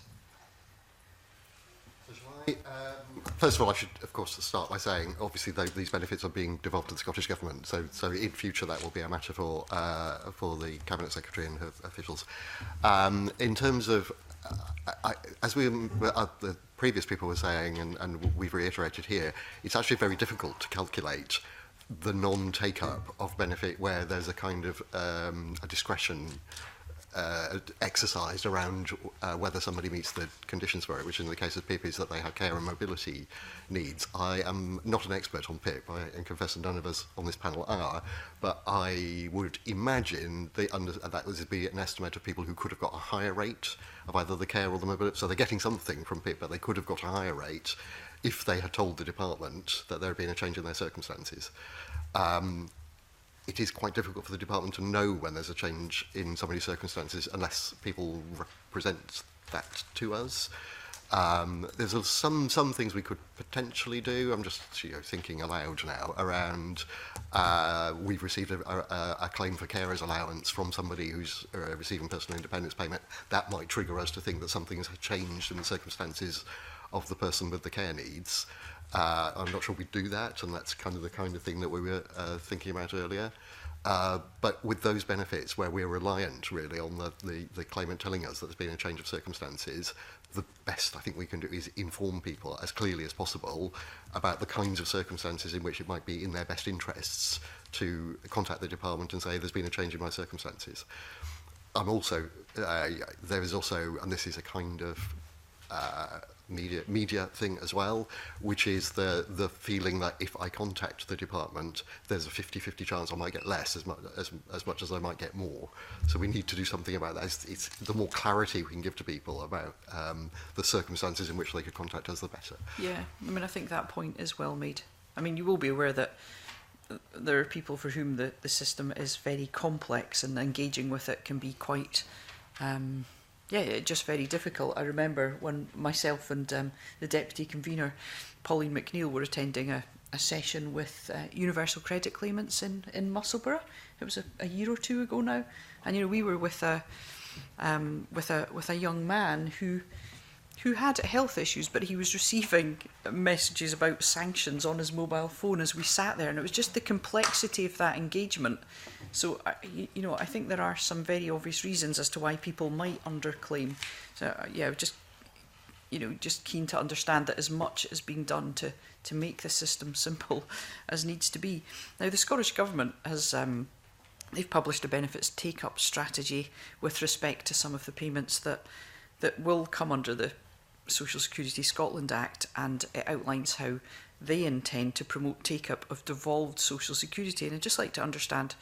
First of all, I should, of course, start by saying, obviously, these benefits are being devolved to the Scottish Government, so in future that will be a matter for the Cabinet Secretary and her officials. In terms of, as the previous people were saying, and we've reiterated here, it's actually very difficult to calculate the non-take-up of benefit where there's a kind of a discretion exercised around whether somebody meets the conditions for it, which in the case of PIP is that they have care and mobility needs. I am not an expert on PIP, and confess that none of us on this panel are, but I would imagine that would be an estimate of people who could have got a higher rate of either the care or the mobility. So they're getting something from PIP, but they could have got a higher rate if they had told the department that there had been a change in their circumstances. It is quite difficult for the department to know when there's a change in somebody's circumstances unless people present that to us. There's some things we could potentially do. I'm just thinking aloud now around we've received a claim for carers allowance from somebody who's receiving personal independence payment. That might trigger us to think that something has changed in the circumstances of the person with the care needs. I'm not sure we do that, and that's kind of the thing that we were thinking about earlier. But with those benefits where we're reliant really on the claimant telling us that there's been a change of circumstances, the best I think we can do is inform people as clearly as possible about the kinds of circumstances in which it might be in their best interests to contact the department and say there's been a change in my circumstances. I'm also, there is also, and this is a kind of media thing as well, which is the feeling that if I contact the department, there's a 50-50 chance I might get less as much as I might get more. So we need to do something about that. It's the more clarity we can give to people about the circumstances in which they could contact us, the better. Yeah, I mean, I think that point is well made. I mean, you will be aware that there are people for whom the system is very complex, and engaging with it can be quite just very difficult. I remember when myself and the deputy convener, Pauline McNeill, were attending a session with universal credit claimants in Musselburgh. It was a year or two ago now, and we were with a young man who had health issues, but he was receiving messages about sanctions on his mobile phone as we sat there, and it was just the complexity of that engagement. So, I think there are some very obvious reasons as to why people might underclaim. So, just keen to understand that as much is being done to make the system simple as needs to be. Now, the Scottish Government has they've published a benefits take-up strategy with respect to some of the payments that will come under the Social Security Scotland Act, and it outlines how they intend to promote take-up of devolved social security. And I'd just like to understand,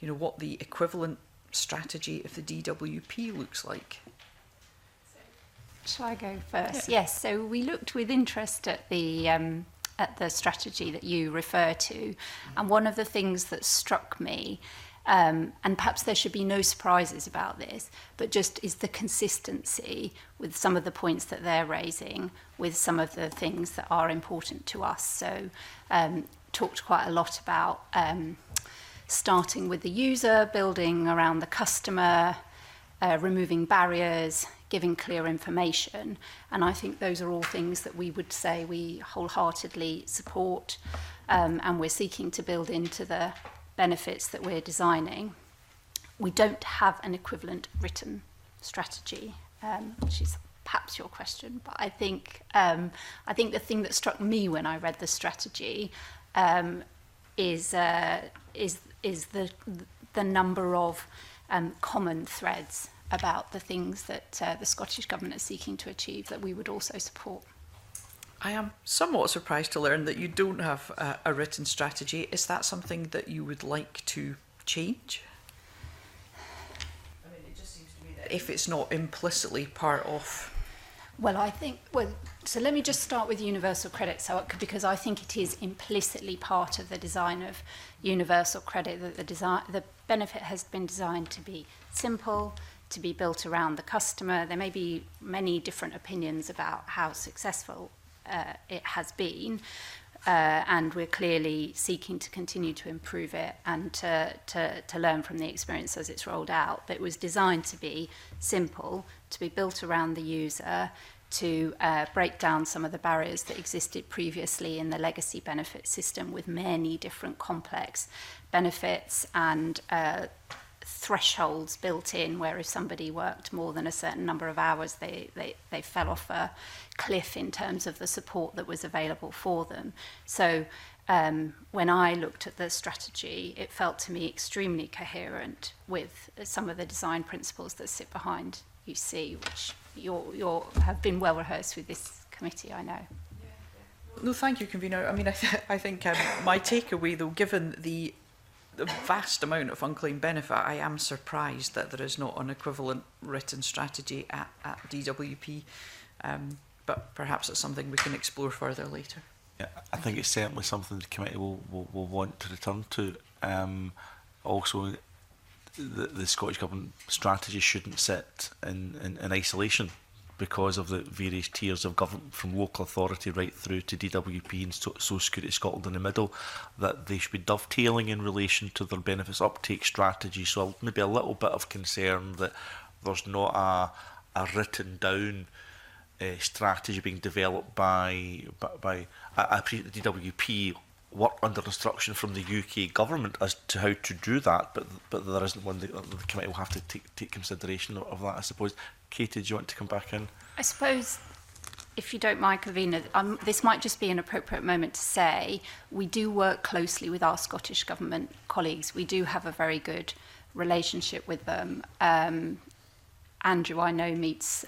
what the equivalent strategy of the DWP looks like. Shall I go first? Yeah. Yes. So we looked with interest at the strategy that you refer to, and one of the things that struck me, and perhaps there should be no surprises about this, but just is the consistency with some of the points that they're raising with some of the things that are important to us. So talked quite a lot about starting with the user, building around the customer, removing barriers, giving clear information. And I think those are all things that we would say we wholeheartedly support, and we're seeking to build into the benefits that we're designing. We don't have an equivalent written strategy, which is perhaps your question, but I think the thing that struck me when I read the strategy is the number of common threads about the things that the Scottish Government is seeking to achieve that we would also support. I am somewhat surprised to learn that you don't have a written strategy. Is that something that you would like to change? I mean, it just seems to me that if it's not implicitly part of... So let me just start with universal credit, because I think it is implicitly part of the design of universal credit, that the benefit has been designed to be simple, to be built around the customer. There may be many different opinions about how successful it has been, and we're clearly seeking to continue to improve it and to learn from the experience as it's rolled out. But it was designed to be simple, to be built around the user, to break down some of the barriers that existed previously in the legacy benefit system with many different complex benefits and thresholds built in, where if somebody worked more than a certain number of hours, they fell off a cliff in terms of the support that was available for them. So when I looked at the strategy, it felt to me extremely coherent with some of the design principles that sit behind UC, which you have been well rehearsed with this committee, I know. No, thank you, Convener. I mean, I think my takeaway, though, given the vast amount of unclaimed benefit, I am surprised that there is not an equivalent written strategy at DWP, but perhaps it's something we can explore further later. Yeah, I think it's certainly something the committee will want to return to. Also, the Scottish Government strategy shouldn't sit in isolation, because of the various tiers of government, from local authority right through to DWP and Social Security Scotland in the middle, that they should be dovetailing in relation to their benefits uptake strategy. So maybe a little bit of concern that there's not a written down strategy being developed by I appreciate the DWP work under instruction from the UK government as to how to do that, but there isn't one that the committee will have to take consideration of that, I suppose. Katie, do you want to come back in? I suppose, if you don't mind, Kavina, this might just be an appropriate moment to say we do work closely with our Scottish Government colleagues. We do have a very good relationship with them. Andrew, I know, meets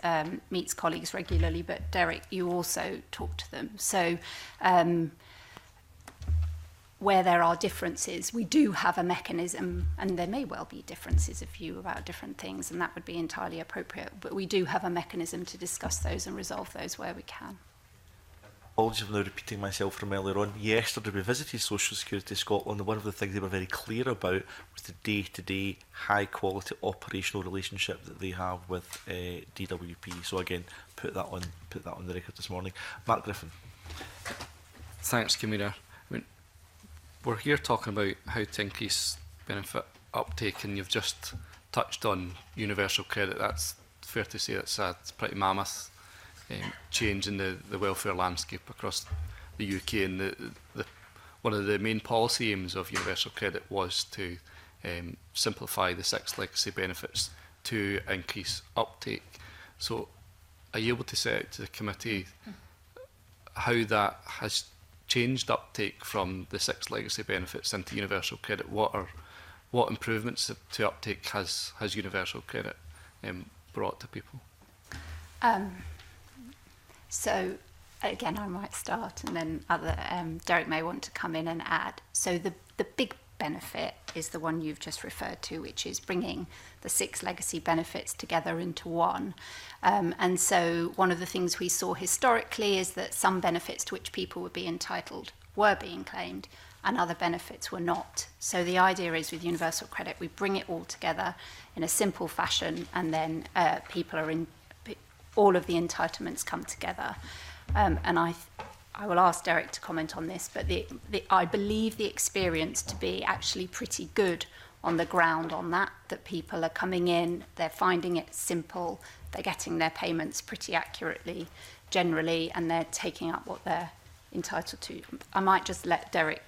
colleagues regularly, but Derek, you also talk to them. So where there are differences, we do have a mechanism, and there may well be differences of view about different things, and that would be entirely appropriate, but we do have a mechanism to discuss those and resolve those where we can. Apologies for now repeating myself from earlier on. Yesterday we visited Social Security Scotland, and one of the things they were very clear about was the day-to-day high-quality operational relationship that they have with DWP. So again, put that on the record this morning. Mark Griffin. Thanks, Camilla. We're here talking about how to increase benefit uptake, and you've just touched on universal credit. That's fair to say it's a pretty mammoth change in the welfare landscape across the UK, and one of the main policy aims of universal credit was to simplify the 6 legacy benefits to increase uptake. So are you able to set out to the committee how that has changed uptake from the 6 legacy benefits into universal credit? What improvements to uptake has universal credit brought to people? So again, I might start, and then Derek may want to come in and add. So the big benefit is the one you've just referred to, which is bringing the 6 legacy benefits together into one. And so one of the things we saw historically is that some benefits to which people would be entitled were being claimed and other benefits were not. So the idea is with universal credit, we bring it all together in a simple fashion, and then people are in, all of the entitlements come together. And I will ask Derek to comment on this, but I believe the experience to be actually pretty good on the ground on that people are coming in, they're finding it simple, they're getting their payments pretty accurately generally, and they're taking up what they're entitled to. I might just let Derek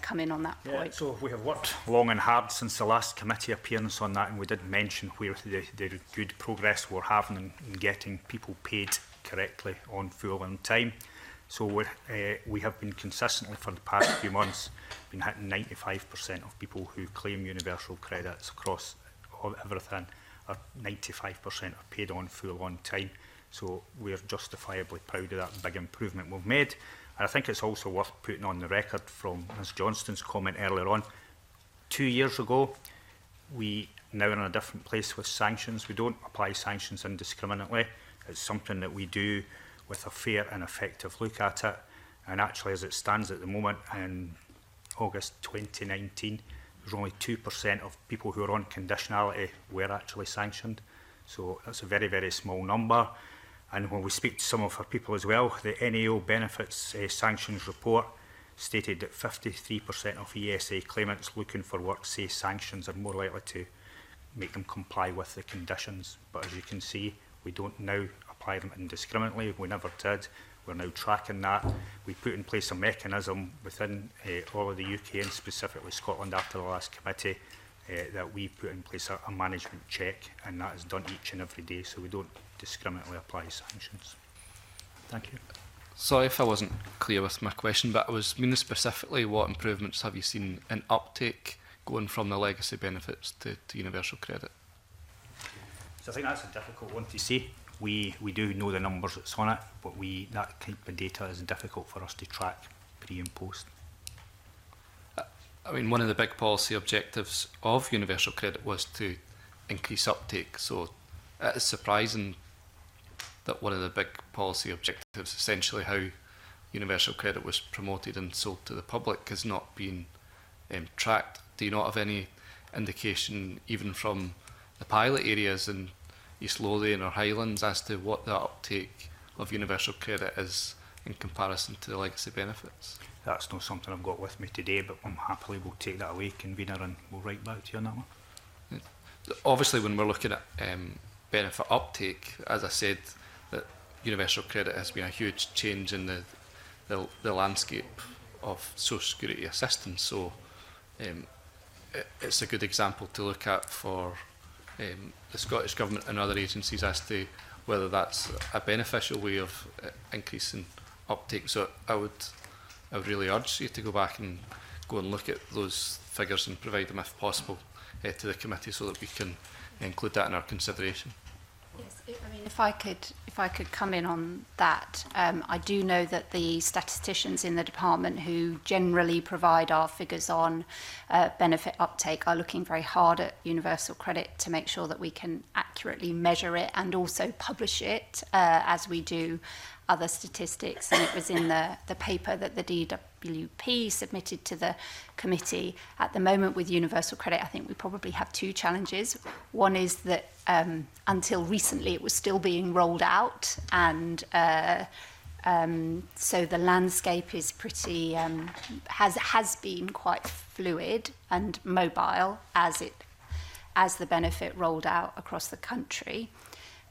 come in on that point. So we have worked long and hard since the last committee appearance on that, and we did mention where the good progress we're having in getting people paid correctly on full and time. So we have been consistently for the past few months been hitting 95% of people who claim universal credits across everything, are 95% are paid on full on time. So we're justifiably proud of that big improvement we've made. And I think it's also worth putting on the record from Ms Johnston's comment earlier on. 2 years ago, we now are in a different place with sanctions. We don't apply sanctions indiscriminately. It's something that we do with a fair and effective look at it. And actually, as it stands at the moment, in August 2019, there's only 2% of people who are on conditionality were actually sanctioned. So that's a very, very small number. And when we speak to some of our people as well, the NAO benefits sanctions report stated that 53% of ESA claimants looking for work say sanctions are more likely to make them comply with the conditions. But as you can see, we don't now apply them indiscriminately. We never did. We're now tracking that. We put in place a mechanism within all of the UK and specifically Scotland after the last committee that we put in place a management check, and that is done each and every day, so we don't discriminately apply sanctions. Thank you. Sorry if I wasn't clear with my question, but I was meaning specifically what improvements have you seen in uptake going from the legacy benefits to universal credit? So I think that's a difficult one to see. We do know the numbers that's on it, but that type of data is difficult for us to track pre and post. I mean, one of the big policy objectives of universal credit was to increase uptake, so it is surprising that one of the big policy objectives, essentially how universal credit was promoted and sold to the public, is not being tracked. Do you not have any indication, even from the pilot areas in East Lothian or Highlands, as to what the uptake of universal credit is in comparison to the legacy benefits? That's not something I've got with me today, but I'm happily will take that away, convener, and we'll write back to you on that one. Obviously, when we're looking at benefit uptake, as I said, that universal credit has been a huge change in the landscape of social security assistance. So it's a good example to look at for the Scottish Government and other agencies as to whether that's a beneficial way of increasing uptake. So I would really urge you to go back and look at those figures and provide them, if possible, to the committee so that we can include that in our consideration. Yes, I mean, if I could come in on that, I do know that the statisticians in the department who generally provide our figures on benefit uptake are looking very hard at universal credit to make sure that we can accurately measure it and also publish it as we do other statistics. And it was in the paper that the DWP submitted to the committee. At the moment with universal credit, I think we probably have two challenges. One is that until recently it was still being rolled out, and so the landscape is pretty has been quite fluid and mobile as the benefit rolled out across the country.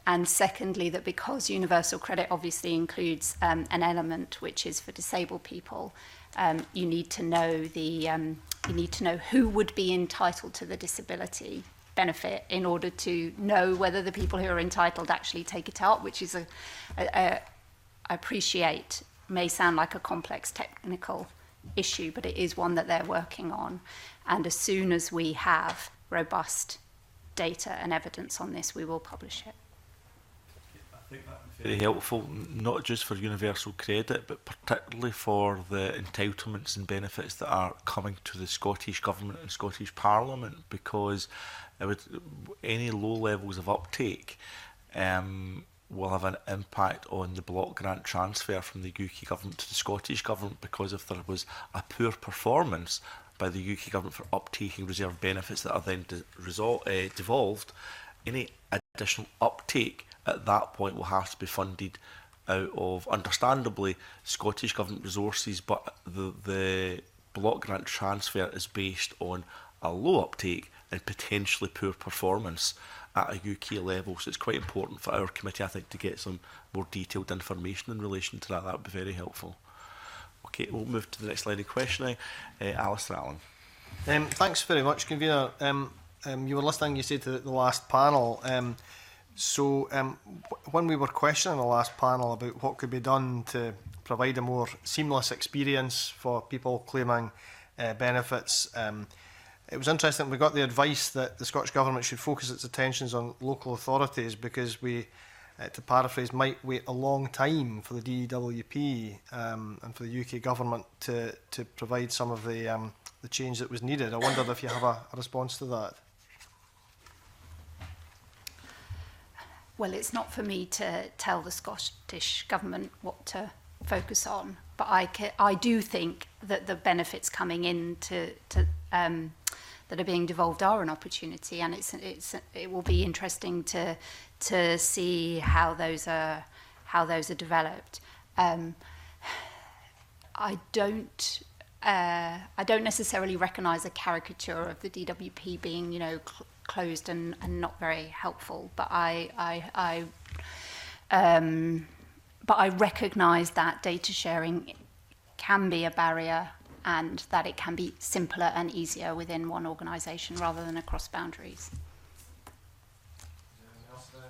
And secondly, that because universal credit obviously includes an element which is for disabled people, you need to know who would be entitled to the disability benefit in order to know whether the people who are entitled actually take it up, which is I appreciate may sound like a complex technical issue, but it is one that they're working on. And as soon as we have robust data and evidence on this, we will publish it. I think that's very helpful, not just for universal credit, but particularly for the entitlements and benefits that are coming to the Scottish Government and Scottish Parliament, because any low levels of uptake will have an impact on the block grant transfer from the UK Government to the Scottish Government, because if there was a poor performance by the UK Government for uptaking reserve benefits that are then devolved, any additional uptake at that point will have to be funded out of, understandably, Scottish Government resources, but the block grant transfer is based on a low uptake and potentially poor performance at a UK level. So it's quite important for our committee, I think, to get some more detailed information in relation to that. That would be very helpful. Okay, we'll move to the next line of questioning. Alistair Allen. Thanks very much, Convener. You were listening, you said, to the last panel. When we were questioning the last panel about what could be done to provide a more seamless experience for people claiming benefits, it was interesting we got the advice that the Scottish Government should focus its attentions on local authorities, because we, to paraphrase, might wait a long time for the DWP and for the UK Government to provide some of the change that was needed. I wondered if you have a response to that. Well, it's not for me to tell the Scottish Government what to focus on, but I do think that the benefits coming in that are being devolved are an opportunity, and it will be interesting to see how those are developed. I don't necessarily recognise a caricature of the DWP being, closed and not very helpful, but I recognise that data sharing can be a barrier, and that it can be simpler and easier within one organisation rather than across boundaries.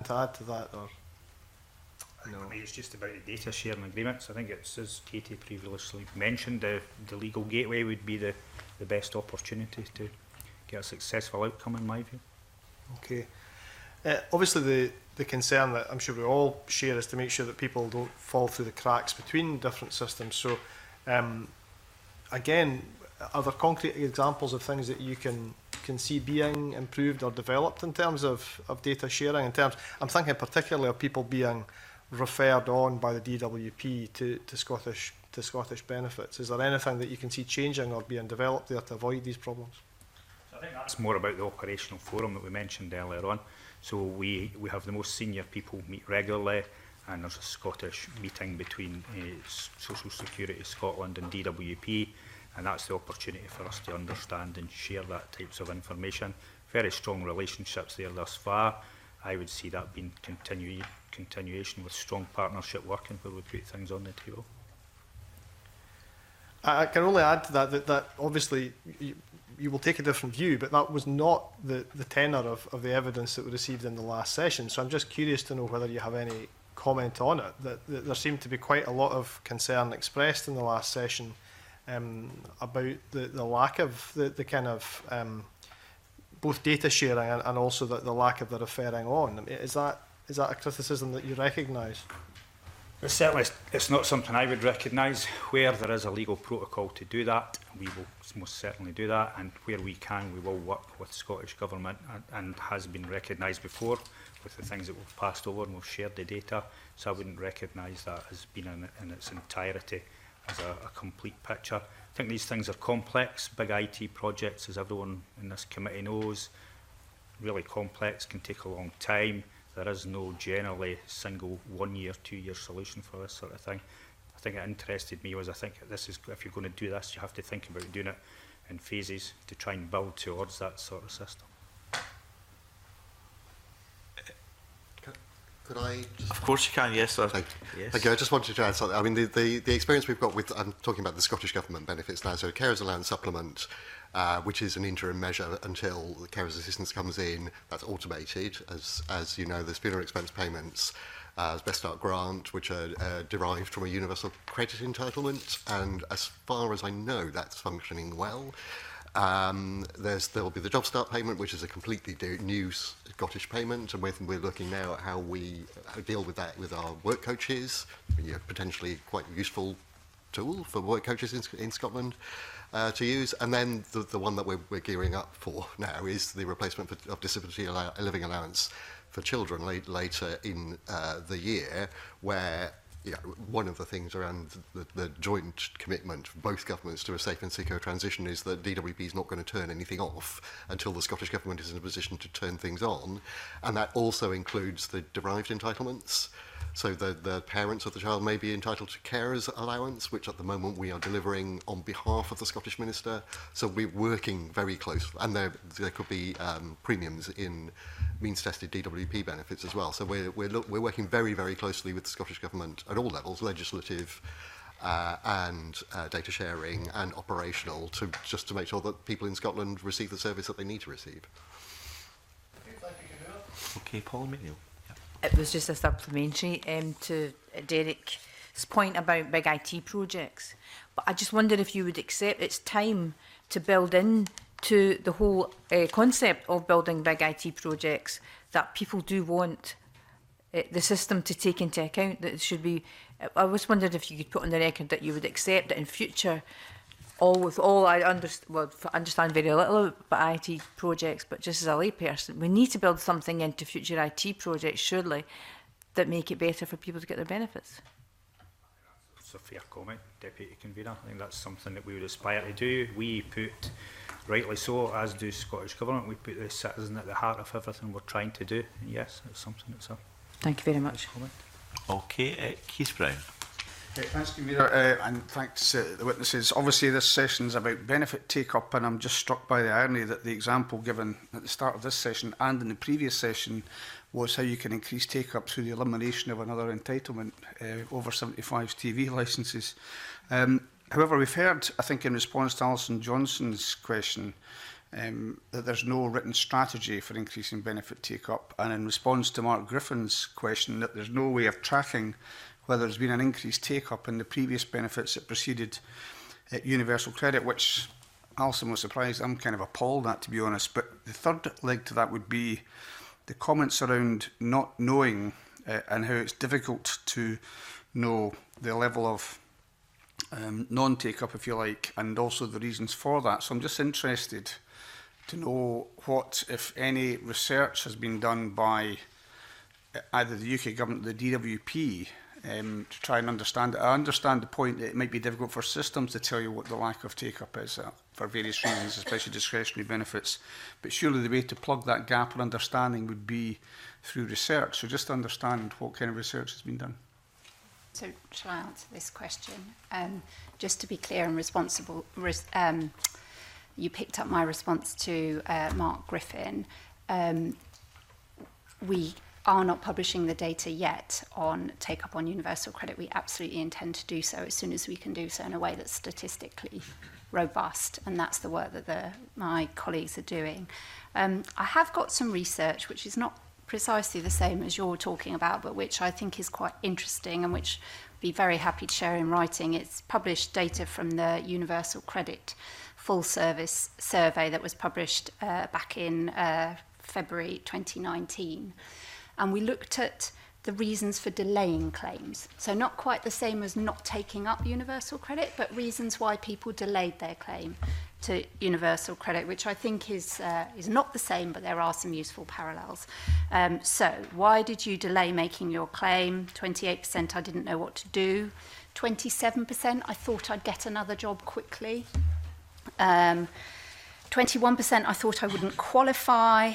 To add to that, or no? I mean, it's just about the data sharing agreements. I think it's, as Katie previously mentioned, the legal gateway would be the best opportunity to get a successful outcome, in my view. Okay. Obviously, the concern that I'm sure we all share is to make sure that people don't fall through the cracks between different systems. So, again, are there concrete examples of things that you can see being improved or developed in terms of data sharing? I'm thinking particularly of people being referred on by the DWP to Scottish benefits. Is there anything that you can see changing or being developed there to avoid these problems? I think that's more about the operational forum that we mentioned earlier on. So we have the most senior people meet regularly, and there's a Scottish meeting between Social Security Scotland and DWP, and that's the opportunity for us to understand and share that types of information. Very strong relationships there thus far, I would see that being continuation with strong partnership working where we put things on the table. I can only add to that obviously you will take a different view, but that was not the tenor of the evidence that we received in the last session. So I'm just curious to know whether you have any comment on it. That there seemed to be quite a lot of concern expressed in the last session about the lack of the kind of both data sharing and also the lack of the referring on. I mean, is that a criticism that you recognise? Certainly, it's not something I would recognise. Where there is a legal protocol to do that, we will most certainly do that, and where we can, we will work with Scottish Government, and has been recognised before with the things that we've passed over, and we've shared the data. So I wouldn't recognise that as being in its entirety as a complete picture. I think these things are complex. Big IT projects, as everyone in this committee knows, really complex, can take a long time. There is no generally single 1 year, 2 year solution for this sort of thing. I think it interested me was if you're going to do this, you have to think about doing it in phases to try and build towards that sort of system. Could I just... Of course you can, yes, sir. Thank you. Yes. Thank you. I just wanted to add something. I mean, the experience we've got with, I'm talking about the Scottish Government benefits now, so Carers Allowance Supplement, which is an interim measure until the carers assistance comes in, that's automated. As you know, there's funeral expense payments, Best Start Grant, which are derived from a universal credit entitlement, and as far as I know, that's functioning well. There will be the Job Start payment, which is a completely new Scottish payment, and we're looking now at how we deal with that with our work coaches, potentially quite useful tool for work coaches in Scotland to use. And then the one that we're gearing up for now is the replacement of disability living allowance for children later in the year, where one of the things around the joint commitment for both governments to a safe and secure transition is that DWP is not going to turn anything off until the Scottish Government is in a position to turn things on. And that also includes the derived entitlements. So the parents of the child may be entitled to carers allowance, which at the moment we are delivering on behalf of the Scottish Minister. So we're working very closely, and there could be premiums in means-tested DWP benefits as well. So we're working very, very closely with the Scottish Government at all levels, legislative and data sharing and operational, just to make sure that people in Scotland receive the service that they need to receive. Okay, Paul McNeill. It was just a supplementary to Derek's point about big IT projects. But I just wondered if you would accept it's time to build in to the whole concept of building big IT projects, that people do want the system to take into account that it should be. I was wondering if you could put on the record that you would accept that in future, I understand very little about IT projects, but just as a layperson, we need to build something into future IT projects, surely, that make it better for people to get their benefits. It's a fair comment, Deputy Convener. I think that's something that we would aspire to do. We put, rightly so, as do Scottish Government, we put the citizen at the heart of everything we're trying to do. And yes, it's something that's a... Thank you very much. Okay, Keith Brown. Thanks, Convener, and thanks to the witnesses. Obviously, this session is about benefit take-up, and I'm just struck by the irony that the example given at the start of this session and in the previous session was how you can increase take-up through the elimination of another entitlement, over 75s TV licences. However, we've heard, I think in response to Alison Johnson's question, that there's no written strategy for increasing benefit take-up, and in response to Mark Griffin's question, that there's no way of tracking whether there's been an increased take-up in the previous benefits that preceded universal credit, which Alison was surprised. I'm kind of appalled at, to be honest. But the third leg to that would be the comments around not knowing and how it's difficult to know the level of non-take-up, if you like, and also the reasons for that. So I'm just interested to know what, if any, research has been done by either the UK government or the DWP to try and understand it. I understand the point that it might be difficult for systems to tell you what the lack of take-up is for various reasons, especially discretionary benefits. But surely the way to plug that gap or understanding would be through research. So just to understand what kind of research has been done. So shall I answer this question? Just to be clear and responsible, you picked up my response to Mark Griffin. we are not publishing the data yet on take-up on universal credit. We absolutely intend to do so as soon as we can do so in a way that's statistically robust, and that's the work that my colleagues are doing. I have got some research which is not precisely the same as you're talking about, but which I think is quite interesting and which I'd be very happy to share in writing. It's published data from the Universal Credit Full Service Survey that was published back in February 2019. And we looked at the reasons for delaying claims. So not quite the same as not taking up universal credit, but reasons why people delayed their claim to universal credit, which I think is not the same, but there are some useful parallels. So why did you delay making your claim? 28%, I didn't know what to do. 27%, I thought I'd get another job quickly. 21%, I thought I wouldn't qualify.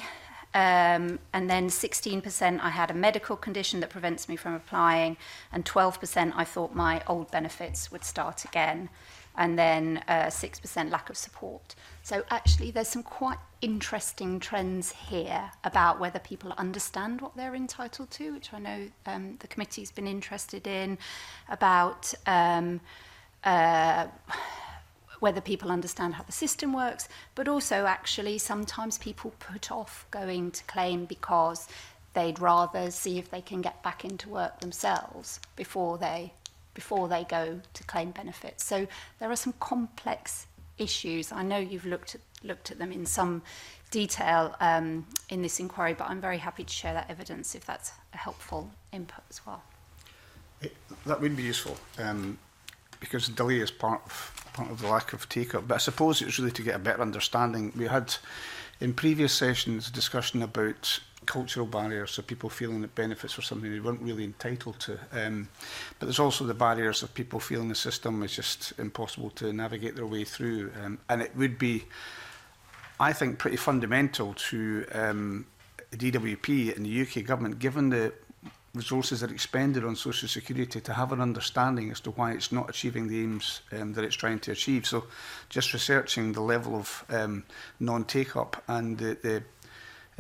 And then 16%, I had a medical condition that prevents me from applying, and 12%, I thought my old benefits would start again, and then 6% lack of support. So actually, there's some quite interesting trends here about whether people understand what they're entitled to, which I know the committee's been interested in, about whether people understand how the system works, but also actually sometimes people put off going to claim because they'd rather see if they can get back into work themselves before they go to claim benefits. So there are some complex issues. I know you've looked at them in some detail in this inquiry, but I'm very happy to share that evidence if that's a helpful input as well. That would be useful, because delay is part of the lack of take-up. But I suppose it's really to get a better understanding. We had, in previous sessions, discussion about cultural barriers, so people feeling that benefits were something they weren't really entitled to. But there's also the barriers of people feeling the system is just impossible to navigate their way through. And it would be, I think, pretty fundamental to DWP and the UK government, given the resources that are expended on social security, to have an understanding as to why it's not achieving the aims that it's trying to achieve. So just researching the level of non-take-up and the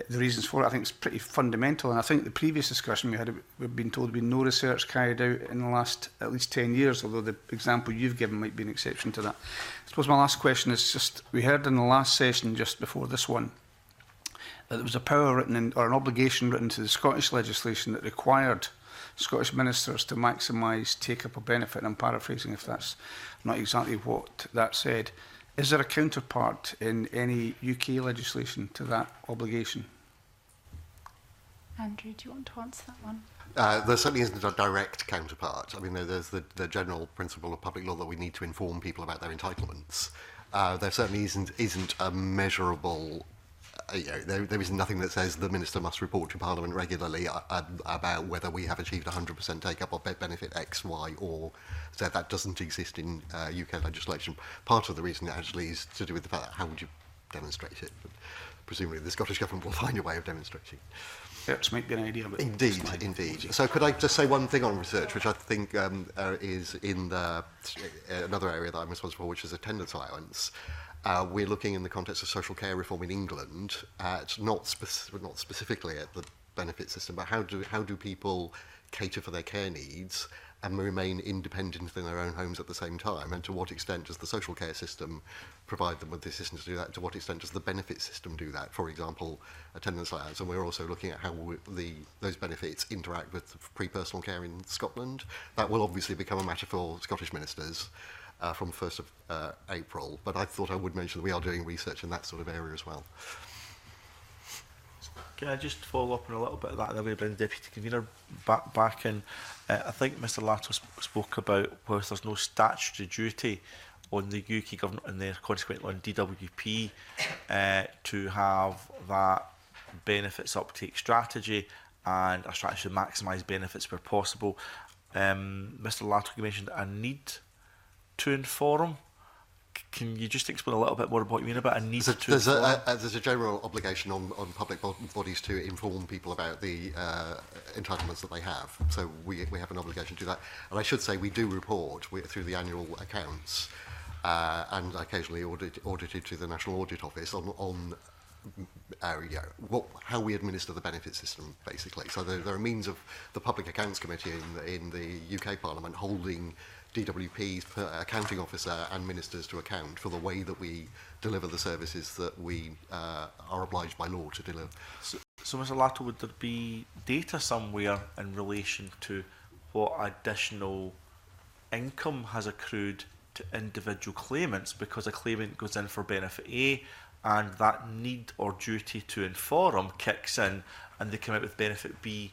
reasons for it, I think it's pretty fundamental. And I think the previous discussion we had, we've been told there's been no research carried out in the last at least 10 years, although the example you've given might be an exception to that. I suppose my last question is just, we heard in the last session just before this one, that there was a power written in, or an obligation written to the Scottish legislation that required Scottish ministers to maximise take-up of benefit. I'm paraphrasing if that's not exactly what that said. Is there a counterpart in any UK legislation to that obligation? Andrew, do you want to answer that one? There certainly isn't a direct counterpart. I mean, there's the general principle of public law that we need to inform people about their entitlements. There certainly isn't a measurable there is nothing that says the Minister must report to Parliament regularly about whether we have achieved 100% take-up of benefit X, Y or Z. That doesn't exist in UK legislation. Part of the reason it actually is to do with the fact that how would you demonstrate it? But presumably the Scottish Government will find a way of demonstrating. It might be an idea. But Indeed. So could I just say one thing on research, which I think is in another area that I'm responsible for, which is attendance allowance. We're looking in the context of social care reform in England at not specifically at the benefit system, but how do people cater for their care needs and remain independent in their own homes at the same time? And to what extent does the social care system provide them with the assistance to do that? To what extent does the benefit system do that? For example, attendance allowance. And we're also looking at how those benefits interact with pre-personal care in Scotland. That will obviously become a matter for Scottish ministers from 1st of April, but I thought I would mention that we are doing research in that sort of area as well. Can I just follow up on a little bit of that, and then we bring the Deputy Convener back in? I think Mr Latto spoke about where there's no statutory duty on the UK government and their consequently on DWP to have that benefits uptake strategy and a strategy to maximise benefits where possible. Mr Latto, you mentioned a need to inform. Can you just explain a little bit more about what you mean about a need to inform? There's a general obligation on public bodies to inform people about the entitlements that they have. So we have an obligation to do that. And I should say we do report through the annual accounts and occasionally audited to the National Audit Office on how we administer the benefit system, basically. So there are means of the Public Accounts Committee in the UK Parliament holding DWP's accounting officer and ministers to account for the way that we deliver the services that we are obliged by law to deliver. So Mr Latto, would there be data somewhere in relation to what additional income has accrued to individual claimants because a claimant goes in for benefit A and that need or duty to inform kicks in and they come out with benefit B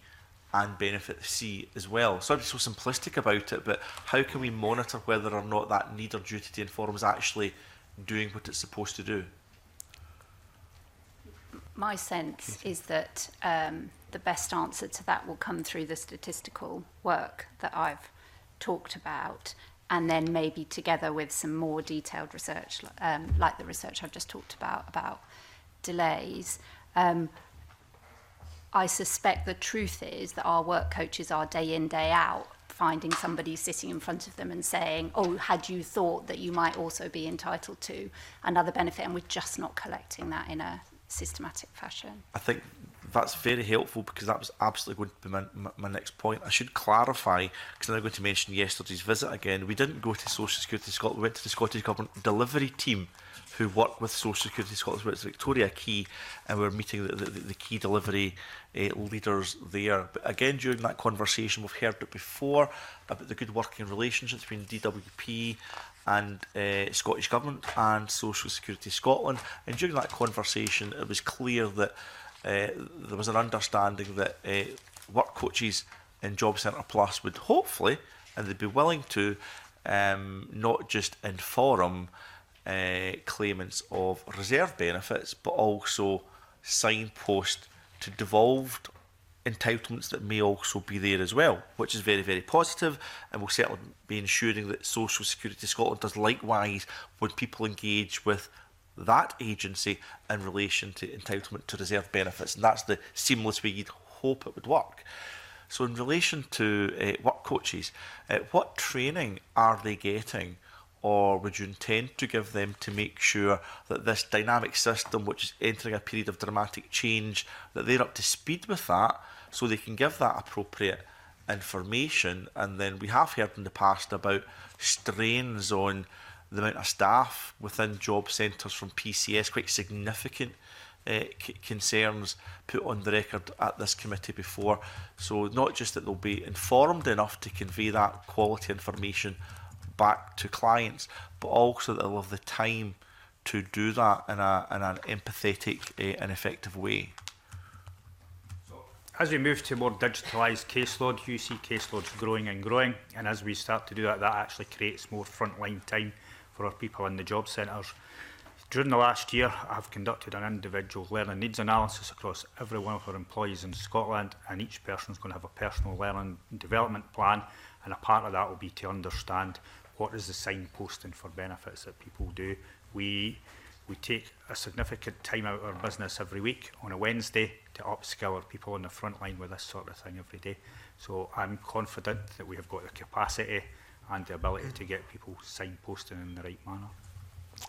and benefit C as well? So I'd be so simplistic about it, but how can we monitor whether or not that need or duty to inform is actually doing what it's supposed to do? My sense is that the best answer to that will come through the statistical work that I've talked about, and then maybe together with some more detailed research, like the research I've just talked about delays. I suspect the truth is that our work coaches are day in, day out, finding somebody sitting in front of them and saying, oh, had you thought that you might also be entitled to another benefit? And we're just not collecting that in a systematic fashion. I think that's very helpful because that was absolutely going to be my next point. I should clarify, because I'm now going to mention yesterday's visit again. We didn't go to Social Security Scotland, we went to the Scottish Government delivery team who work with Social Security Scotland, where it's Victoria Key, and we were meeting the key delivery leaders there. But again, during that conversation, we've heard it before about the good working relationship between DWP and Scottish Government and Social Security Scotland. And during that conversation, it was clear that there was an understanding that work coaches in Job Centre Plus would hopefully, and they'd be willing to, not just inform claimants of reserve benefits, but also signpost to devolved entitlements that may also be there as well, which is very, very positive, and will certainly be ensuring that Social Security Scotland does likewise when people engage with that agency in relation to entitlement to reserve benefits, and that's the seamless way you'd hope it would work. So in relation to work coaches, what training are they getting, or would you intend to give them to make sure that this dynamic system, which is entering a period of dramatic change, that they're up to speed with that, so they can give that appropriate information? And then we have heard in the past about strains on the amount of staff within job centres from PCS, quite significant concerns put on the record at this committee before. So not just that they'll be informed enough to convey that quality information back to clients, but also that they'll have the time to do that in an empathetic and effective way. As we move to more digitalised caseload, you see caseloads growing and growing, and as we start to do that, that actually creates more frontline time for our people in the job centres. During the last year, I've conducted an individual learning needs analysis across every one of our employees in Scotland, and each person is going to have a personal learning and development plan, and a part of that will be to understand what is the signposting for benefits that people do. We take a significant time out of our business every week on a Wednesday to upskill our people on the front line with this sort of thing every day. So I'm confident that we have got the capacity and the ability to get people signposting in the right manner.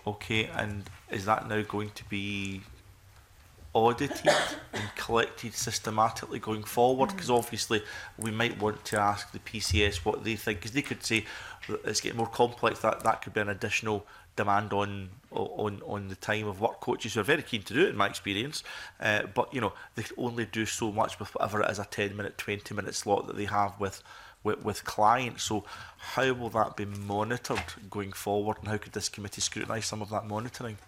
Okay, and is that now going to be audited and collected systematically going forward? Because obviously we might want to ask the PCS what they think, because they could say that it's getting more complex, that could be an additional demand on the time of work coaches who are very keen to do it in my experience, but you know, they can only do so much with whatever it is, a 10-minute, 20-minute slot that they have with clients. So how will that be monitored going forward, and how could this committee scrutinise some of that monitoring?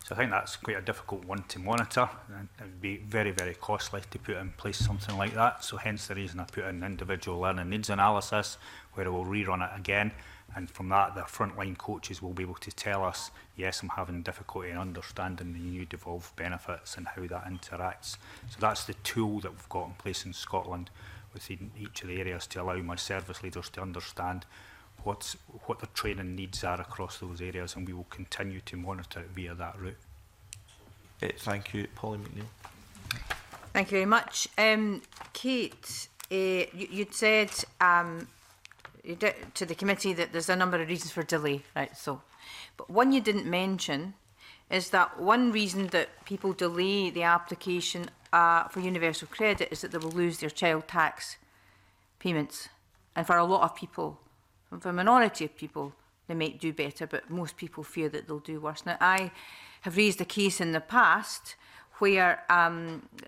So I think that's quite a difficult one to monitor, and it would be very, very costly to put in place something like that. So hence the reason I put in individual learning needs analysis, where I will rerun it again, and from that the frontline coaches will be able to tell us, yes, I'm having difficulty in understanding the new devolved benefits and how that interacts. So that's the tool that we've got in place in Scotland within each of the areas to allow my service leaders to understand what the training needs are across those areas, and we will continue to monitor it via that route. Thank you. Polly McNeill. Thank you very much. Kate, you'd said to the committee that there's a number of reasons for delay, right? So, but one you didn't mention is that one reason that people delay the application for universal credit is that they will lose their child tax payments. And for a lot of people, for a minority of people, they might do better, but most people fear that they'll do worse. Now, I have raised a case in the past where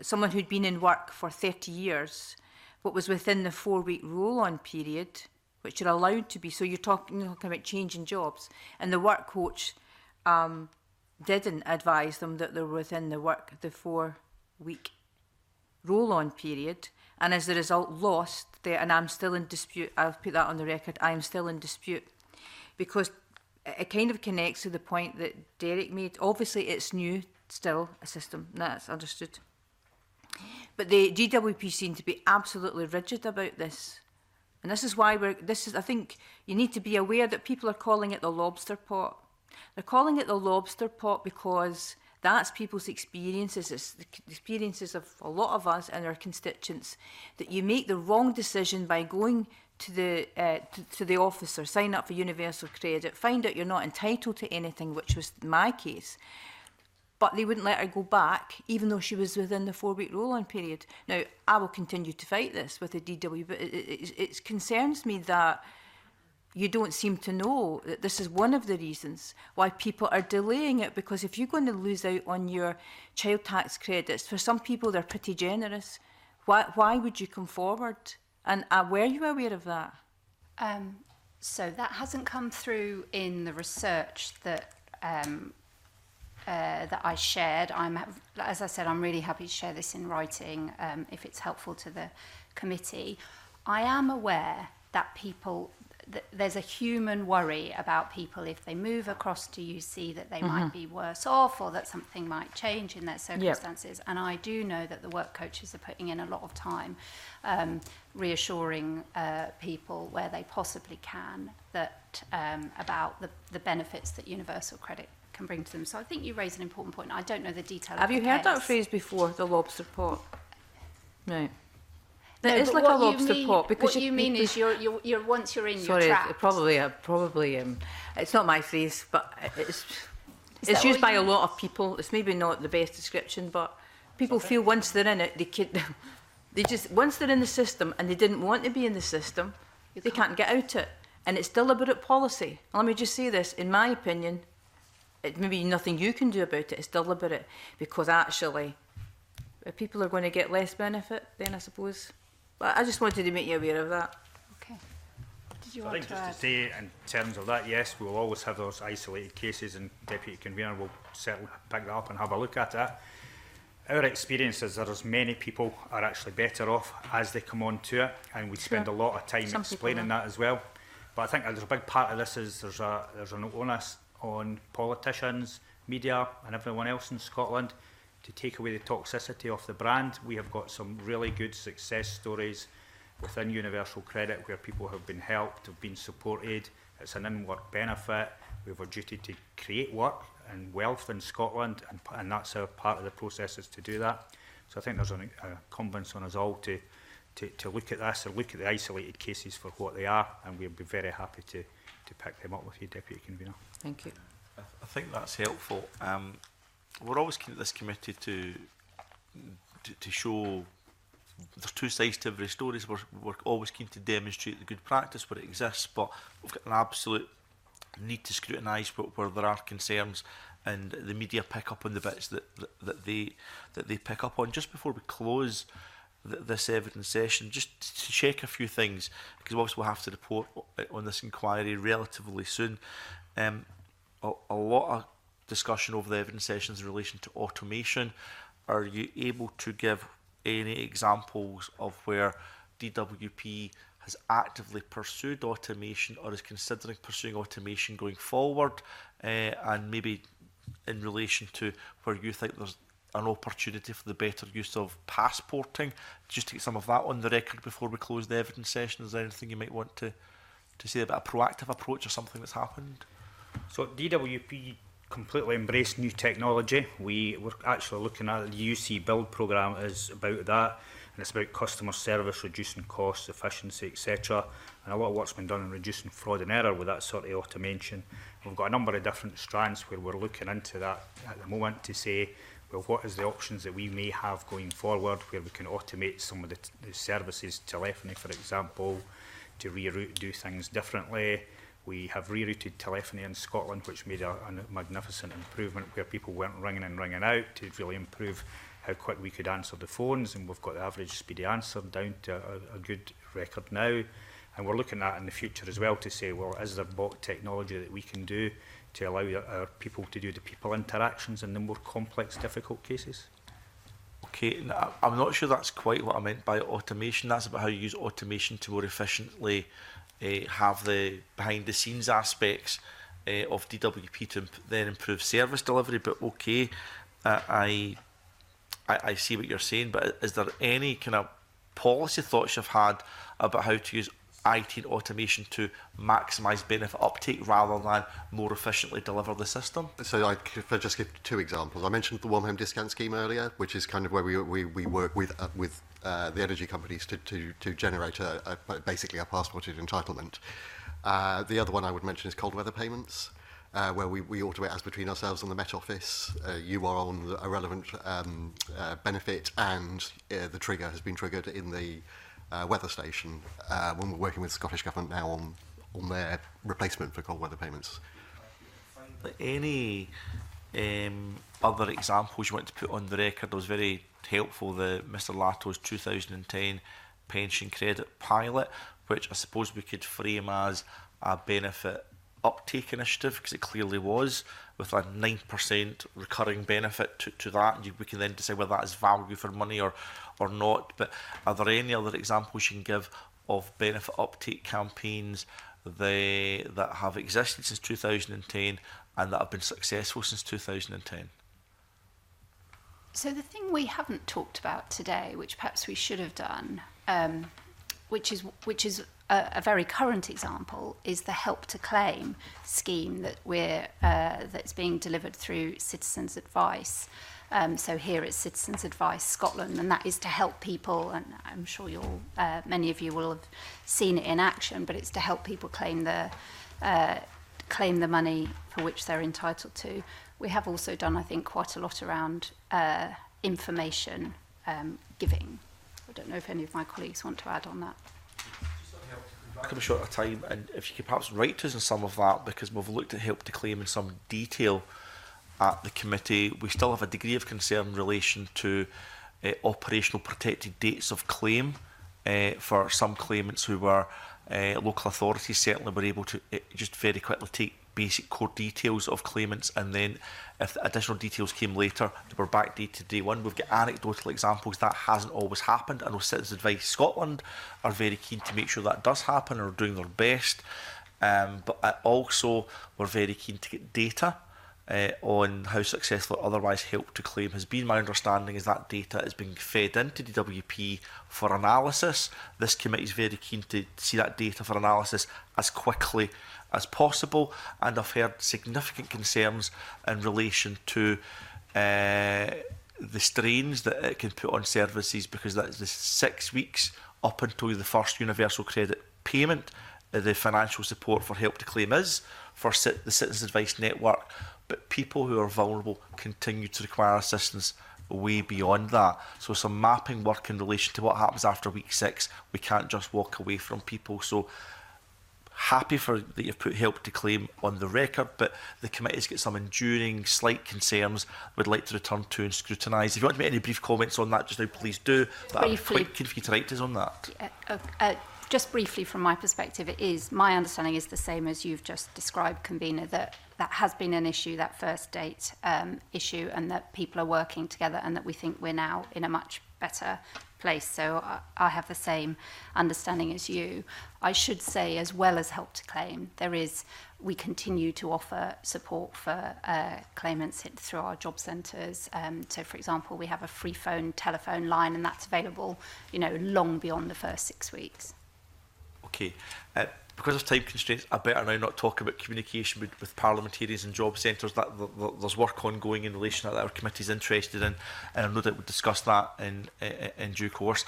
someone who'd been in work for 30 years, but was within the 4-week roll-on period, which you're allowed to be, so you're talking about changing jobs, and the work coach didn't advise them that they were within the 4-week roll-on period, and as a result lost there, and I'm still in dispute, I'll put that on the record, I am still in dispute, because it kind of connects to the point that Derek made. Obviously it's new, still a system, that's understood. But the GWP seem to be absolutely rigid about this. And this is why I think you need to be aware that people are calling it the lobster pot. They're calling it the lobster pot because that's people's experiences. It's the experiences of a lot of us and our constituents, that you make the wrong decision by going to the officer, sign up for universal credit, find out you're not entitled to anything, which was my case, but they wouldn't let her go back, even though she was within the 4-week roll-on period. Now, I will continue to fight this with the DW, but it concerns me that you don't seem to know that this is one of the reasons why people are delaying it, because if you're going to lose out on your child tax credits, for some people they're pretty generous, why would you come forward? And were you aware of that? So that hasn't come through in the research that that I shared. As I said, I'm really happy to share this in writing if it's helpful to the committee. I am aware that there's a human worry about people if they move across to UC that they might be worse off, or that something might change in their circumstances. Yep. And I do know that the work coaches are putting in a lot of time reassuring people where they possibly can that about the benefits that universal credit can bring to them. So I think you raise an important point. I don't know the detail. Have you heard that phrase before, the lobster pot? No. No, it's like a lobster pot because what you mean is you're once you're in, sorry, you're trapped. Probably it's not my phrase, but it's used by a lot of people. It's maybe not the best description, but people feel once they're in it, they just once they're in the system and they didn't want to be in the system, they can't get out it, and it's deliberate policy. Let me just say this, in my opinion, it maybe nothing you can do about it. It's deliberate because actually, if people are going to get less benefit, then I suppose. But I just wanted to make you aware of that. Okay. Did you I want think to just add? to say, in terms of that, yes, we'll always have those isolated cases, and Deputy Convener will certainly pick that up and have a look at it. Our experience is there's many people are actually better off as they come on to it, and we spend a lot of time explaining that as well. But I think there's a big part of this is there's an onus on politicians, media and everyone else in Scotland to take away the toxicity of the brand. We have got some really good success stories within Universal Credit where people have been helped, have been supported. It's an in-work benefit. We have a duty to create work and wealth in Scotland, and that's a part of the process is to do that. So I think there's an incumbence on us all to look at this, or look at the isolated cases for what they are, and we'll be very happy to pick them up with you, Deputy Convener. Thank you. I think that's helpful. We're always keen at this committee to show there's two sides to every story. So we're always keen to demonstrate the good practice where it exists, but we've got an absolute need to scrutinise where there are concerns, and the media pick up on the bits that they pick up on. Just before we close this evidence session, just to check a few things, because obviously we'll have to report on this inquiry relatively soon. A lot of discussion over the evidence sessions in relation to automation. Are you able to give any examples of where DWP has actively pursued automation or is considering pursuing automation going forward, and maybe in relation to where you think there's an opportunity for the better use of passporting? Just to get some of that on the record before we close the evidence session. Is there anything you might want to say about a proactive approach or something that's happened? So DWP completely embraced new technology. We're actually looking at the UC Build programme is about that. and it's about customer service, reducing costs, efficiency, etc. And a lot of work's been done in reducing fraud and error with that sort of automation. We've got a number of different strands where we're looking into that at the moment to say, well, what is the options that we may have going forward where we can automate some of the services, telephony, for example, to reroute, do things differently. We have rerouted telephony in Scotland, which made a magnificent improvement where people weren't ringing and ringing out to really improve how quick we could answer the phones, and we've got the average speedy answer down to a good record now. And we're looking at in the future as well to say, well, is there bot technology that we can do to allow our people to do the people interactions in the more complex, difficult cases? Okay, I'm not sure that's quite what I meant by automation. That's about how you use automation to more efficiently have the behind-the-scenes aspects of DWP to then improve service delivery. But okay, I see what you're saying. But is there any kind of policy thoughts you've had about how to use IT and automation to maximise benefit uptake rather than more efficiently deliver the system? So I could just give two examples. I mentioned the Warm Home Discount Scheme earlier, which is kind of where we work with the energy companies to generate basically a passported entitlement. The other one I would mention is cold weather payments, where we automate as between ourselves and the Met Office. You are on a relevant benefit, and the trigger has been triggered in the weather station when we're working with the Scottish Government now on their replacement for cold weather payments. Any other examples you want to put on the record? It was very helpful, the Mr Lato's 2010 pension credit pilot, which I suppose we could frame as a benefit uptake initiative, because it clearly was, with a 9% recurring benefit to that, and we can then decide whether that is value for money or not. But are there any other examples you can give of benefit uptake campaigns that have existed since 2010 and that have been successful since 2010? So the thing we haven't talked about today, which perhaps we should have done, which is a very current example, is the Help to Claim scheme that that's being delivered through Citizens Advice. So here it's Citizens Advice Scotland, and that is to help people, and I'm sure many of you will have seen it in action, but it's to help people claim the money for which they're entitled to. We have also done, I think, quite a lot around information giving. I don't know if any of my colleagues want to add on that. I'm short of time, and if you could perhaps write to us on some of that, because we've looked at Help to Claim in some detail at the committee. We still have a degree of concern in relation to operational protected dates of claim for some claimants who were local authorities certainly were able to just very quickly take basic core details of claimants, and then if additional details came later, they were backdated to day one. We've got anecdotal examples that hasn't always happened. I know Citizens Advice Scotland are very keen to make sure that does happen and are doing their best, but also we're very keen to get data on how successful otherwise Help to Claim has been. My understanding is that data is being fed into DWP for analysis. This committee is very keen to see that data for analysis as quickly as possible, and I've heard significant concerns in relation to the strains that it can put on services, because that's the 6 weeks up until the first universal credit payment. The financial support for Help to Claim is for the Citizens Advice Network, but people who are vulnerable continue to require assistance way beyond that. So some mapping work in relation to what happens after week 6. We can't just walk away from people. So happy that you've put Help to Claim on the record, but the committee's got some enduring slight concerns we'd like to return to and scrutinise. If you want to make any brief comments on that just now, please do. But I'm quite keen for you to write to us on that. Just briefly from my perspective, my understanding is the same as you've just described, Convener, that has been an issue, that first date issue, and that people are working together, and that we think we're now in a much better place. So I have the same understanding as you. I should say, as well as Help to Claim, we continue to offer support for claimants through our job centres. So, for example, we have a free telephone line, and that's available, long beyond the first 6 weeks. Okay, because of time constraints, I better now not talk about communication with parliamentarians and job centres. There's work ongoing in relation to that our committee is interested in, and I know that we'll discuss that in due course.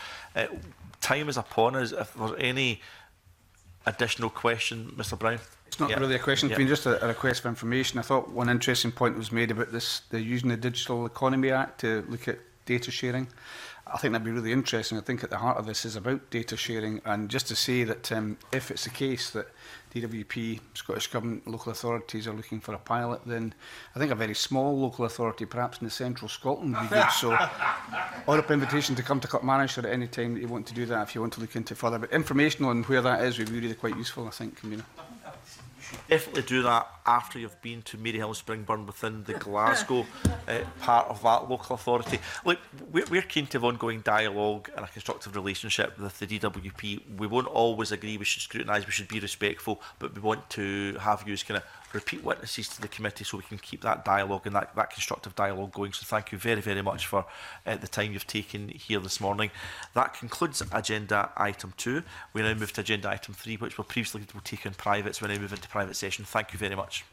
Time is upon us. If there's any additional question, Mr. Brown? It's not really a question, it's been just a request for information. I thought one interesting point was made about the using the Digital Economy Act to look at data sharing. I think that'd be really interesting. I think at the heart of this is about data sharing, and just to say that if it's the case that DWP, Scottish Government, local authorities are looking for a pilot, then I think a very small local authority, perhaps in the central Scotland, would be good. So, or an invitation to come to Cockmanishire at any time that you want to do that, if you want to look into further. But information on where that is would be really quite useful, I think, Convener. Definitely do that after you've been to Maryhill Springburn within the Glasgow part of that local authority. Look, we're keen to have ongoing dialogue and a constructive relationship with the DWP. We won't always agree, we should scrutinise, we should be respectful, but we want to have you as kind of repeat witnesses to the committee so we can keep that dialogue and that constructive dialogue going. So thank you very, very much for the time you've taken here this morning. That concludes agenda item 2. We now move to agenda item 3, which we'll previously take in private, so we now move into private session. Thank you very much.